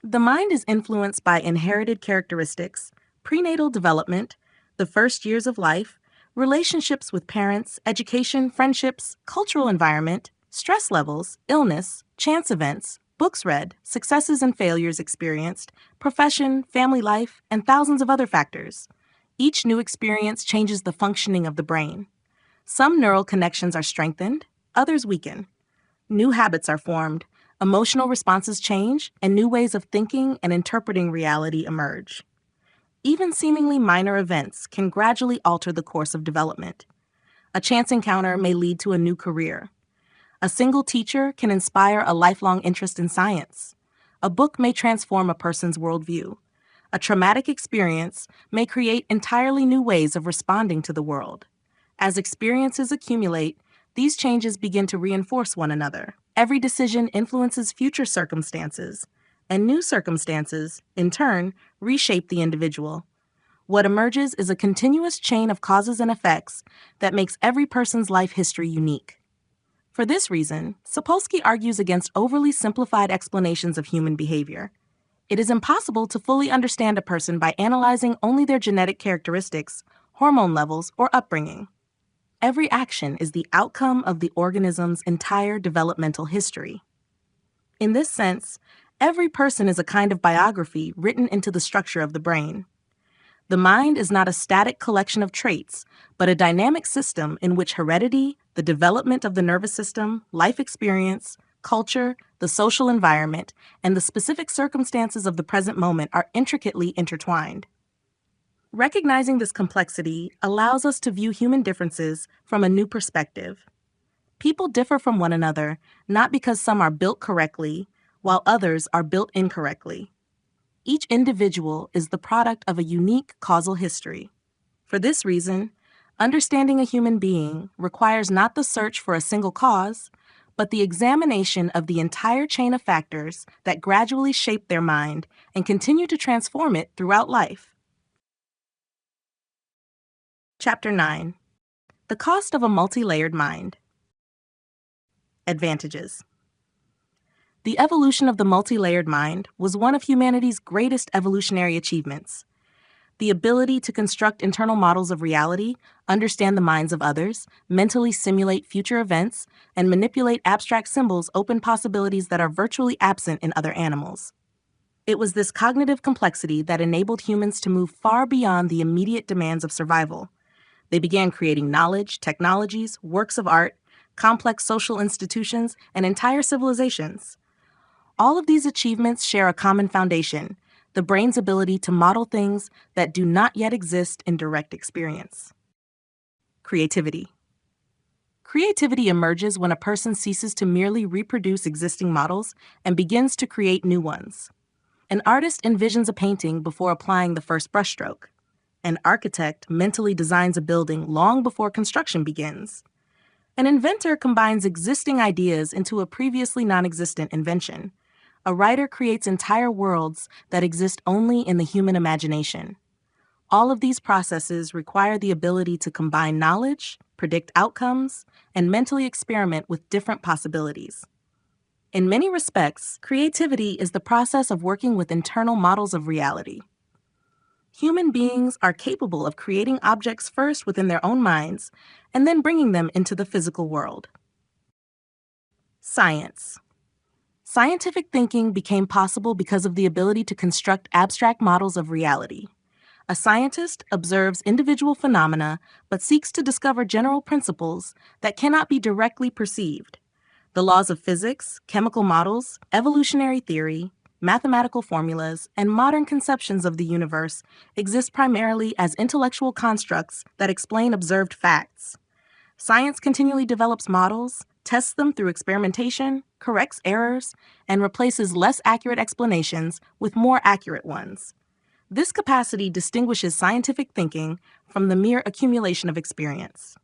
A: The mind is influenced by inherited characteristics, prenatal development, the first years of life, relationships with parents, education, friendships, cultural environment, stress levels, illness, chance events, books read, successes and failures experienced, profession, family life, and thousands of other factors. Each new experience changes the functioning of the brain. Some neural connections are strengthened, others weaken. New habits are formed, emotional responses change, and new ways of thinking and interpreting reality emerge. Even seemingly minor events can gradually alter the course of development. A chance encounter may lead to a new career. A single teacher can inspire a lifelong interest in science. A book may transform a person's worldview. A traumatic experience may create entirely new ways of responding to the world. As experiences accumulate, these changes begin to reinforce one another. Every decision influences future circumstances, and new circumstances, in turn, reshape the individual. What emerges is a continuous chain of causes and effects that makes every person's life history unique. For this reason, Sapolsky argues against overly simplified explanations of human behavior. It is impossible to fully understand a person by analyzing only their genetic characteristics, hormone levels, or upbringing. Every action is the outcome of the organism's entire developmental history. In this sense, every person is a kind of biography written into the structure of the brain. The mind is not a static collection of traits, but a dynamic system in which heredity, the development of the nervous system, life experience, culture, the social environment, and the specific circumstances of the present moment are intricately intertwined. Recognizing this complexity allows us to view human differences from a new perspective. People differ from one another not because some are built correctly, while others are built incorrectly. Each individual is the product of a unique causal history. For this reason, understanding a human being requires not the search for a single cause, but the examination of the entire chain of factors that gradually shape their mind and continue to transform it throughout life. Chapter 9. The Cost of a Multi-Layered Mind. Advantages. The evolution of the multi-layered mind was one of humanity's greatest evolutionary achievements. The ability to construct internal models of reality, understand the minds of others, mentally simulate future events, and manipulate abstract symbols open possibilities that are virtually absent in other animals. It was this cognitive complexity that enabled humans to move far beyond the immediate demands of survival. They began creating knowledge, technologies, works of art, complex social institutions, and entire civilizations. All of these achievements share a common foundation: the brain's ability to model things that do not yet exist in direct experience. Creativity. Creativity emerges when a person ceases to merely reproduce existing models and begins to create new ones. An artist envisions a painting before applying the first brushstroke. An architect mentally designs a building long before construction begins. An inventor combines existing ideas into a previously non-existent invention. A writer creates entire worlds that exist only in the human imagination. All of these processes require the ability to combine knowledge, predict outcomes, and mentally experiment with different possibilities. In many respects, creativity is the process of working with internal models of reality. Human beings are capable of creating objects first within their own minds and then bringing them into the physical world. Science. Scientific thinking became possible because of the ability to construct abstract models of reality. A scientist observes individual phenomena but seeks to discover general principles that cannot be directly perceived. The laws of physics, chemical models, evolutionary theory, mathematical formulas, and modern conceptions of the universe exist primarily as intellectual constructs that explain observed facts. Science continually develops models, tests them through experimentation, corrects errors, and replaces less accurate explanations with more accurate ones. This capacity distinguishes scientific thinking from the mere accumulation of experience.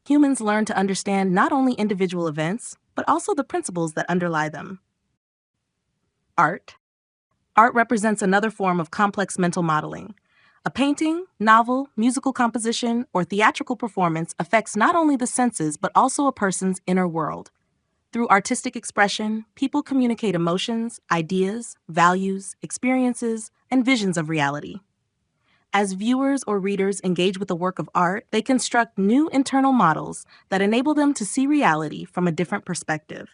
A: Humans learn to understand not only individual events, but also the principles that underlie them. Art. Art represents another form of complex mental modeling. A painting, novel, musical composition, or theatrical performance affects not only the senses but also a person's inner world. Through artistic expression, people communicate emotions, ideas, values, experiences, and visions of reality. As viewers or readers engage with a work of art, they construct new internal models that enable them to see reality from a different perspective.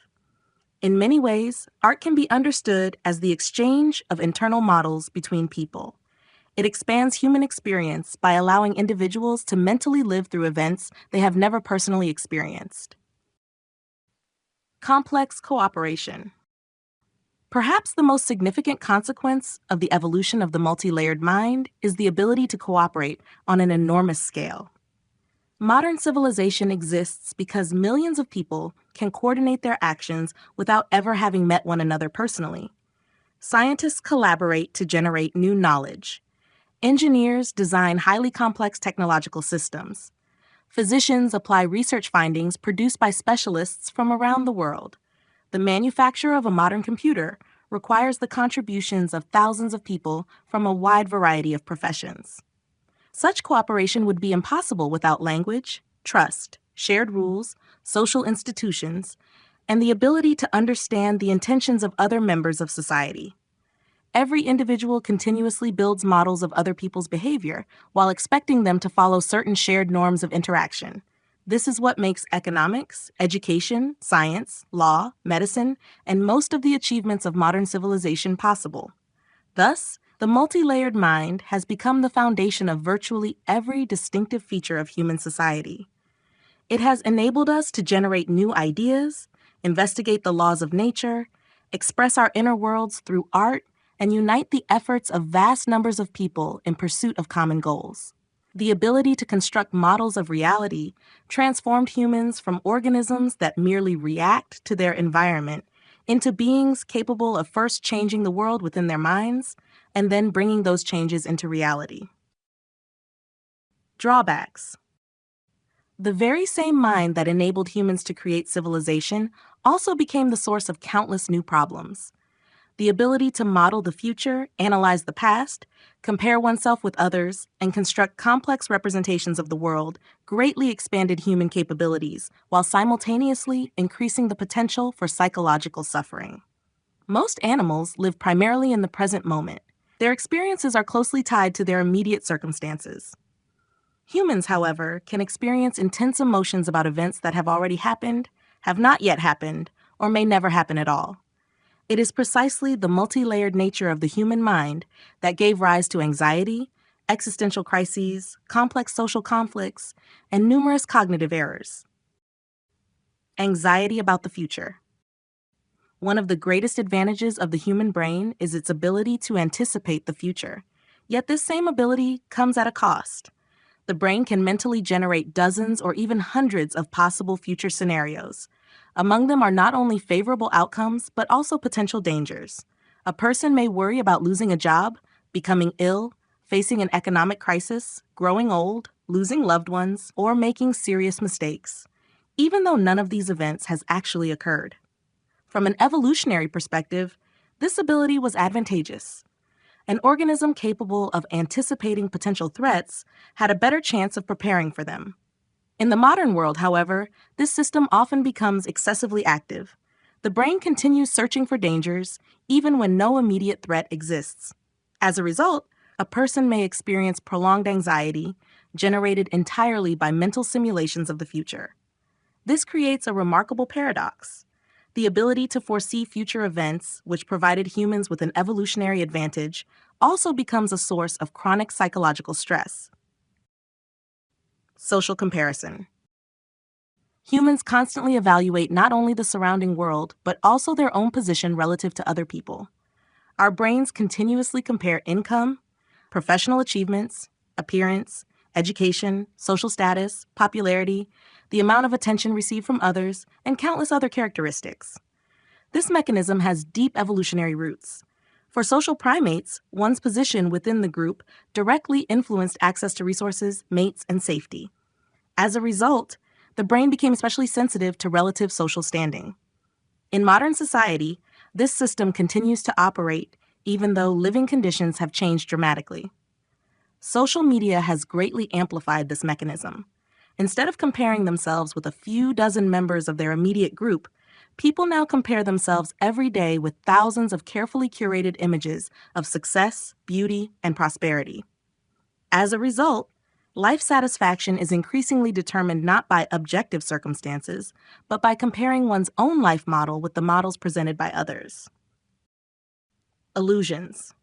A: In many ways, art can be understood as the exchange of internal models between people. It expands human experience by allowing individuals to mentally live through events they have never personally experienced. Complex cooperation. Perhaps the most significant consequence of the evolution of the multi-layered mind is the ability to cooperate on an enormous scale. Modern civilization exists because millions of people can coordinate their actions without ever having met one another personally. Scientists collaborate to generate new knowledge. Engineers design highly complex technological systems. Physicians apply research findings produced by specialists from around the world. The manufacture of a modern computer requires the contributions of thousands of people from a wide variety of professions. Such cooperation would be impossible without language, trust, shared rules, social institutions, and the ability to understand the intentions of other members of society. Every individual continuously builds models of other people's behavior while expecting them to follow certain shared norms of interaction. This is what makes economics, education, science, law, medicine, and most of the achievements of modern civilization possible. Thus, The multi-layered mind has become the foundation of virtually every distinctive feature of human society. It has enabled us to generate new ideas, investigate the laws of nature, express our inner worlds through art, and unite the efforts of vast numbers of people in pursuit of common goals. The ability to construct models of reality transformed humans from organisms that merely react to their environment into beings capable of first changing the world within their minds and then bringing those changes into reality. Drawbacks. The very same mind that enabled humans to create civilization also became the source of countless new problems. The ability to model the future, analyze the past, compare oneself with others, and construct complex representations of the world greatly expanded human capabilities while simultaneously increasing the potential for psychological suffering. Most animals live primarily in the present moment. Their experiences are closely tied to their immediate circumstances. Humans, however, can experience intense emotions about events that have already happened, have not yet happened, or may never happen at all. It is precisely the multi-layered nature of the human mind that gave rise to anxiety, existential crises, complex social conflicts, and numerous cognitive errors. Anxiety about the future. One of the greatest advantages of the human brain is its ability to anticipate the future. Yet this same ability comes at a cost. The brain can mentally generate dozens or even hundreds of possible future scenarios. Among them are not only favorable outcomes, but also potential dangers. A person may worry about losing a job, becoming ill, facing an economic crisis, growing old, losing loved ones, or making serious mistakes, even though none of these events has actually occurred. From an evolutionary perspective, this ability was advantageous. An organism capable of anticipating potential threats had a better chance of preparing for them. In the modern world, however, this system often becomes excessively active. The brain continues searching for dangers, even when no immediate threat exists. As a result, a person may experience prolonged anxiety, generated entirely by mental simulations of the future. This creates a remarkable paradox. The ability to foresee future events, which provided humans with an evolutionary advantage, also becomes a source of chronic psychological stress. Social comparison. Humans constantly evaluate not only the surrounding world, but also their own position relative to other people. Our brains continuously compare income, professional achievements, appearance, education, social status, popularity, the amount of attention received from others, and countless other characteristics. This mechanism has deep evolutionary roots. For social primates, one's position within the group directly influenced access to resources, mates, and safety. As a result, the brain became especially sensitive to relative social standing. In modern society, this system continues to operate even though living conditions have changed dramatically. Social media has greatly amplified this mechanism. Instead of comparing themselves with a few dozen members of their immediate group, people now compare themselves every day with thousands of carefully curated images of success, beauty, and prosperity. As a result, life satisfaction is increasingly determined not by objective circumstances, but by comparing one's own life model with the models presented by others. Illusions.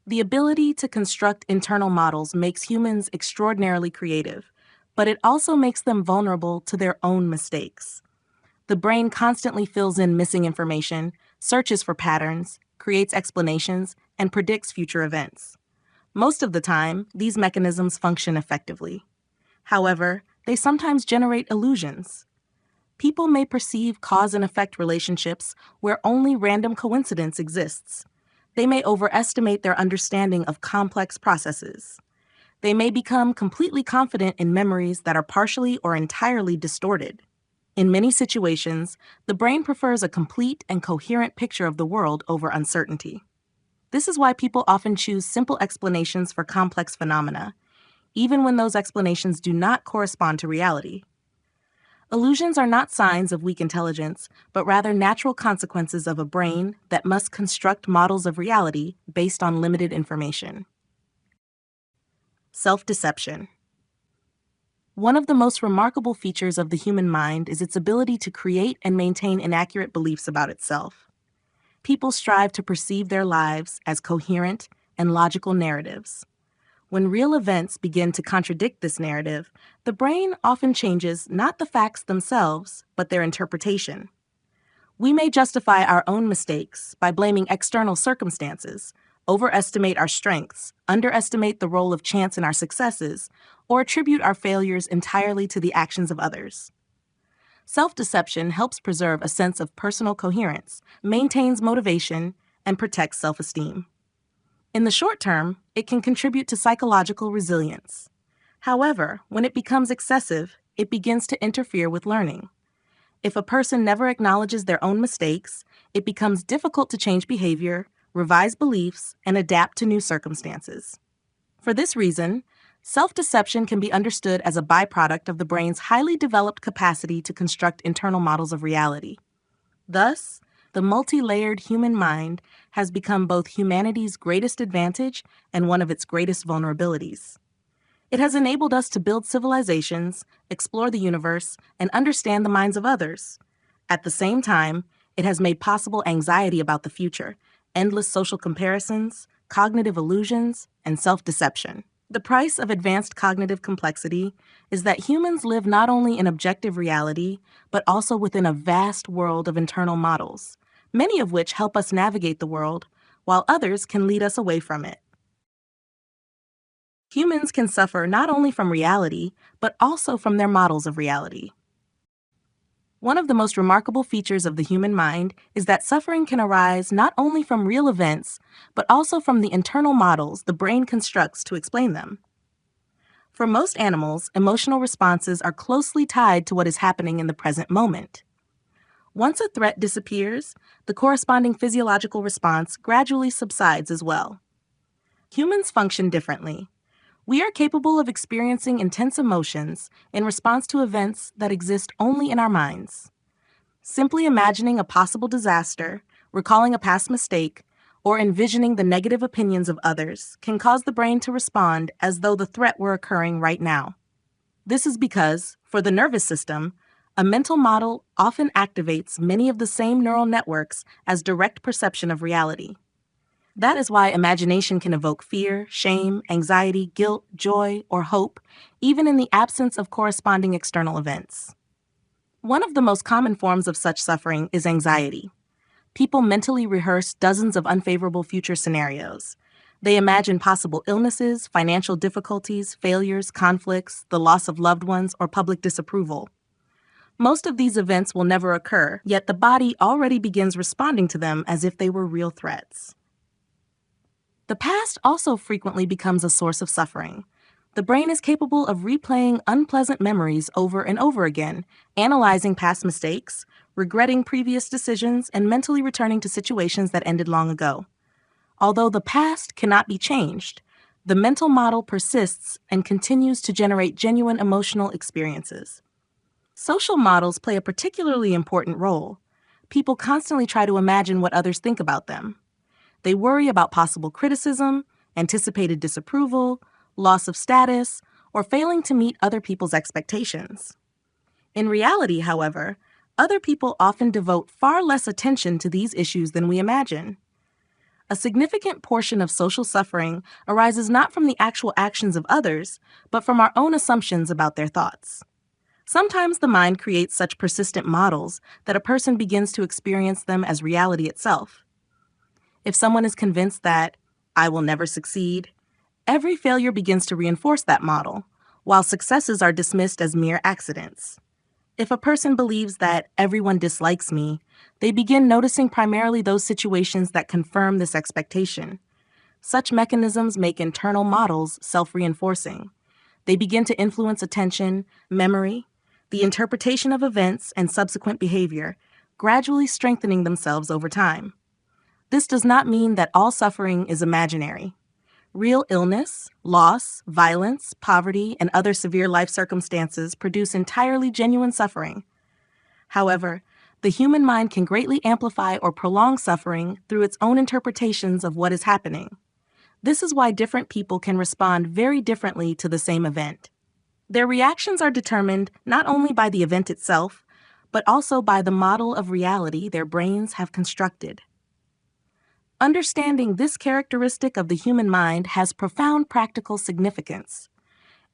A: The ability to construct internal models makes humans extraordinarily creative, but it also makes them vulnerable to their own mistakes. The brain constantly fills in missing information, searches for patterns, creates explanations, and predicts future events. Most of the time, these mechanisms function effectively. However, they sometimes generate illusions. People may perceive cause and effect relationships where only random coincidence exists. They may overestimate their understanding of complex processes. They may become completely confident in memories that are partially or entirely distorted. In many situations, the brain prefers a complete and coherent picture of the world over uncertainty. This is why people often choose simple explanations for complex phenomena, even when those explanations do not correspond to reality. Illusions are not signs of weak intelligence, but rather natural consequences of a brain that must construct models of reality based on limited information. Self-deception. One of the most remarkable features of the human mind is its ability to create and maintain inaccurate beliefs about itself. People strive to perceive their lives as coherent and logical narratives. When real events begin to contradict this narrative, the brain often changes not the facts themselves, but their interpretation. We may justify our own mistakes by blaming external circumstances, overestimate our strengths, underestimate the role of chance in our successes, or attribute our failures entirely to the actions of others. Self-deception helps preserve a sense of personal coherence, maintains motivation, and protects self-esteem. In the short term, it can contribute to psychological resilience. However, when it becomes excessive, it begins to interfere with learning. If a person never acknowledges their own mistakes, it becomes difficult to change behavior, revise beliefs, and adapt to new circumstances. For this reason, self-deception can be understood as a byproduct of the brain's highly developed capacity to construct internal models of reality. Thus, the multi-layered human mind has become both humanity's greatest advantage and one of its greatest vulnerabilities. It has enabled us to build civilizations, explore the universe, and understand the minds of others. At the same time, it has made possible anxiety about the future, endless social comparisons, cognitive illusions, and self-deception. The price of advanced cognitive complexity is that humans live not only in objective reality, but also within a vast world of internal models, many of which help us navigate the world, while others can lead us away from it. Humans can suffer not only from reality, but also from their models of reality. One of the most remarkable features of the human mind is that suffering can arise not only from real events, but also from the internal models the brain constructs to explain them. For most animals, emotional responses are closely tied to what is happening in the present moment. Once a threat disappears, the corresponding physiological response gradually subsides as well. Humans function differently. We are capable of experiencing intense emotions in response to events that exist only in our minds. Simply imagining a possible disaster, recalling a past mistake, or envisioning the negative opinions of others can cause the brain to respond as though the threat were occurring right now. This is because, for the nervous system, a mental model often activates many of the same neural networks as direct perception of reality. That is why imagination can evoke fear, shame, anxiety, guilt, joy, or hope, even in the absence of corresponding external events. One of the most common forms of such suffering is anxiety. People mentally rehearse dozens of unfavorable future scenarios. They imagine possible illnesses, financial difficulties, failures, conflicts, the loss of loved ones, or public disapproval. Most of these events will never occur, yet the body already begins responding to them as if they were real threats. The past also frequently becomes a source of suffering. The brain is capable of replaying unpleasant memories over and over again, analyzing past mistakes, regretting previous decisions, and mentally returning to situations that ended long ago. Although the past cannot be changed, the mental model persists and continues to generate genuine emotional experiences. Social models play a particularly important role. People constantly try to imagine what others think about them. They worry about possible criticism, anticipated disapproval, loss of status, or failing to meet other people's expectations. In reality, however, other people often devote far less attention to these issues than we imagine. A significant portion of social suffering arises not from the actual actions of others, but from our own assumptions about their thoughts. Sometimes the mind creates such persistent models that a person begins to experience them as reality itself. If someone is convinced that, "I will never succeed," every failure begins to reinforce that model, while successes are dismissed as mere accidents. If a person believes that everyone dislikes me, they begin noticing primarily those situations that confirm this expectation. Such mechanisms make internal models self-reinforcing. They begin to influence attention, memory, the interpretation of events, and subsequent behavior, gradually strengthening themselves over time. This does not mean that all suffering is imaginary. Real illness, loss, violence, poverty, and other severe life circumstances produce entirely genuine suffering. However, the human mind can greatly amplify or prolong suffering through its own interpretations of what is happening. This is why different people can respond very differently to the same event. Their reactions are determined not only by the event itself, but also by the model of reality their brains have constructed. Understanding this characteristic of the human mind has profound practical significance.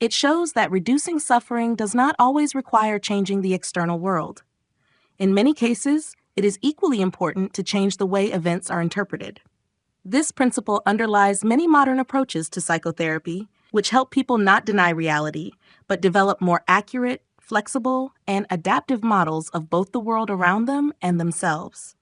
A: It shows that reducing suffering does not always require changing the external world. In many cases, it is equally important to change the way events are interpreted. This principle underlies many modern approaches to psychotherapy, which help people not deny reality, but develop more accurate, flexible, and adaptive models of both the world around them and themselves.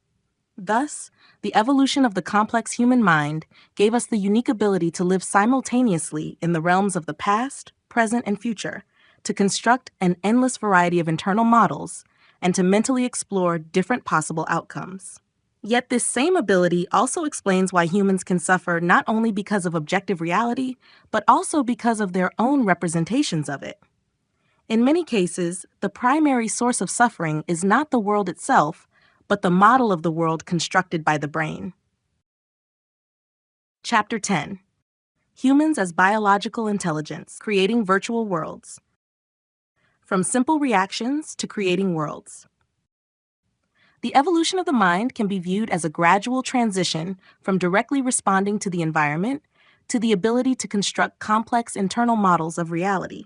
A: Thus, the evolution of the complex human mind gave us the unique ability to live simultaneously in the realms of the past, present, and future, to construct an endless variety of internal models, and to mentally explore different possible outcomes. Yet this same ability also explains why humans can suffer not only because of objective reality, but also because of their own representations of it. In many cases, the primary source of suffering is not the world itself, but the model of the world constructed by the brain. Chapter 10: Humans as Biological Intelligence, Creating Virtual Worlds. From Simple Reactions to Creating Worlds. The evolution of the mind can be viewed as a gradual transition from directly responding to the environment to the ability to construct complex internal models of reality.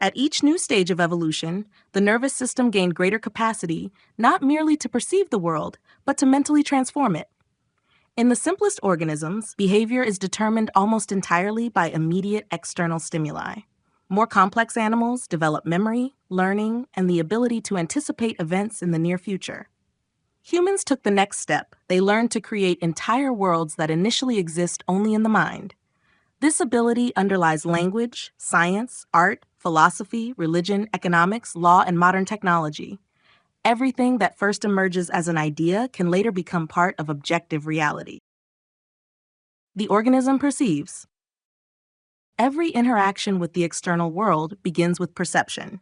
A: At each new stage of evolution, the nervous system gained greater capacity not merely to perceive the world, but to mentally transform it. In the simplest organisms, behavior is determined almost entirely by immediate external stimuli. More complex animals develop memory, learning, and the ability to anticipate events in the near future. Humans took the next step. They learned to create entire worlds that initially exist only in the mind. This ability underlies language, science, art, philosophy, religion, economics, law, and modern technology. Everything that first emerges as an idea can later become part of objective reality. The organism perceives. Every interaction with the external world begins with perception.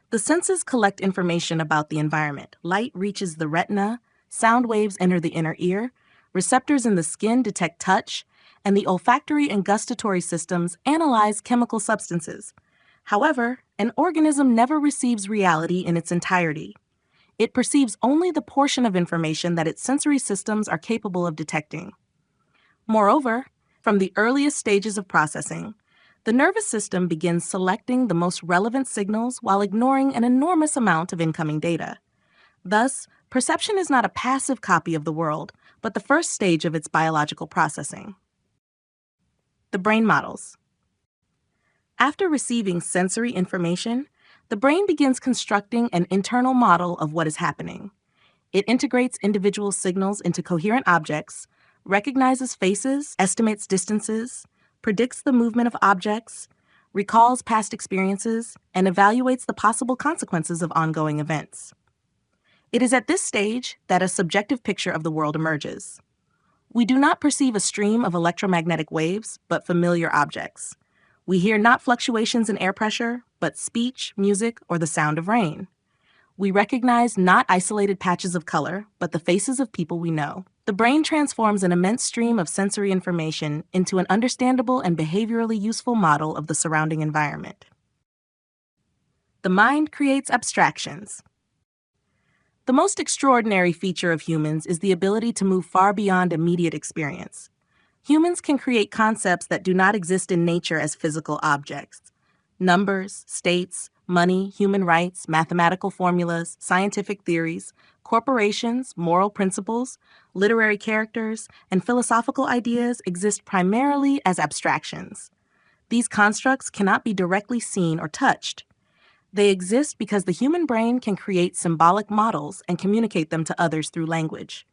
A: The senses collect information about the environment. Light reaches the retina, sound waves enter the inner ear, receptors in the skin detect touch, and the olfactory and gustatory systems analyze chemical substances. However, an organism never receives reality in its entirety. It perceives only the portion of information that its sensory systems are capable of detecting. Moreover, from the earliest stages of processing, the nervous system begins selecting the most relevant signals while ignoring an enormous amount of incoming data. Thus, perception is not a passive copy of the world, but the first stage of its biological processing. The brain models. After receiving sensory information, the brain begins constructing an internal model of what is happening. It integrates individual signals into coherent objects, recognizes faces, estimates distances, predicts the movement of objects, recalls past experiences, and evaluates the possible consequences of ongoing events. It is at this stage that a subjective picture of the world emerges. We do not perceive a stream of electromagnetic waves, but familiar objects. We hear not fluctuations in air pressure, but speech, music, or the sound of rain. We recognize not isolated patches of color, but the faces of people we know. The brain transforms an immense stream of sensory information into an understandable and behaviorally useful model of the surrounding environment. The mind creates abstractions. The most extraordinary feature of humans is the ability to move far beyond immediate experience. Humans can create concepts that do not exist in nature as physical objects. Numbers, states, money, human rights, mathematical formulas, scientific theories, corporations, moral principles, literary characters, and philosophical ideas exist primarily as abstractions. These constructs cannot be directly seen or touched. They exist because the human brain can create symbolic models and communicate them to others through language.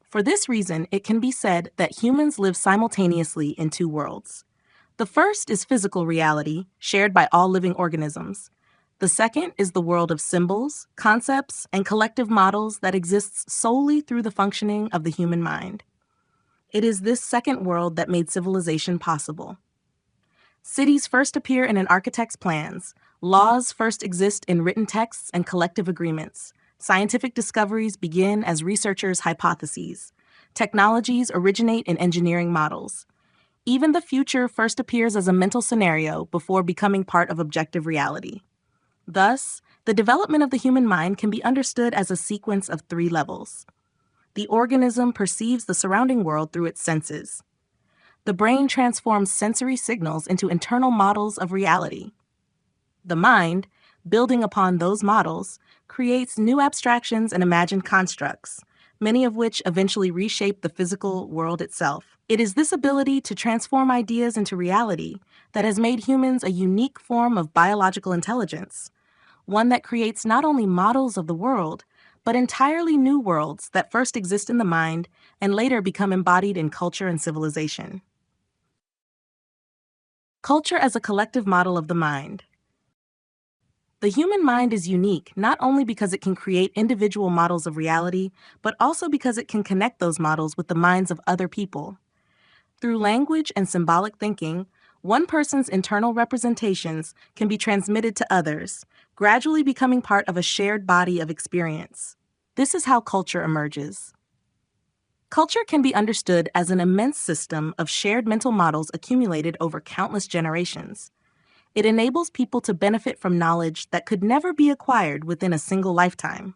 A: For this reason, it can be said that humans live simultaneously in two worlds. The first is physical reality, shared by all living organisms. The second is the world of symbols, concepts, and collective models that exists solely through the functioning of the human mind. It is this second world that made civilization possible. Cities first appear in an architect's plans. Laws first exist in written texts and collective agreements. Scientific discoveries begin as researchers' hypotheses. Technologies originate in engineering models. Even the future first appears as a mental scenario before becoming part of objective reality. Thus, the development of the human mind can be understood as a sequence of three levels. The organism perceives the surrounding world through its senses. The brain transforms sensory signals into internal models of reality. The mind, building upon those models, creates new abstractions and imagined constructs, many of which eventually reshape the physical world itself. It is this ability to transform ideas into reality that has made humans a unique form of biological intelligence, one that creates not only models of the world, but entirely new worlds that first exist in the mind and later become embodied in culture and civilization. Culture as a collective model of the mind. The human mind is unique not only because it can create individual models of reality, but also because it can connect those models with the minds of other people. Through language and symbolic thinking, one person's internal representations can be transmitted to others, gradually becoming part of a shared body of experience. This is how culture emerges. Culture can be understood as an immense system of shared mental models accumulated over countless generations. It enables people to benefit from knowledge that could never be acquired within a single lifetime.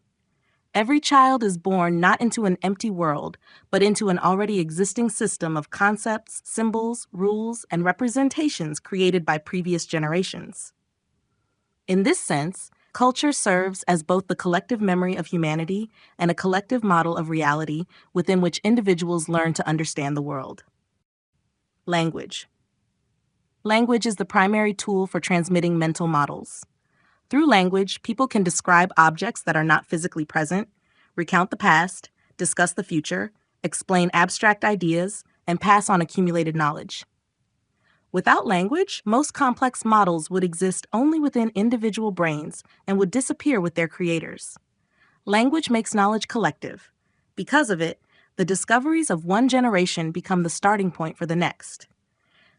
A: Every child is born not into an empty world, but into an already existing system of concepts, symbols, rules, and representations created by previous generations. In this sense, culture serves as both the collective memory of humanity and a collective model of reality within which individuals learn to understand the world. Language. Language is the primary tool for transmitting mental models. Through language, people can describe objects that are not physically present, recount the past, discuss the future, explain abstract ideas, and pass on accumulated knowledge. Without language, most complex models would exist only within individual brains and would disappear with their creators. Language makes knowledge collective. Because of it, the discoveries of one generation become the starting point for the next.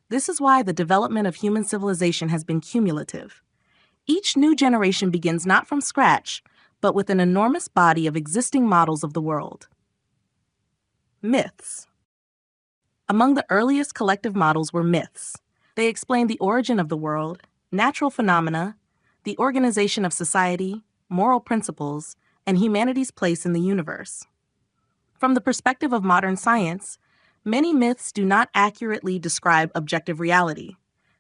A: This is why the development of human civilization has been cumulative. Each new generation begins not from scratch, but with an enormous body of existing models of the world. Myths. Among the earliest collective models were myths. They explained the origin of the world, natural phenomena, the organization of society, moral principles, and humanity's place in the universe. From the perspective of modern science, many myths do not accurately describe objective reality.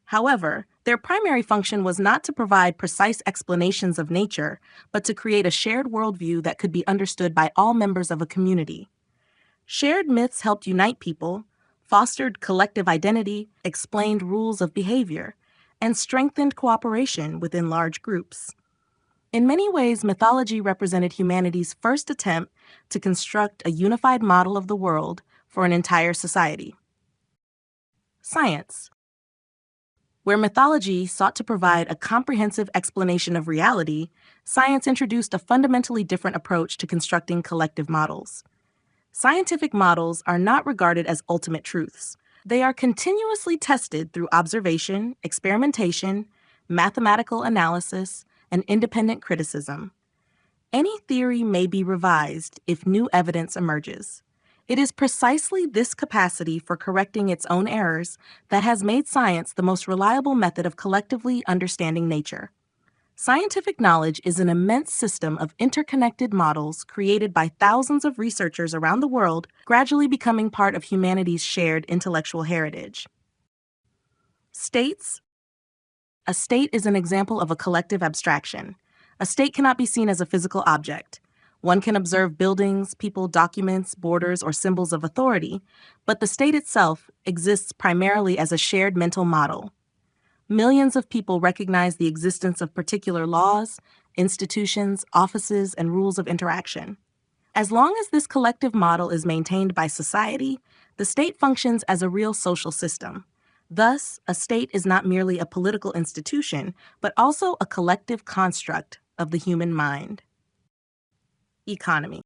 A: However, their primary function was not to provide precise explanations of nature, but to create a shared worldview that could be understood by all members of a community. Shared myths helped unite people, fostered collective identity, explained rules of behavior, and strengthened cooperation within large groups. In many ways, mythology represented humanity's first attempt to construct a unified model of the world for an entire society. Science. Where mythology sought to provide a comprehensive explanation of reality, science introduced a fundamentally different approach to constructing collective models. Scientific models are not regarded as ultimate truths. They are continuously tested through observation, experimentation, mathematical analysis, and independent criticism. Any theory may be revised if new evidence emerges. It is precisely this capacity for correcting its own errors that has made science the most reliable method of collectively understanding nature. Scientific knowledge is an immense system of interconnected models created by thousands of researchers around the world, gradually becoming part of humanity's shared intellectual heritage. States. A state is an example of a collective abstraction. A state cannot be seen as a physical object. One can observe buildings, people, documents, borders, or symbols of authority, but the state itself exists primarily as a shared mental model. Millions of people recognize the existence of particular laws, institutions, offices, and rules of interaction. As long as this collective model is maintained by society, the state functions as a real social system. Thus, a state is not merely a political institution, but also a collective construct of the human mind. Economy.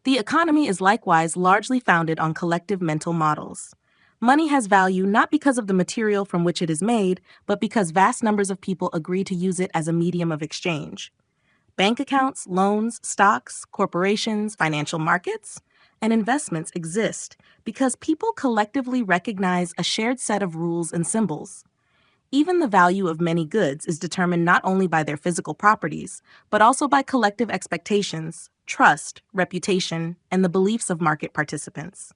A: The economy is likewise largely founded on collective mental models. Money has value not because of the material from which it is made, but because vast numbers of people agree to use it as a medium of exchange. Bank accounts, loans, stocks, corporations, financial markets, and investments exist because people collectively recognize a shared set of rules and symbols. Even the value of many goods is determined not only by their physical properties, but also by collective expectations, trust, reputation, and the beliefs of market participants.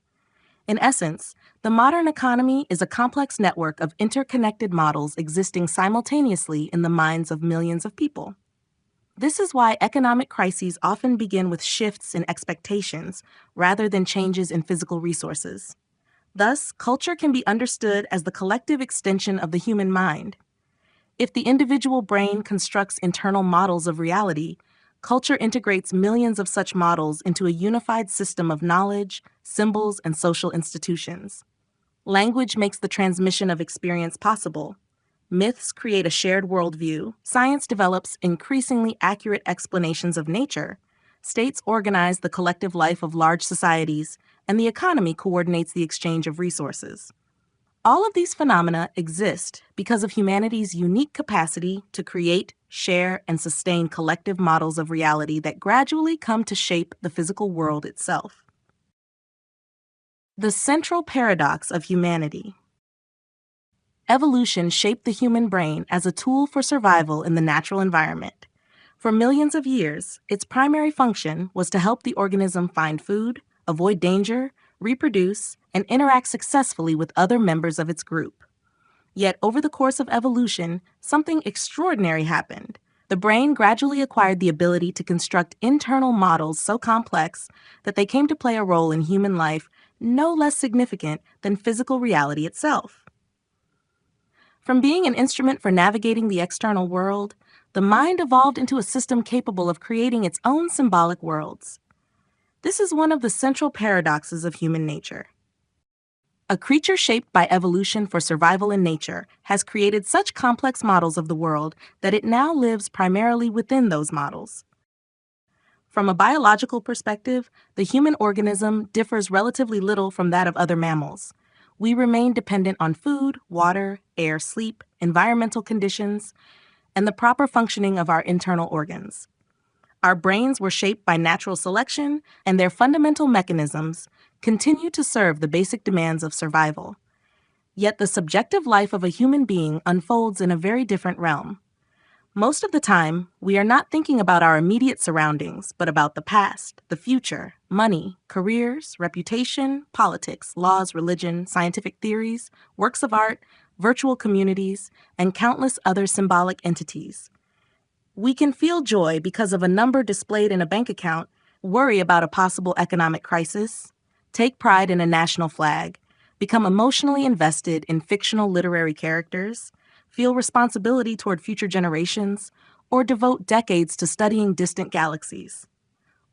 A: In essence, the modern economy is a complex network of interconnected models existing simultaneously in the minds of millions of people. This is why economic crises often begin with shifts in expectations rather than changes in physical resources. Thus, culture can be understood as the collective extension of the human mind. If the individual brain constructs internal models of reality, culture integrates millions of such models into a unified system of knowledge, symbols, and social institutions. Language makes the transmission of experience possible. Myths create a shared worldview. Science develops increasingly accurate explanations of nature. States organize the collective life of large societies, and the economy coordinates the exchange of resources. All of these phenomena exist because of humanity's unique capacity to create, share, and sustain collective models of reality that gradually come to shape the physical world itself. The central paradox of humanity. Evolution shaped the human brain as a tool for survival in the natural environment. For millions of years, its primary function was to help the organism find food, avoid danger, reproduce, and interact successfully with other members of its group. Yet, over the course of evolution, something extraordinary happened. The brain gradually acquired the ability to construct internal models so complex that they came to play a role in human life no less significant than physical reality itself. From being an instrument for navigating the external world, the mind evolved into a system capable of creating its own symbolic worlds. This is one of the central paradoxes of human nature. A creature shaped by evolution for survival in nature has created such complex models of the world that it now lives primarily within those models. From a biological perspective, the human organism differs relatively little from that of other mammals. We remain dependent on food, water, air, sleep, environmental conditions, and the proper functioning of our internal organs. Our brains were shaped by natural selection, and their fundamental mechanisms continue to serve the basic demands of survival. Yet the subjective life of a human being unfolds in a very different realm. Most of the time, we are not thinking about our immediate surroundings, but about the past, the future, money, careers, reputation, politics, laws, religion, scientific theories, works of art, virtual communities, and countless other symbolic entities. We can feel joy because of a number displayed in a bank account, worry about a possible economic crisis, take pride in a national flag, become emotionally invested in fictional literary characters, feel responsibility toward future generations, or devote decades to studying distant galaxies.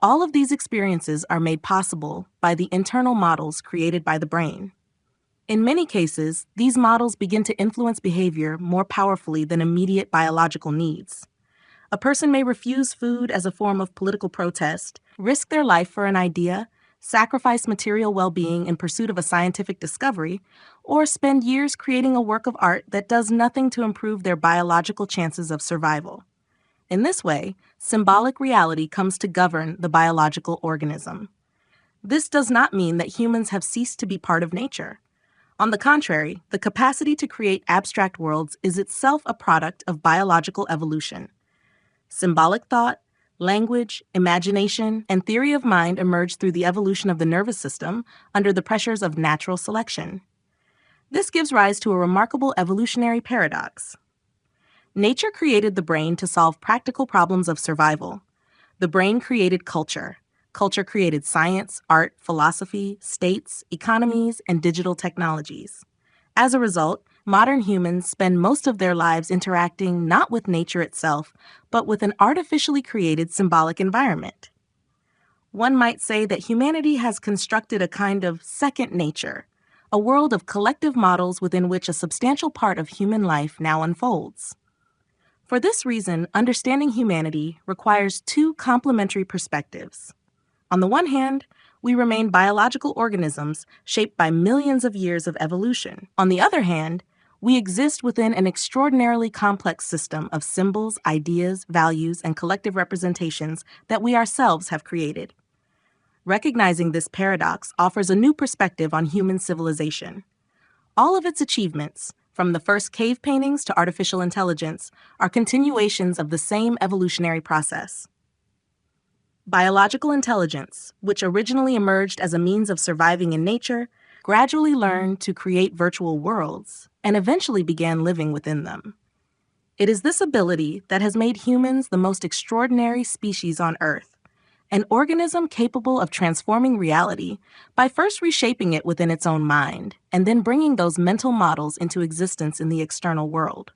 A: All of these experiences are made possible by the internal models created by the brain. In many cases, these models begin to influence behavior more powerfully than immediate biological needs. A person may refuse food as a form of political protest, risk their life for an idea, sacrifice material well-being in pursuit of a scientific discovery, or spend years creating a work of art that does nothing to improve their biological chances of survival. In this way, symbolic reality comes to govern the biological organism. This does not mean that humans have ceased to be part of nature. On the contrary, the capacity to create abstract worlds is itself a product of biological evolution. Symbolic thought, language, imagination, and theory of mind emerged through the evolution of the nervous system under the pressures of natural selection. This gives rise to a remarkable evolutionary paradox. Nature created the brain to solve practical problems of survival. The brain created culture. Culture created science, art, philosophy, states, economies, and digital technologies. As a result, modern humans spend most of their lives interacting not with nature itself, but with an artificially created symbolic environment. One might say that humanity has constructed a kind of second nature, a world of collective models within which a substantial part of human life now unfolds. For this reason, understanding humanity requires two complementary perspectives. On the one hand, we remain biological organisms shaped by millions of years of evolution. On the other hand, we exist within an extraordinarily complex system of symbols, ideas, values, and collective representations that we ourselves have created. Recognizing this paradox offers a new perspective on human civilization. All of its achievements, from the first cave paintings to artificial intelligence, are continuations of the same evolutionary process. Biological intelligence, which originally emerged as a means of surviving in nature, gradually learned to create virtual worlds and eventually began living within them. It is this ability that has made humans the most extraordinary species on Earth, an organism capable of transforming reality by first reshaping it within its own mind and then bringing those mental models into existence in the external world.